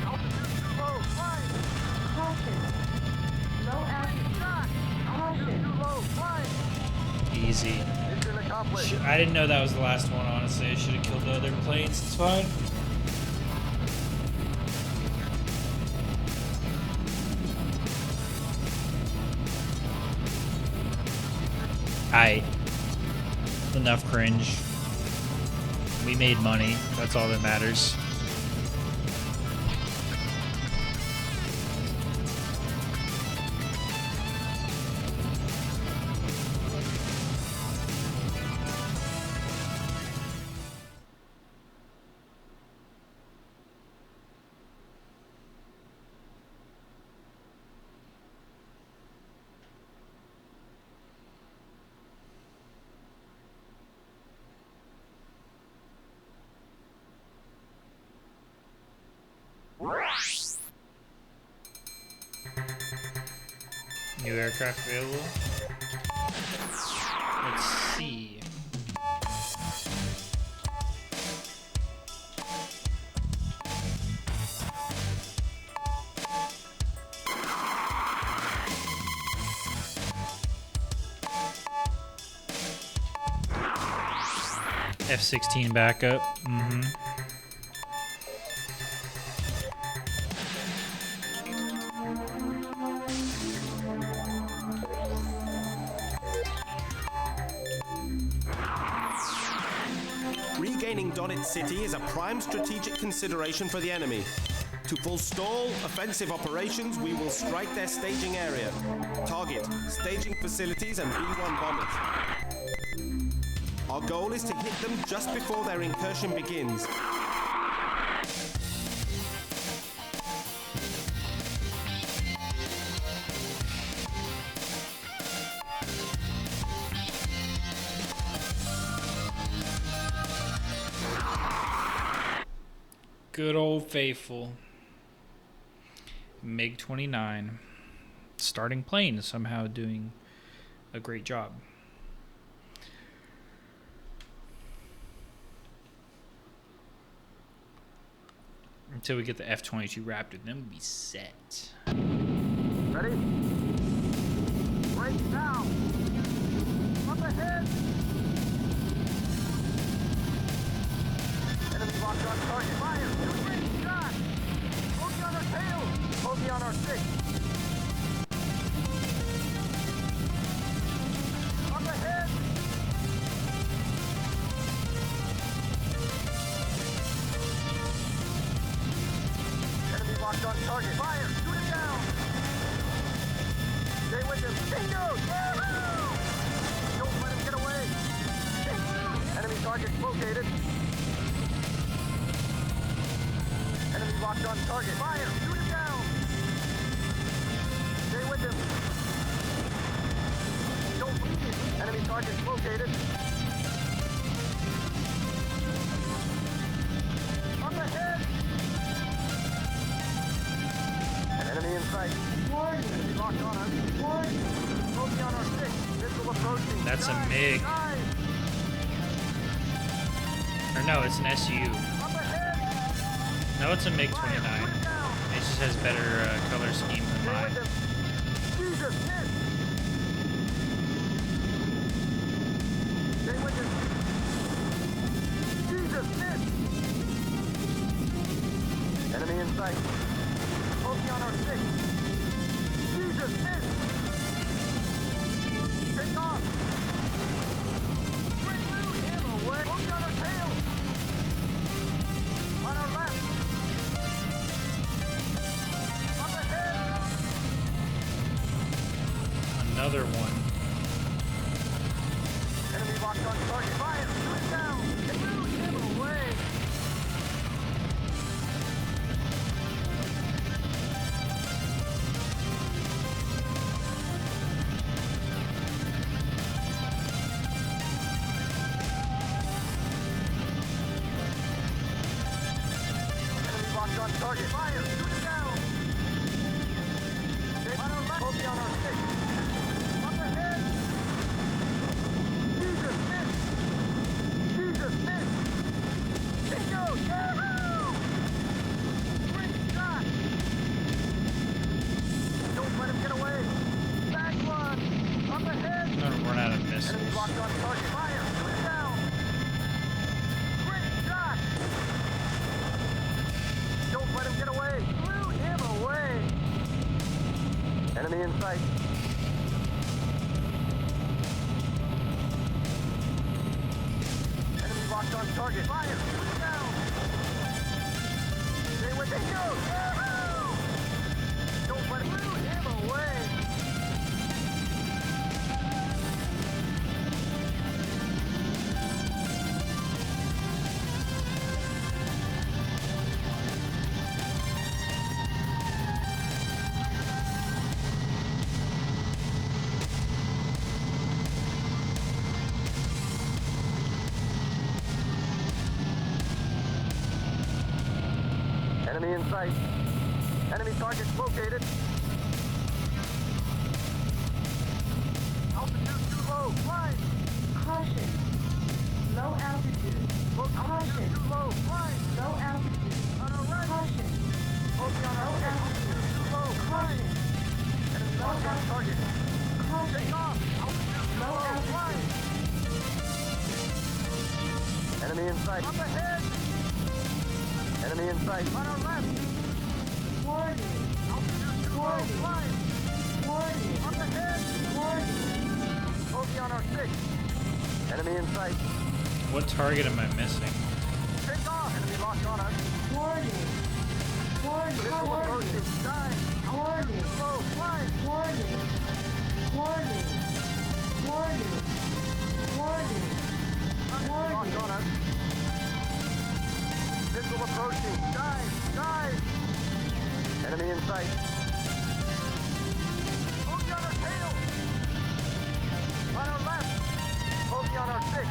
Altitude too low. Flying. Caution. Low altitude. Shot. Altitude Caution. too low. Flying. Easy. Mission accomplished. I didn't know that was the last one, honestly. I should have killed the other planes. It's fine. Aight. Enough cringe. We made money. That's all that matters. New aircraft available. Let's see. F-16 backup. Mm-hmm. Regaining Donetsk City is a prime strategic consideration for the enemy. To forestall offensive operations, we will strike their staging area. Target, staging facilities and B-1 bombers. Our goal is to hit them just before their incursion begins. Good old faithful MiG-29 starting plane, somehow doing a great job. Until we get the F-22 Raptor, then we'll be set. Ready? Right now. Up ahead. Enemy locked on target. Fire. Great shot. Bogey on our tail. Bogey on our 6. Up ahead. locked on target. Fire! Shoot him down! Stay with him. Bingo! Yahoo! Don't let him get away. Enemy target located. Enemy locked on target. Fire! Shoot him down! Stay with him. Don't leave him. Enemy target located. Up ahead! An enemy in sight. Warning. Enemy locked on us. Warning. Trophy on our 6. Missile approaching. That's a Dive, MiG. dive. Or no, it's an SU. Up ahead! No, it's a MiG Fire! 29. Shoot him down! It just has better color scheme than Stay mine. with him. Jesus, miss! Stay with him. Jesus, miss! Enemy in sight. Trophy on our 6. Jesus, miss! Take off! Bring him away! Trophy on our tail! On our left! Up ahead! Another one. Enemy locked on target. Fire! Shoot him down! Get him away! Enemy locked on target. Fire! Shoot him down! Stay on our left. Trophy on our 6. Up ahead! Jesus, miss! Jesus, miss! Bingo! Yahoo! Great shot! Don't let him get away! Back one! Up ahead! I'm gonna run out of Enemy missiles. locked on target. Fire! Shoot him down! Great shot! Don't let him get away! Blew him away! Enemy in sight. Enemy locked on target. Fire! Shoot him down! Stay with him. Go! Yahoo! Don't let him blew him away! Enemy in sight. Enemy target located. Altitude too low. Climb. Caution. Low altitude. Altitude too low. Climb. Low altitude. On our right. Caution. Trophy on our Low right. altitude. Too low. Climb. Caution. Enemy locked on target. Caution. Take off. Altitude too Low low. altitude. Climb. Enemy in sight. Up ahead. Enemy in sight. On our left. Warning. Altitude too low. Warning. Climb. Warning. Up ahead. Warning. Trophy on our 6. Enemy in sight. What target am I missing? Take off. Enemy locked on us. Warning. Warning. Missile Warning. approaching. Dive. Warning. Slow. Climb. Warning. Warning. Warning. Warning. Locked Warning. on us. Missile approaching. Dive. Dive. Enemy in sight. Bogey on our tail. On our left. Bogey on our 6.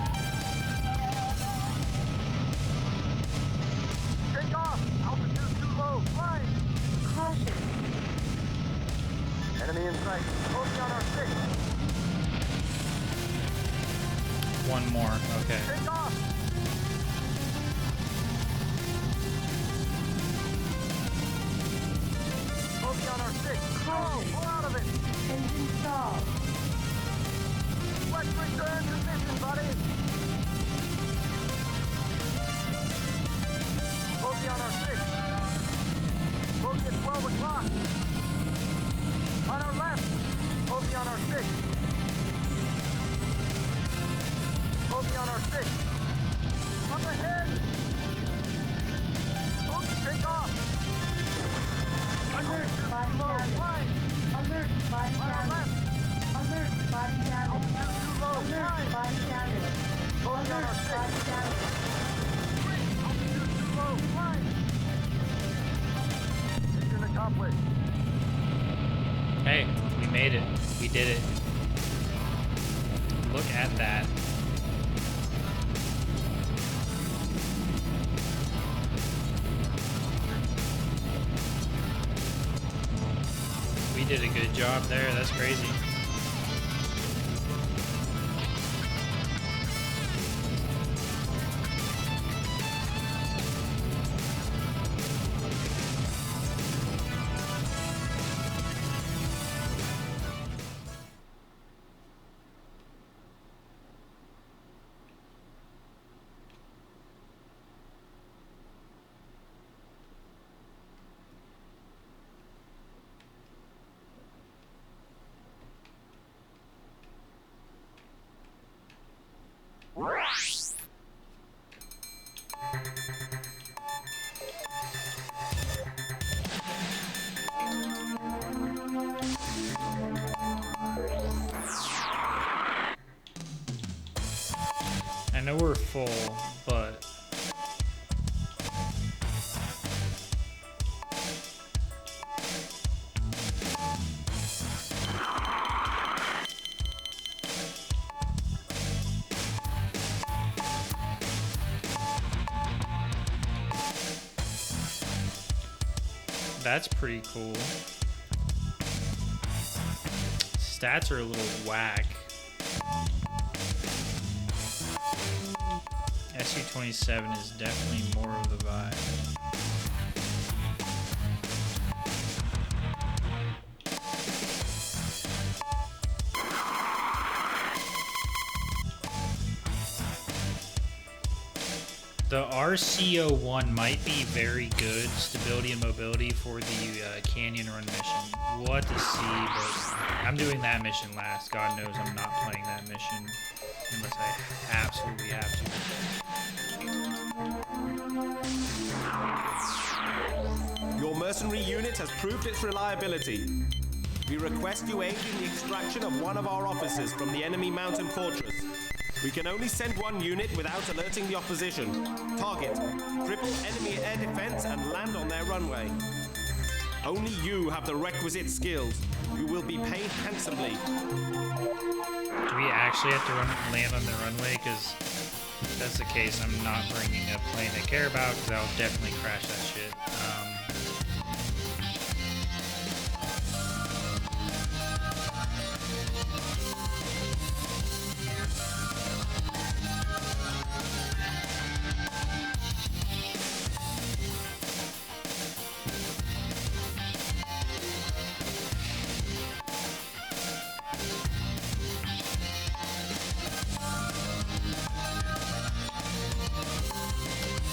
Take off. Altitude too low. Climb. Caution. Enemy in sight. Bogey on our 6. One more. Okay. Take off. Bogey on our 6. Caution. Pull out of it. Engine stalled. Let's return to mission, buddy. Bogey on our 6. Bogey at 12 o'clock. On our left. Bogey on our 6. Bogey on our 6. Up ahead. Bogey, take off. damage. Alert, body damage. Alert, body damage. Alert, body damage. Alert, body damage. Mission accomplished. Hey, we made it. We did it. Look at that. We did a good job there. That's crazy. I know we're full, but that's pretty cool. Stats are a little whack. SU-27 is definitely more of the vibe. The RCO-1 might be very good stability and mobility for the Canyon Run mission. We'll have to see, but I'm doing that mission last. God knows I'm not playing that mission unless I absolutely have to. Your mercenary unit has proved its reliability. We request you aid in the extraction of one of our officers from the enemy mountain fortress. We can only send one unit without alerting the opposition. Target: cripple enemy air defense and land on their runway. Only you have the requisite skills. You will be paid handsomely. Do we actually have to land on the runway? Because if that's the case, I'm not bringing a plane I care about because I'll definitely crash that shit.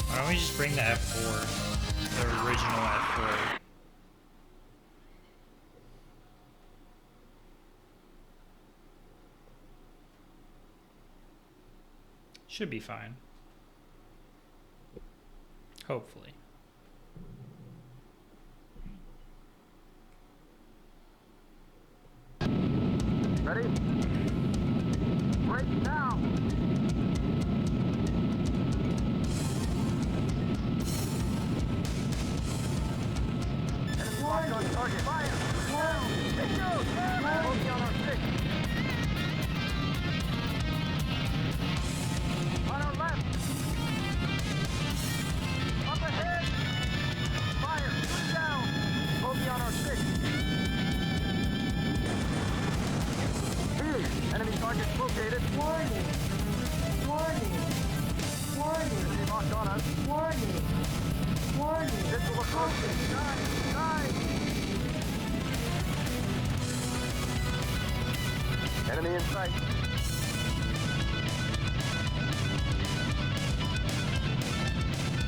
Why don't we just bring the F4, the original F4? Should be fine. Hopefully. Ready? Break now! Enemy locked on target. Fire! Bingo! Bogey on our 6. On our left! Up ahead! Fire! Shoot down! Bogey on our 6. Enemy target located. Warning. Warning. Warning. Enemy locked on us. Warning. Warning. Missile approaching. 9! Enemy in sight.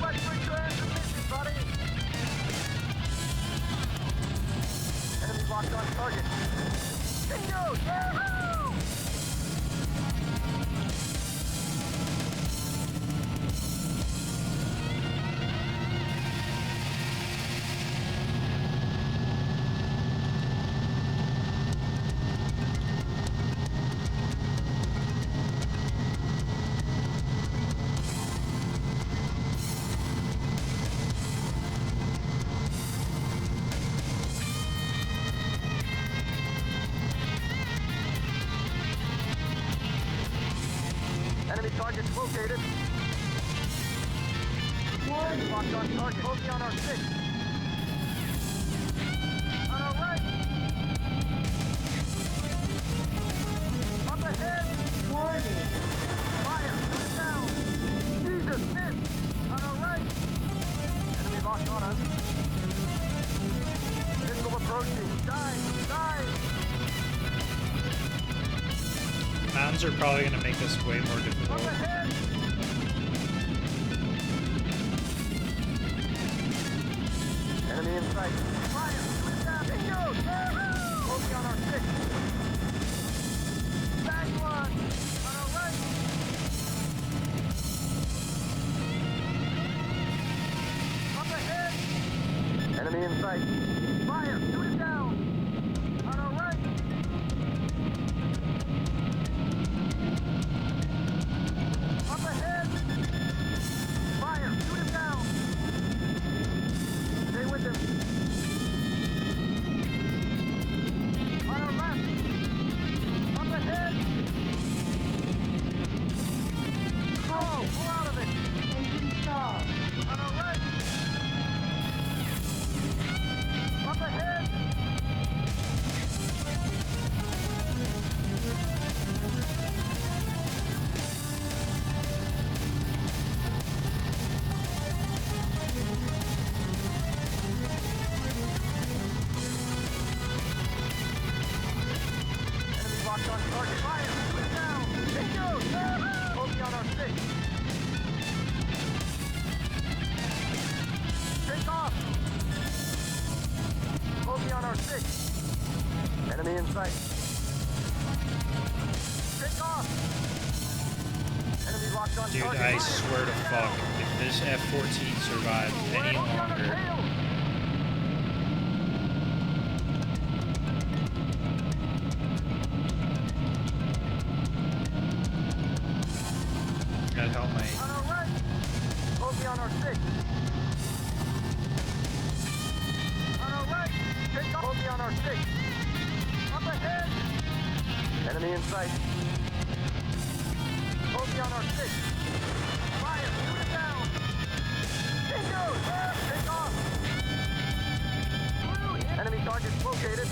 Let's bring your hands to mission, buddy. Enemy locked on target. Bingo! Yahoo! located. Enemy locked on target. Bogey on our 6. On our right. Up ahead. Warning. Fire. Put it down. Jesus, miss. On our right. Enemy locked on us. Missile approaching. Dive. Mountains are probably going to make this way more Up difficult. ahead. Enemy in sight. Fire. Put it down. Bingo. Bogey on our 6. Bang one. On our right. Up ahead. Enemy in sight. Fire. Shoot it down. On our right. Up ahead. Fire. Shoot it down. Stay with him. On our left. Up ahead. Go. Pull out of it. Engine stall. On our right. Up ahead. Enemy locked on target. Fire. Put it down. Bingo. Bogey on our 6. Take off. Bogey on our 6. Enemy in sight. Take off. Enemy locked on Dude, target. I Fire. swear to fuck, if this F-14 survives any Bogey on our longer, tail. gotta help my... On our right. Bogey on our 6. On our right. Take off. Bogey on our 6. Up ahead. Enemy in sight. Bogey on our 6. Fire. Shoot it down. Bingo. Take off. Enemy targets located.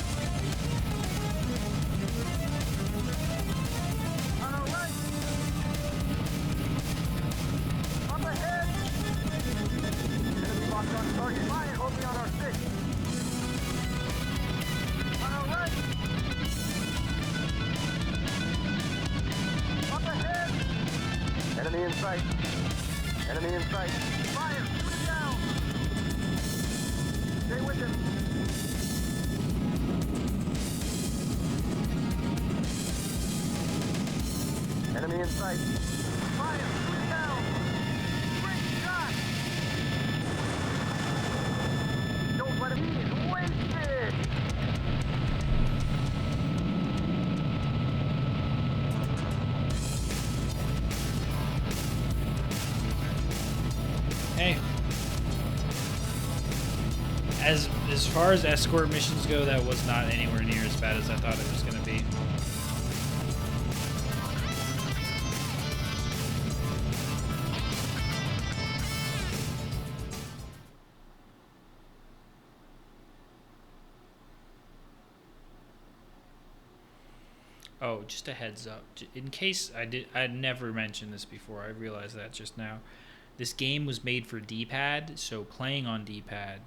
On our right. Up ahead! Enemy locked on target. Fire! Bogey on our 6. On our right! Up ahead! Enemy in sight. Enemy in sight. Fire! Shoot it down! Stay with him. Enemy in sight. Fire! Shoot it down! Great shot! Don't let him eat. He's wasted! Hey. As far as escort missions go, that was not anywhere near as bad as I thought it was going to be. Oh, just a heads up. In case I never mentioned this before. I realized that just now. This game was made for D-pad, so playing on D-pad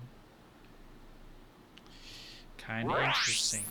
kind of interesting.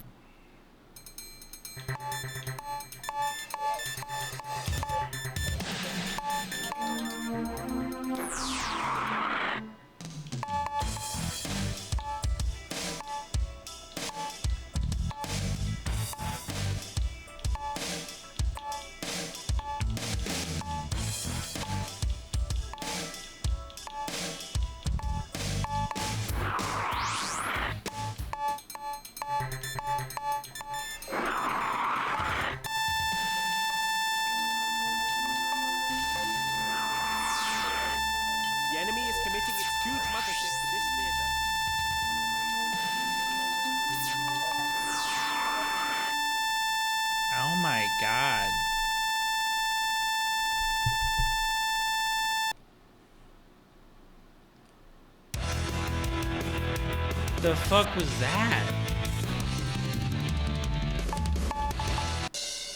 The fuck was that?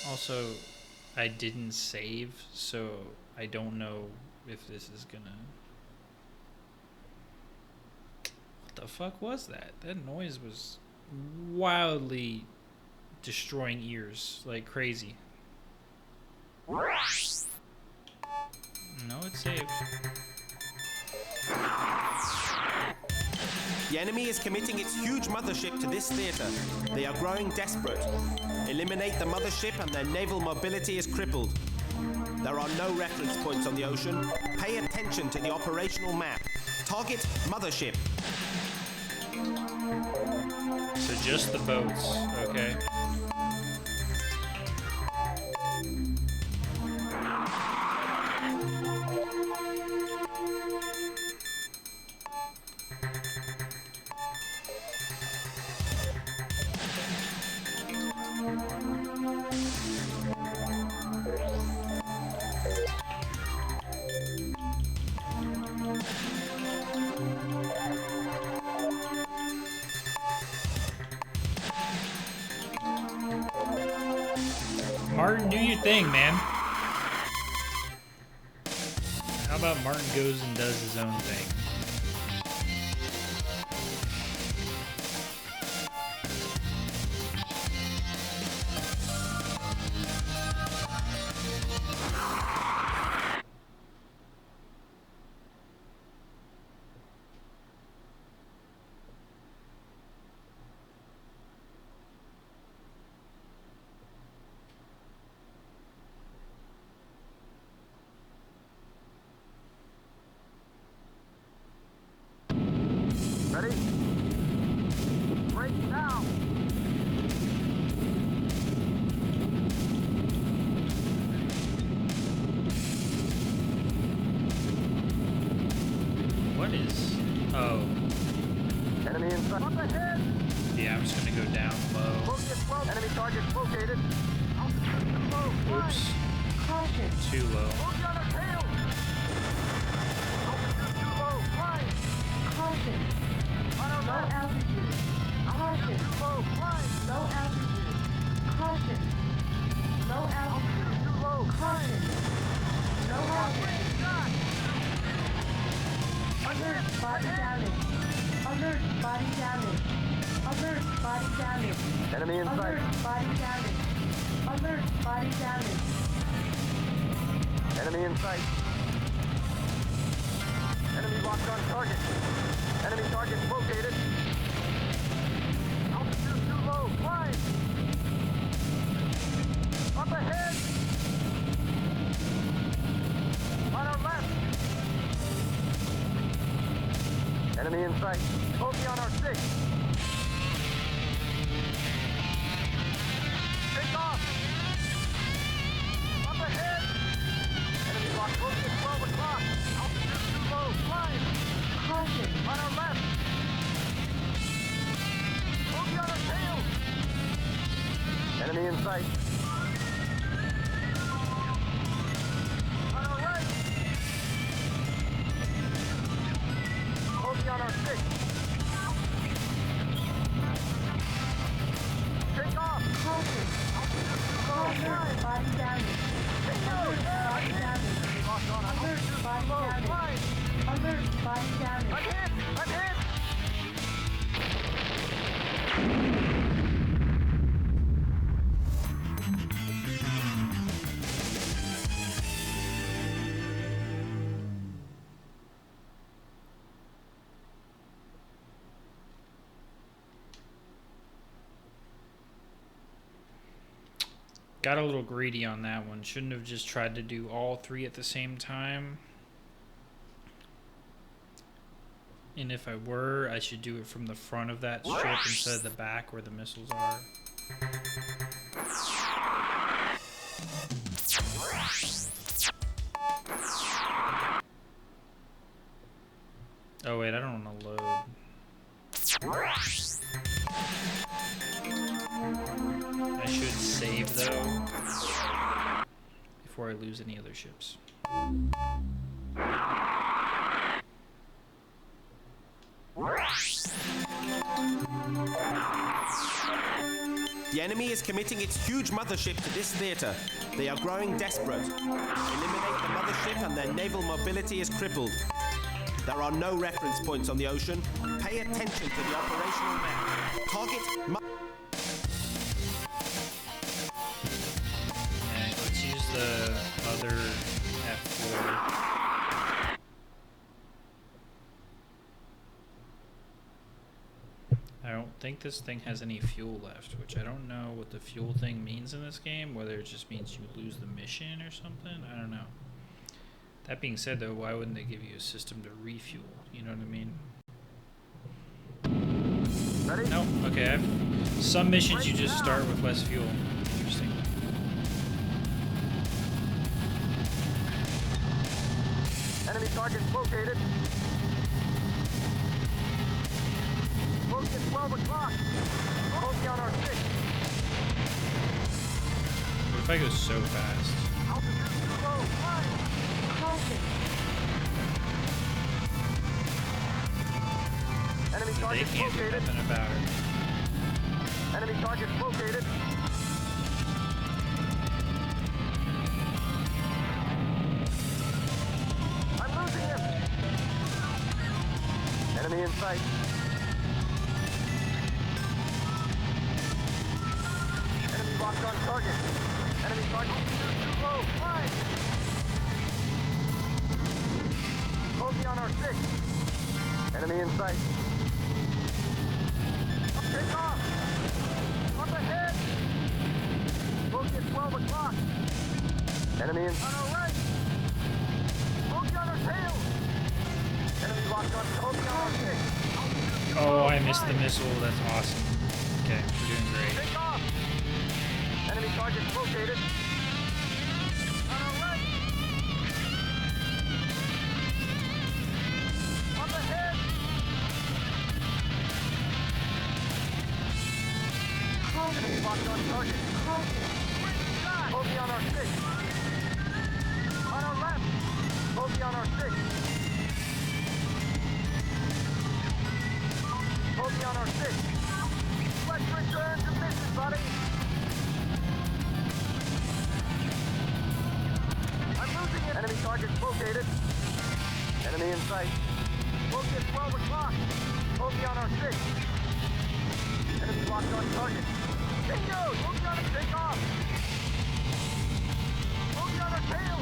Also, I didn't save, so I don't know if this is gonna... What the fuck was that? That noise was wildly destroying ears like crazy. No, it's saved. The enemy is committing its huge mothership to this theater. They are growing desperate. Eliminate the mothership and their naval mobility is crippled. There are no reference points on the ocean. Pay attention to the operational map. Target mothership. So just the boats, okay. Martin, do your thing, man. How about Martin goes and does his own thing? Ready? Break now! What is... Oh, Enemy in sight. Up ahead! yeah, I'm just gonna go down low. Focus 12. Enemy target located. Altitude too low. Oops, Caution. too low. Bogey on our tail! Altitude too low. Flying! Caution. On our Low left! altitude. Caution. Too low. Flying! Low altitude. Caution. Low altitude. Too low. Caution. Low altitude. Shot! Alert. Body damage. Alert. Body damage. Alert. Body damage. Enemy in sight. Alert. Body damage. Alert. Body damage. Enemy in sight. Enemy locked on target. Enemy target located. Altitude too low. Flying! Up ahead! On our left! Enemy in sight. Bogey on our 6. Take off! Up ahead! Enemy locked bogey at 12 o'clock. Altitude too low. Flying! Caution. On our left! Bogey on our tail! Enemy in sight. On our right! Bogey on our 6. Take off! Caution. Altitude too low. Alert. Flying! Body damage. Alert. Body damage. Locked on. Alert. Altitude Body too low. damage. Flying! Alert. Body damage. I'm hit! I'm hit! Got a little greedy on that one. Shouldn't have just tried to do all three at the same time. And if I were, I should do it from the front of that ship instead of the back where the missiles are. Oh wait, I don't want to load. I should save though before I lose any other ships. The enemy is committing its huge mothership to this theater. They are growing desperate. Eliminate the mothership and their naval mobility is crippled. There are no reference points on the ocean. Pay attention to the operational map. Target And let's use the other F4. I don't think this thing has any fuel left, which I don't know what the fuel thing means in this game, whether it just means you lose the mission or something. I don't know. That being said, though, why wouldn't they give you a system to refuel? You know what I mean? Ready? No. Okay. Some missions you just start with less fuel. Interesting. Enemy targets located. Close at 12 o'clock. Bogey on our 6. What if I go so fast? Altitude too low. Fire. Caution. Enemy They targets can't do located. nothing about it. Enemy targets located. I'm losing him. Enemy in sight. Enemy locked on target. Enemy target too low. Fire. Bogey on our 6. Enemy in sight. Take off! Up ahead! Bogey at 12 o'clock. Enemy in on our right. Bogey on our tail. Enemy locked on bogey on our 6. Oh, I missed the missile. That's awesome. Okay, we're doing great. Take off! Enemy target located. On our right. Up ahead! Enemy locked on target. Bogey on our 6. On our left. Bogey on our 6. Bogey on our 6. Let's return to mission, buddy. I'm losing it. Enemy target located. Enemy in sight. Bogey at 12 o'clock. Bogey on our 6. Enemy locked on target. Bingo! Bogey on a take off. Bogey on our tail.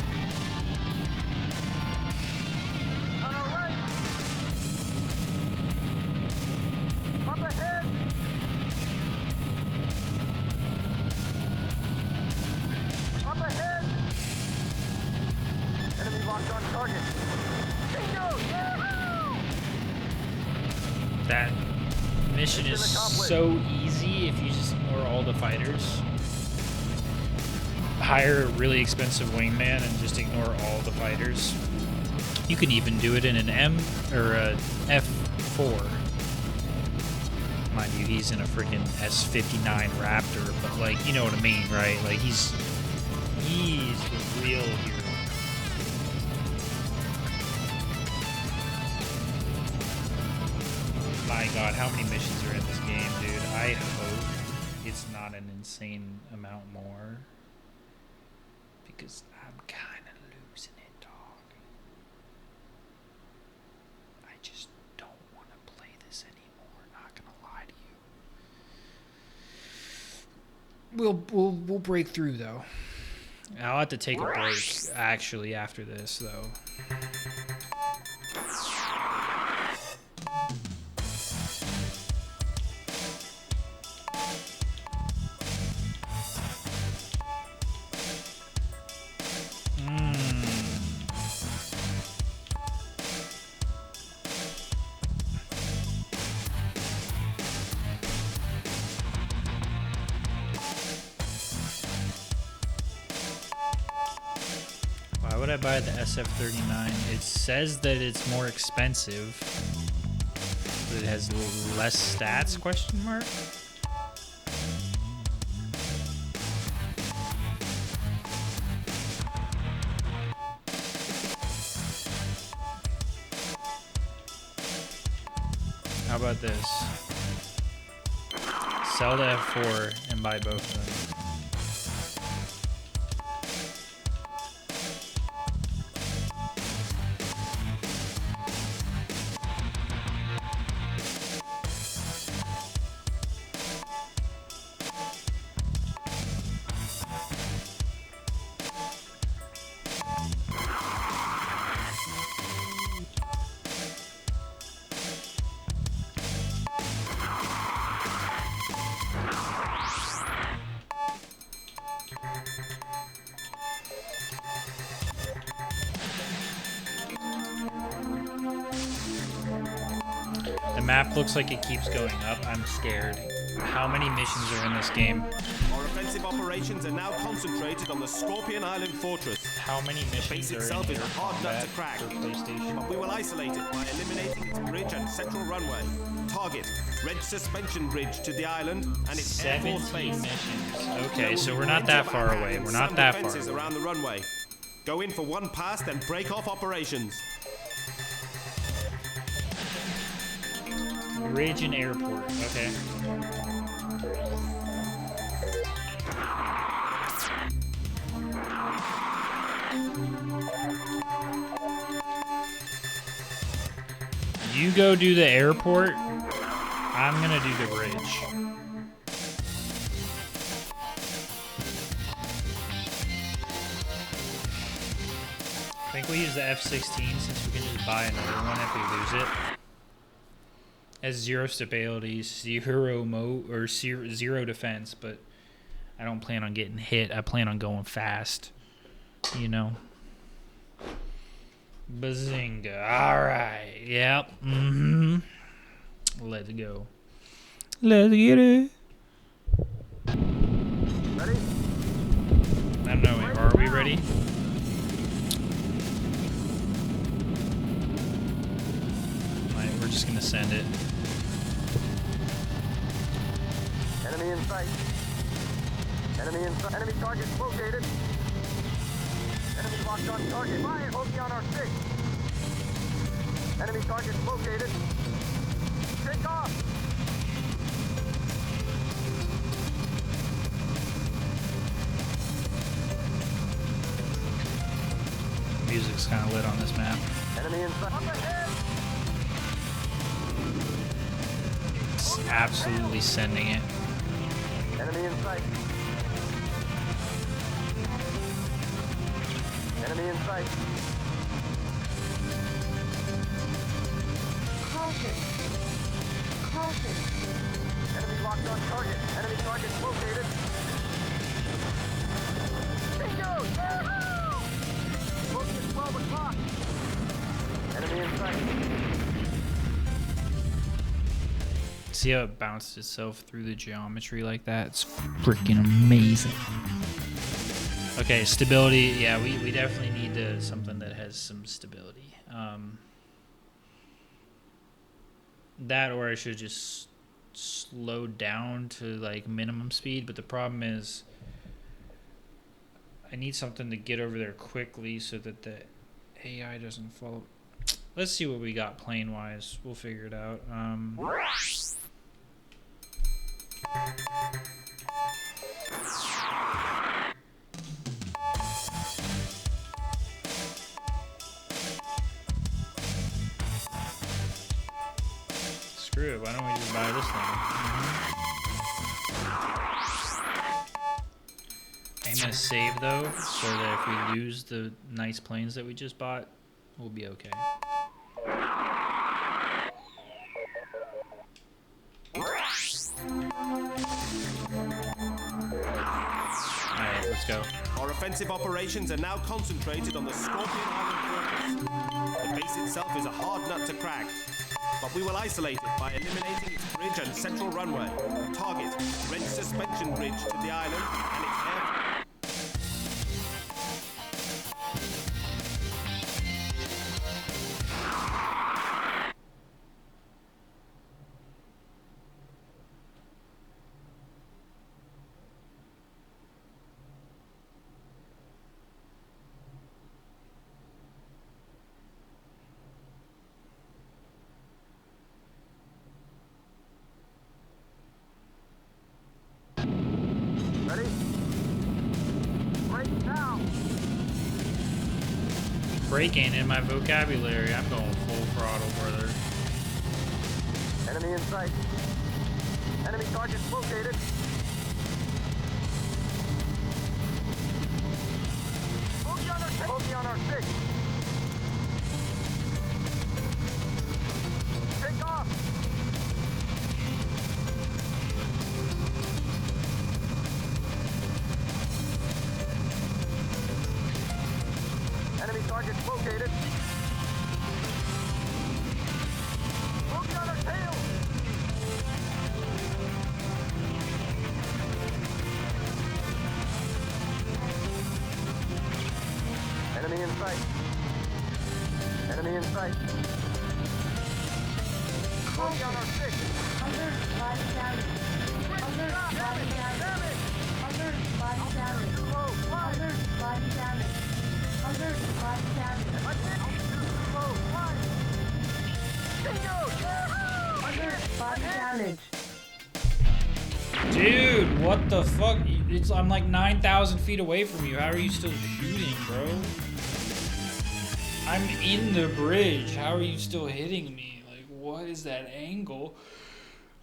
On our right. Up ahead. Up ahead. Enemy locked on target. Bingo! Yahoo! That mission is so easy if you just ignore all the fighters. Hire a really expensive wingman and just ignore all the fighters. You can even do it in an M or a F4. Mind you, he's in a freaking S-59 Raptor, but like, you know what I mean, right? Like he's the real hero. My God, how many missions are in this game, dude? I hope it's not an insane amount more. Because I'm kind of losing it, dog. I just don't want to play this anymore, not gonna lie to you. We'll break through, though. I'll have to take a break, actually, after this, though. Why would I buy the SF-39? It says that it's more expensive, but it has less stats, question mark? How about this? Sell the F4 and buy both of them. The map looks like it keeps going up. I'm scared. How many missions are in this game? Our offensive operations are now concentrated on the Scorpion Island fortress. How many The missions base are itself in is a Air hard nut Combat to crack, for PlayStation? but we will isolate it by eliminating its bridge and central runway. Target, Red Suspension Bridge to the island and its Air 17 Force base. missions. Okay, There so will we're be not plenty that of far overhang away. and We're not some that defenses far. around the runway. Go in for one pass, then break off operations. Bridge and airport. Okay. You go do the airport. I'm gonna do the bridge. I think we use the F-16 since we can just buy another one if we lose it. Has 0 stability, 0 or 0 defense, but I don't plan on getting hit. I plan on going fast. You know. Bazinga. All right. Yep. Mm-hmm. Let's go. Let's get it. Ready? I don't know. Are we ready? Alright, we're just gonna send it. Enemy in sight. Enemy in sight. Enemy target located. Enemy locked on target. Fire! Bogey on our 6. Enemy target located. Take off! Music's kind of lit on this map. Enemy in sight. Up ahead! It's absolutely sending it. Enemy in sight. Enemy in sight. Caution. Caution. Enemy locked on target. Enemy target located. Bingo! Yahoo! Bogey at 12 o'clock. Enemy in sight. See how it bounced itself through the geometry like that? It's freaking amazing. Okay, stability. Yeah, we definitely need something that has some stability. That, or I should just slow down to like minimum speed. But the problem is, I need something to get over there quickly so that the AI doesn't follow. Let's see what we got plane wise. We'll figure it out. Screw it, why don't we just buy this thing? I'm gonna save though, so that if we lose the nice planes that we just bought, we'll be okay. Alright, let's go. Our offensive operations are now concentrated on the Scorpion Island fortress. The base itself is a hard nut to crack, but we will isolate it by eliminating its bridge and central runway. Target, Red Suspension Bridge to the island and its air... break ain't in my vocabulary. I'm going full throttle, brother. Enemy in sight. Enemy targets located. Bogey on our 6. Take off. Enemy targets located. Bogey on our tail. Enemy in sight. Enemy in sight. Bogey on our 6. Alert, body damage. Alert, body damage. Alert, body damage. Alert, body damage. Alert, body damage. Alert, body damage. Dude, what the fuck? I'm like 9,000 feet away from you. How are you still shooting, bro? I'm in the bridge. How are you still hitting me? Like, what is that angle?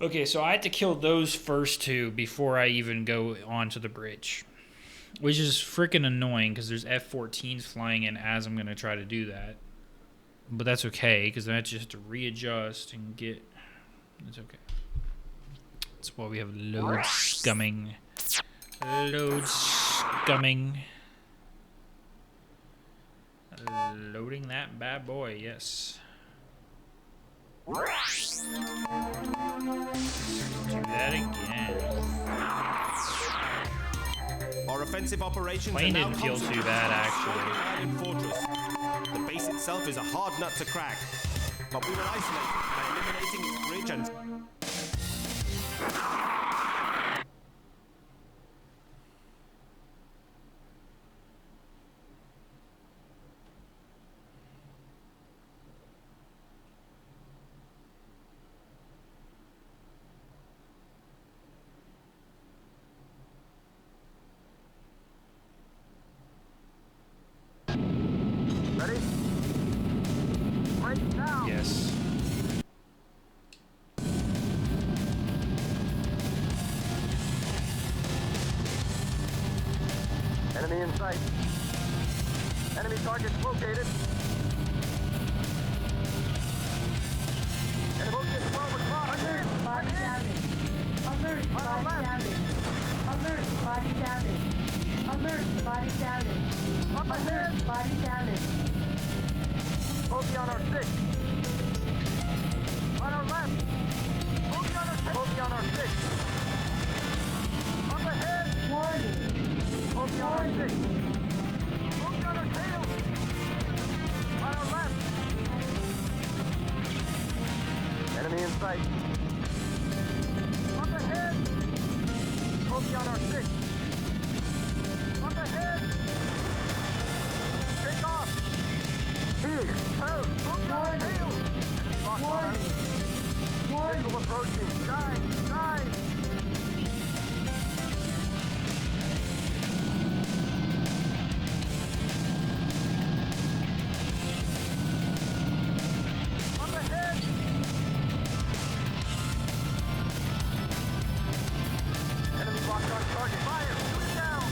Okay, so I had to kill those first two before I even go onto the bridge. Which is freaking annoying because there's F-14s flying in as I'm going to try to do that. But that's okay because then I just have to readjust and get... It's okay. That's why we have load scumming. Load scumming. Loading that bad boy, yes. Do that again. Our offensive operations Plane are now didn't feel too concentrated bad, on actually. Iron Fortress. The base itself is a hard nut to crack, but we will isolate it by eliminating its bridge and... Ready? Right now. Yes. Enemy in sight. Enemy targets located. Enemy focus 12 o'clock. Alert, body damage. Alert, body damage. Alert, body damage. Alert, body damage. Up ahead. Alert, body damage. Bogey on our 6. On our left. Bogey on our 6. Bogey on our 6. Up ahead. Warning. Bogey on our 6. Bogey on our tail. On our left. Enemy in sight. Up ahead. Bogey on our 6. Up ahead. Take off. Here. Help. Bogey on our tail. Lock on. Warning. Missile approaching. Dive. Dive. Up ahead. Enemy locked on target. Fire. Shoot it down.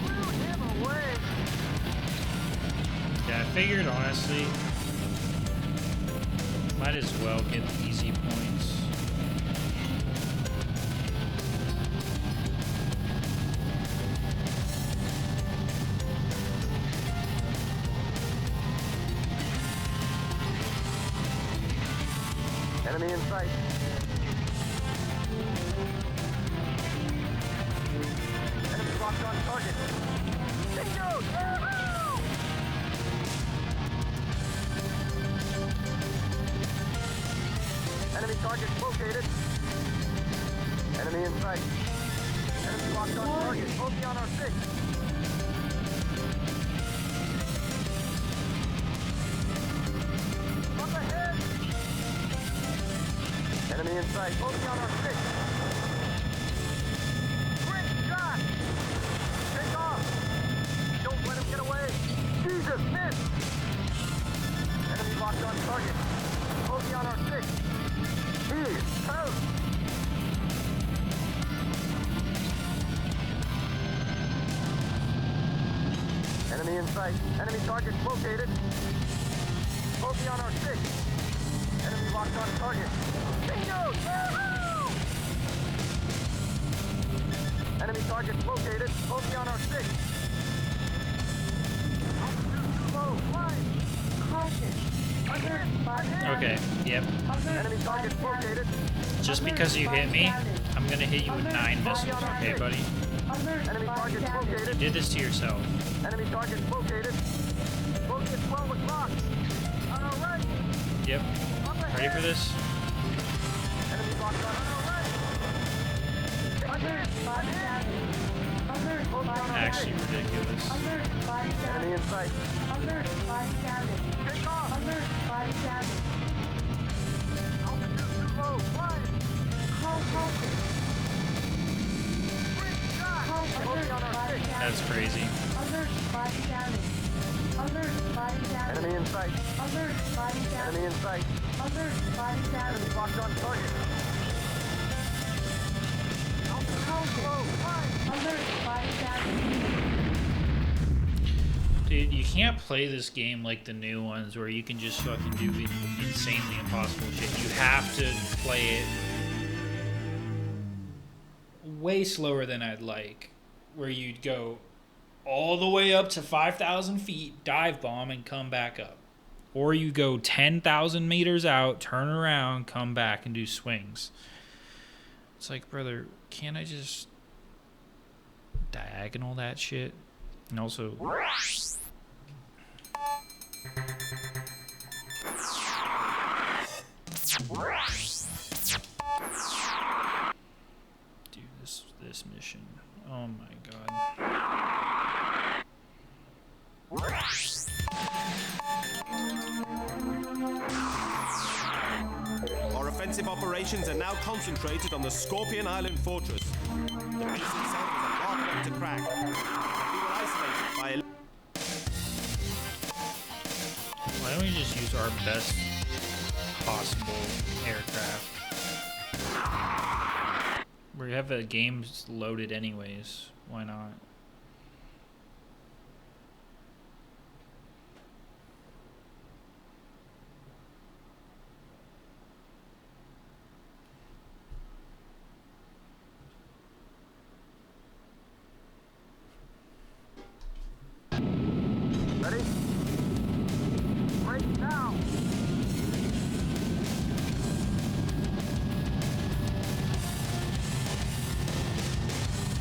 Shoot him away. Yeah, I figured, honestly, might as well get the easy points. Enemy in sight. Enemy locked on target. Bingo! Yahoo! Enemy target located. Enemy in sight. Enemy locked on target. Bogey on our 6. Up ahead. Enemy in sight. Bogey on our 6. Great shot. Take off. Don't let him get away. Jesus, miss. target. Bogey on our 6. East, coast. Enemy in sight. Enemy target located. Bogey on our 6. Enemy locked on target. Bingo! Yahoo! Enemy target located. Bogey on our 6. Altitude too low. Flying. Caution. Alert, body damage. Okay, yep. Alert, Enemy body target damage. located. Just because you hit me, I'm gonna hit you with 9 missiles, okay, buddy? Alert, Enemy body target damage. You located. did this to yourself. Enemy target located. Bogey at 12 o'clock. On our right. Yep. Up ahead. Ready for this? Enemy locked on our right. Alert, body damage. Alert, body damage. Actually ridiculous. Alert, body Enemy damage. in sight. Alert, body damage. Take off. Alert, body damage. Altitude too low. Flying. Call caution. Great shot. Bogey on Alert, our body 6. That's damage. crazy. Alert, body damage. Alert, body damage. Enemy in sight. Alert, body Enemy damage. in sight. Alert, body damage. Enemy locked on target. Altitude too low. Flying. Alert, body damage. Dude, you can't play this game like the new ones where you can just fucking do insanely impossible shit. You have to play it way slower than I'd like. Where you'd go all the way up to 5,000 feet, dive bomb, and come back up. Or you go 10,000 meters out, turn around, come back, and do swings. It's like, brother, can't I just diagonal that shit? And also... do this mission. Oh my god. Our offensive operations are now concentrated on the Scorpion Island fortress. The base itself is a hard nut to crack. We will isolate it by Why don't we just use our best possible aircraft? We have the games loaded anyways. Why not? Ready? Right now.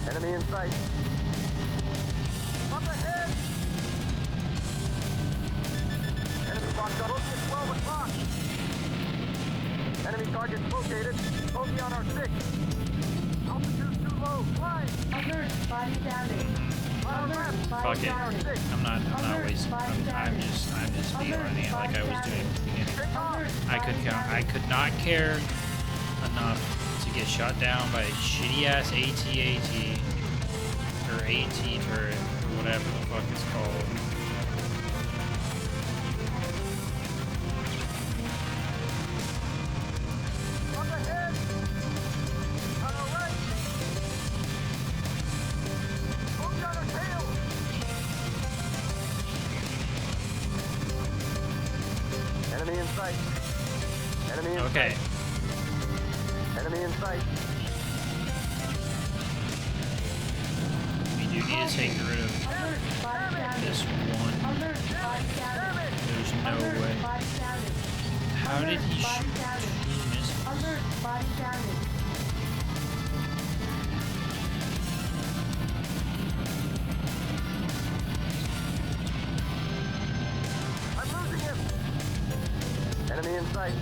Enemy in sight. Up ahead. Enemy locked on. Bogey at 12 o'clock. Enemy target located. Bogey on our 6. Altitude too low. Flying. Alert, body damage. Alert, body Fuck it. damage. I'm not wasting. I'm just being like I was doing at the beginning. Take off. I could not care enough to get shot down by a shitty ass AT-AT or AT turret or whatever the fuck it's called. Up ahead. On our right. Bogey on our tail. Enemy in sight. Enemy in Okay. sight. Enemy in sight. We do need to take rid of Alert, body damage. this one. Alert, body damage. There's Alert, no way. body damage. How did he Alert, body shoot damage. 2 missiles? Alert, body damage. I'm losing him. Enemy in sight.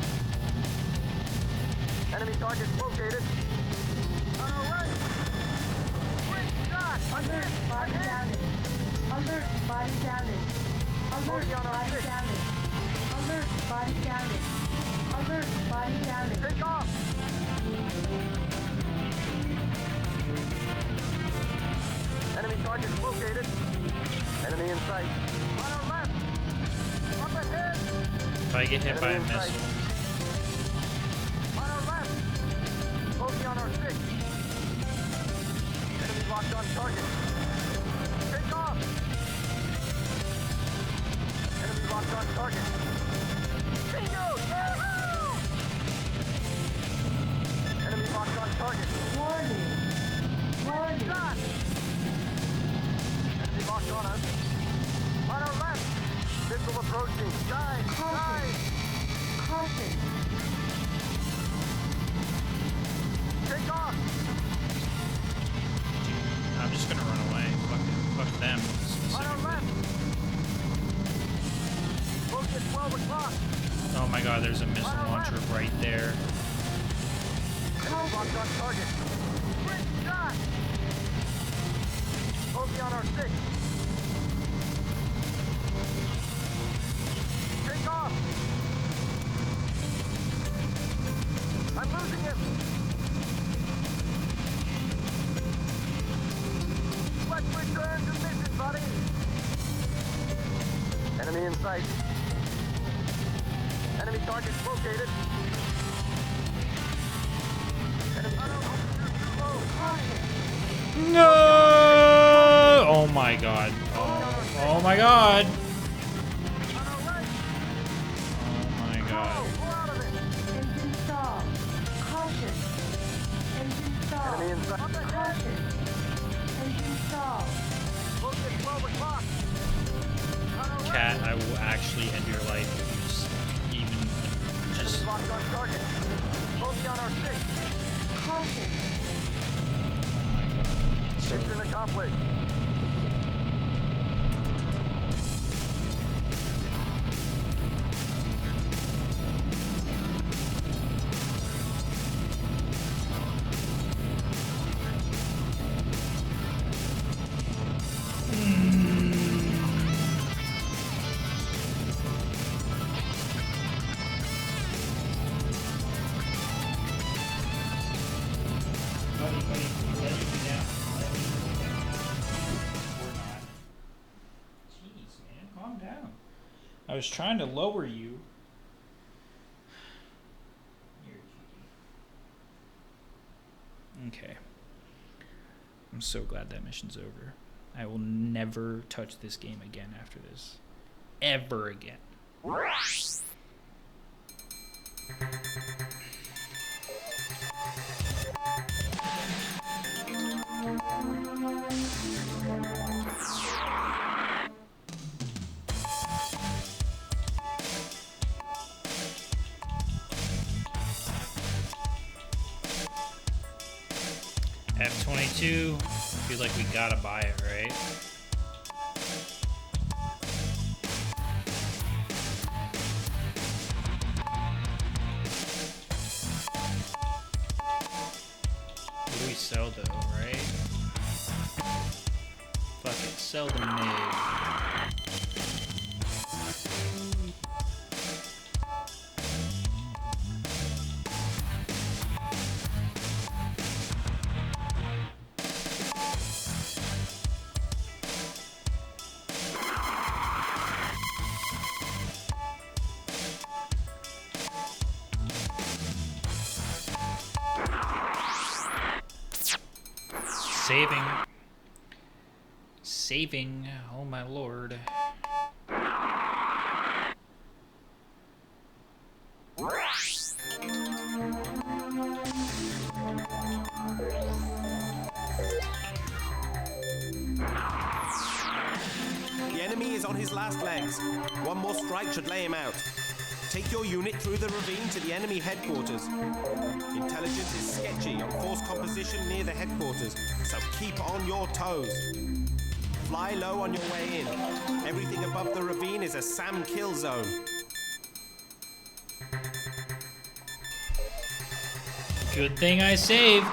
Enemy target located. On our right. Great shot. Alert, body damage. Alert, body damage. Alert, Bogey on our body 6. damage. Alert, body damage. Alert, body damage. Take off. Enemy target located. Enemy in sight. On our left. Up ahead. If I get hit by a Enemy in missile, sight. On our left. Bogey on our 6. Enemy locked on target. Take off. Enemy locked on target. Bingo! Yahoo! Enemy locked on target. Warning. Warning. Shot! Enemy locked on us. On our left. Missile approaching. Dive! Dive! Caution. Take off! I'm just gonna run away. Fuck them. On our Specifically. left. Bogey at 12 o'clock. Oh my god, there's a missile launcher right there. Enemy locked on target. Great shot! Bogey on our 6. Take off! I'm losing him! Let's return to mission, buddy! Enemy in sight. Enemy target located. Enemy No! Oh my god. Oh my god. on our right! Oh my god. We're out of it! Engine stall. Caution. Engine stall. Enemy in sight. Up ahead! Caution. Engine stall. Bogey at 12 o'clock! On our right! Cat, I will actually end your life if you even just. Enemy locked on target. Bogey on our 6. Caution. Mission accomplished. Jeez, man, calm down. I was trying to lower you. You're cheeky. Okay. I'm so glad that mission's over. I will never touch this game again after this. Ever again. F-22. Feel like we gotta buy it, right? What do we sell though, right? Fuck it, sell the MiG. Saving. Saving. Oh my lord. The enemy is on his last legs. One more strike should lay him out. Take your unit through the ravine to the enemy headquarters. Intelligence is sketchy on force composition near the headquarters, so keep on your toes. Fly low on your way in. Everything above the ravine is a SAM kill zone. Good thing I saved.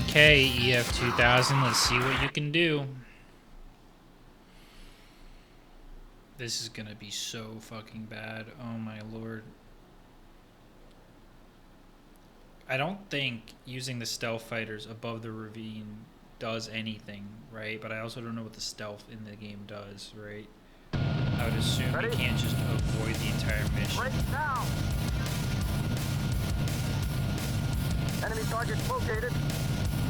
Okay, EF-2000, let's see what you can do. This is gonna be so fucking bad. Oh my lord. I don't think using the stealth fighters above the ravine does anything, right? But I also don't know what the stealth in the game does, right? I would assume Ready? you can't just avoid the entire mission. Break now! Enemy targets located.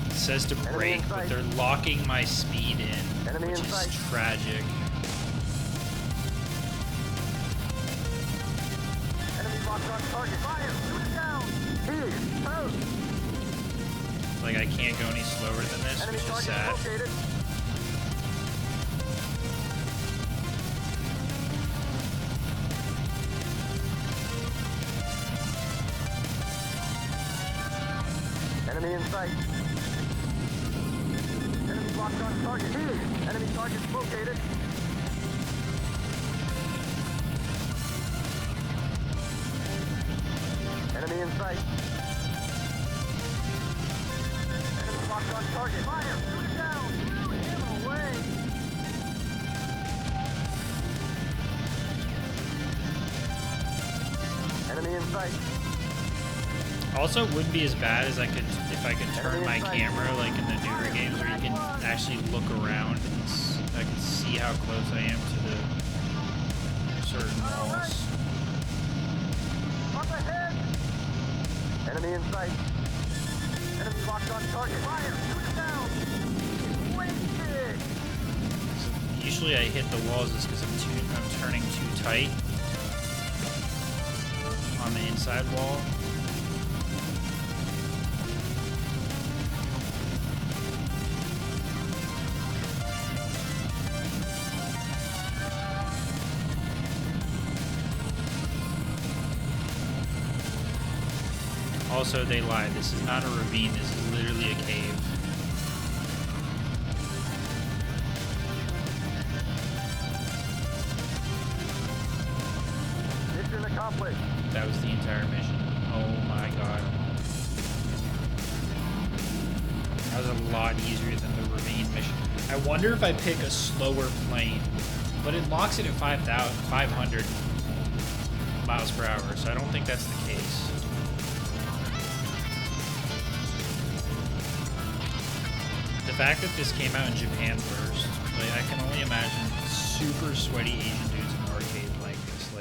It says to Enemy break, in but sight. they're locking my speed in, Enemy which in is sight. tragic. Enemy locked on target. Fire! Shoot it down! Here! Out! Like, I can't go any slower than this, Enemy which is targets sad. located. Enemy in sight. Enemy locked on target. Here! Enemy targets located. Enemy in sight. Enemy locked on target. Fire! Shoot it down! Shoot him away! Enemy in sight. Also, it wouldn't be as bad as I could if I could turn my camera like in the newer games where you can actually look around and I can see how close I am to the certain walls. Up ahead! Enemy in sight. Enemy locked on target. Fire! Shoot it down! Wasted! So usually I hit the walls just because I'm turning too tight on the inside wall. Also, they lied. This is not a ravine. This is literally a cave. Mission accomplished. That was the entire mission. Oh my god. That was a lot easier than the ravine mission. I wonder if I pick a slower plane, but it locks it at 500 miles per hour, so I don't think that's the case. The fact that this came out in Japan first, like, I can only imagine super sweaty Asian dudes in the arcade like this,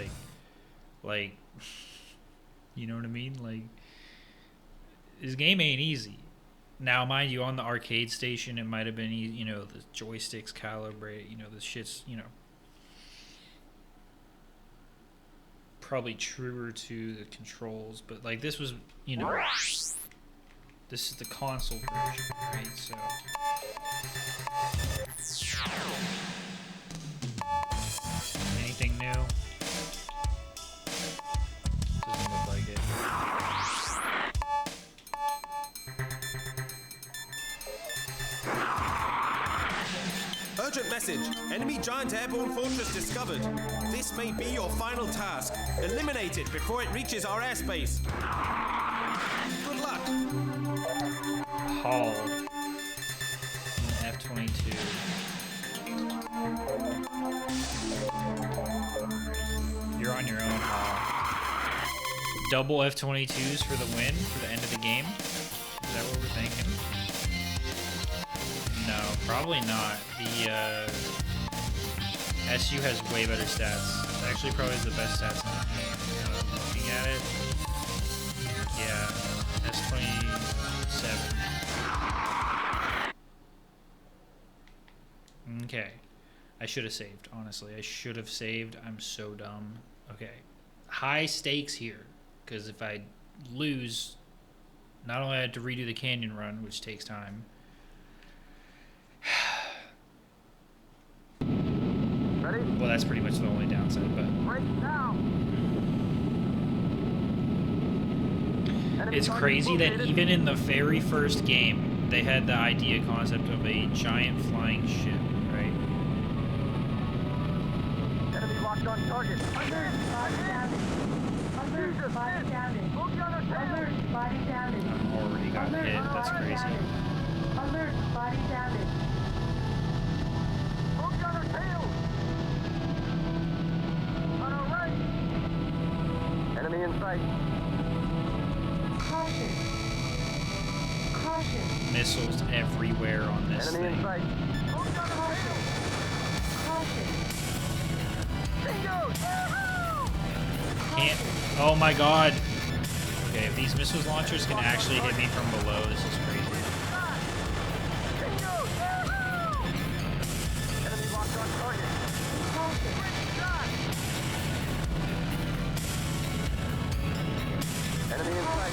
like, you know what I mean? Like, this game ain't easy. Now, mind you, on the arcade station, it might have been, you know, the joysticks calibrate, you know, the shit's, you know, probably truer to the controls, but like this was, you know, this is the console version, right? So. Anything new? Doesn't look like it. Urgent message. Enemy giant airborne fortress discovered. This may be your final task. Eliminate it before it reaches our airspace. Good luck. Hall. F-22. You're on your own, Hall. Double F-22s for the win for the end of the game? Is that what we're thinking? No, probably not. The SU has way better stats. Actually, probably the best stats in the game. Looking at it, yeah, S-27. Okay, I should have saved. Honestly, I should have saved. I'm so dumb. Okay, high stakes here, because if I lose, not only I had to redo the canyon run, which takes time. Ready? Well, that's pretty much the only downside, but Break now! Enemy it's target crazy that located. even in the very first game, they had the idea concept of a giant flying ship, right? Enemy locked on target. Alert, body damage. Alert, body damage. Move on our tail. Alert, body damage. I already got Alert, hit. That's body crazy. damage. Alert, body damage. Move on our tail. On our right. Enemy in sight. Caution. Caution. missiles everywhere on this Enemy in thing. sight. Moving on the payload. Caution. Bingo! Yahoo! Can't. Oh my god. Okay, if these missiles launchers can actually hit me from below, this is crazy. Bingo! Yahoo! Enemy locked on target. Caution. Shot! Enemy in sight.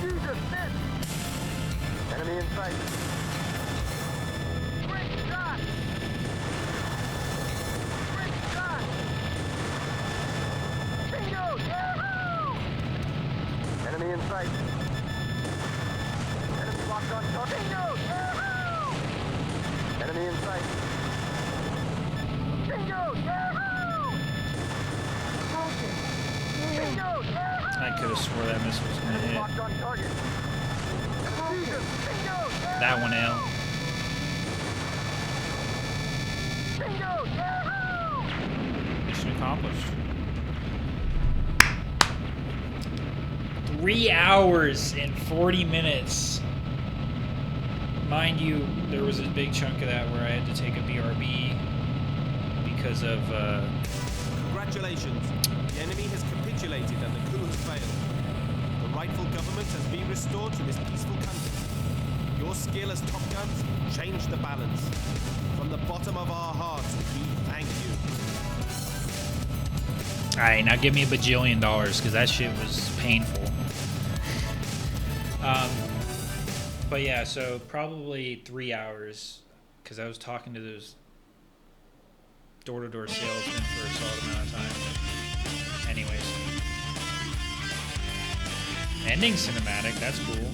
Jesus, missed! Enemy in sight. Great shot! Great shot! Bingo! Yahoo! Enemy in sight. Enemy locked on target. Bingo! Yahoo! Enemy in sight. Bingo! Yahoo! Caution. Bingo! Yahoo! I could have swore that missile was gonna Enemy hit. locked on target. Jesus! Bingo! Yahoo! That one out. Bingo! Yahoo! Mission accomplished. 3 hours and 40 minutes. Mind you, there was a big chunk of that where I had to take a BRB because of Congratulations. The enemy has capitulated and the coup has failed. The rightful government has been restored to this peaceful country. Your skill as Top Guns changed the balance. From the bottom of our hearts, we thank you. Alright, now give me $1 bajillion because that shit was painful. But yeah, so probably 3 hours because I was talking to those door-to-door salesmen for a solid amount of time. Anyways. Ending cinematic, that's cool.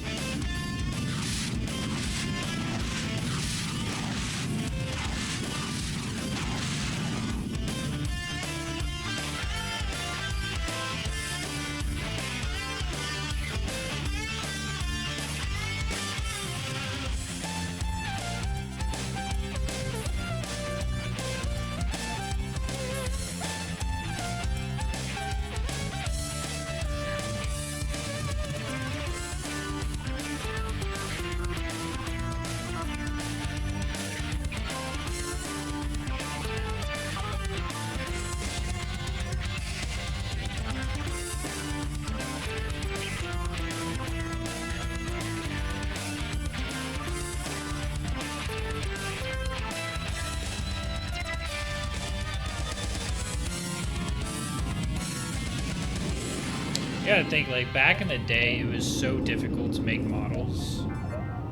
You gotta think, like, back in the day, it was so difficult to make models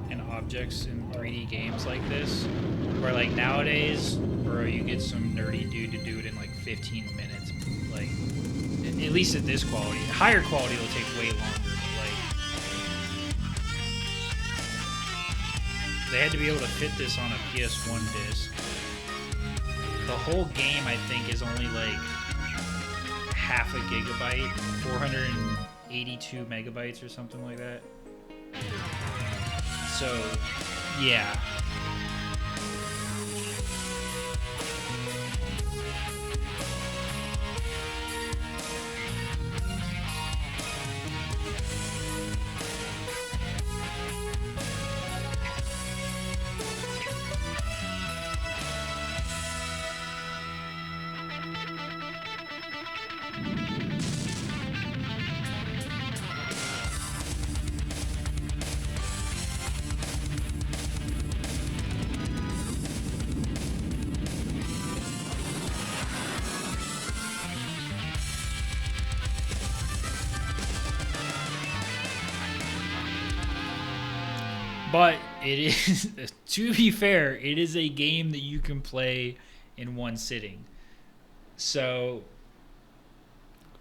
and objects in 3D games like this. Where, like, nowadays, bro, you get some nerdy dude to do it in, like, 15 minutes. Like, at least at this quality. Higher quality will take way longer, but, like, they had to be able to fit this on a PS1 disc. The whole game, I think, is only, like, half a gigabyte, 482 megabytes or something like that. So, yeah. But it is, to be fair, it is a game that you can play in one sitting. So,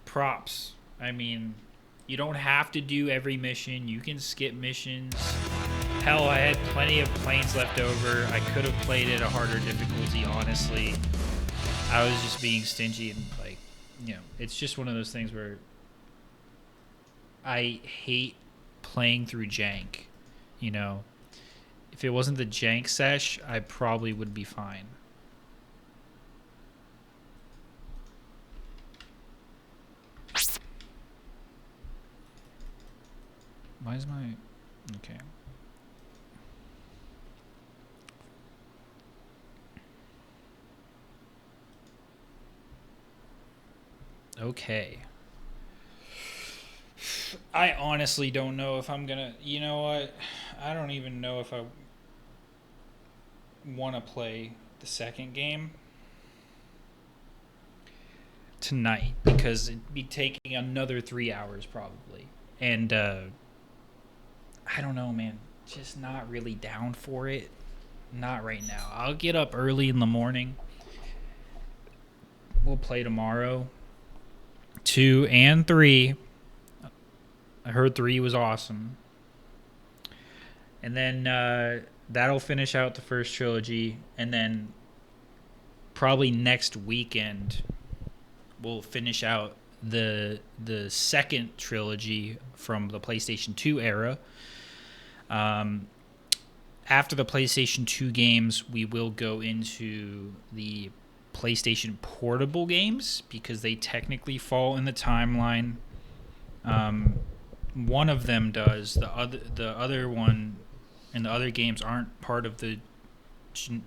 props. I mean, you don't have to do every mission. You can skip missions. Hell, I had plenty of planes left over. I could have played at a harder difficulty, honestly. I was just being stingy and, like, you know, it's just one of those things where I hate playing through jank. You know, if it wasn't the jank sesh, I probably would be fine. Why is my... Okay. Okay. I honestly don't know if I'm gonna... You know what? I don't even know if I want to play the second game tonight, because it'd be taking another 3 hours probably. And I don't know, man. Just not really down for it. Not right now. I'll get up early in the morning. We'll play tomorrow. 2 and 3. I heard 3 was awesome. And then that'll finish out the first trilogy. And then probably next weekend we'll finish out the second trilogy from the PlayStation 2 era. After the PlayStation 2 games, we will go into the PlayStation Portable games, because they technically fall in the timeline. One of them does. The other one and the other games aren't part of the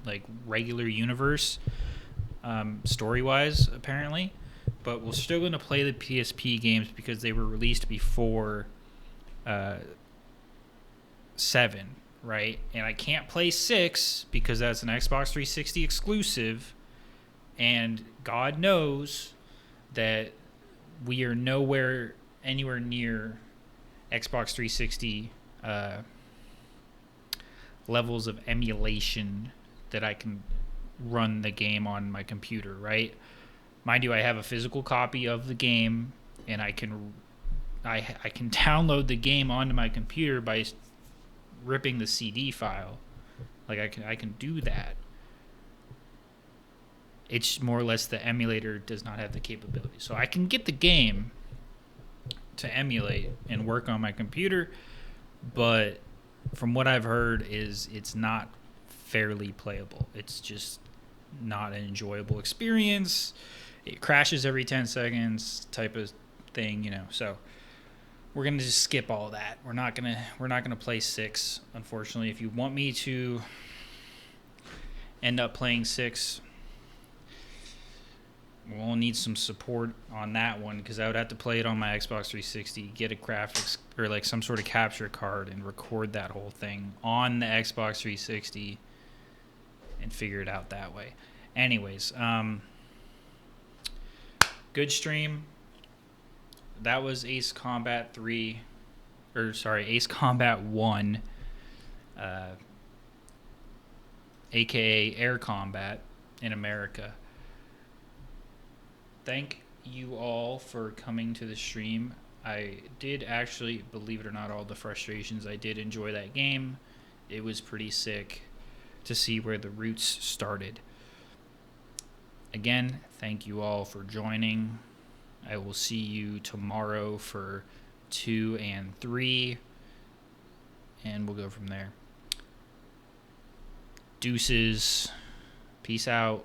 like regular universe, story-wise, apparently. But we're still going to play the PSP games because they were released before 7, right? And I can't play 6 because that's an Xbox 360 exclusive. And God knows that we are anywhere near Xbox 360 levels of emulation that I can run the game on my computer, right? Mind you, I have a physical copy of the game, and I can download the game onto my computer by ripping the CD file. Like I can do that. It's more or less the emulator does not have the capability. So I can get the game to emulate and work on my computer, but from what I've heard is it's not fairly playable. It's just not an enjoyable experience. It crashes every 10 seconds type of thing, So we're going to just skip all that. We're not going to play 6, unfortunately. If you want me to end up playing 6, we'll need some support on that one, because I would have to play it on my Xbox 360, get a graphics or like some sort of capture card and record that whole thing on the Xbox 360 and figure it out that way. Anyways, good stream. That was Ace Combat 1, aka Air Combat in America. Thank you all for coming to the stream. I did actually, believe it or not, all the frustrations, I did enjoy that game. It was pretty sick to see where the roots started. Again, thank you all for joining. I will see you tomorrow for 2 and 3, and we'll go from there. Deuces. Peace out.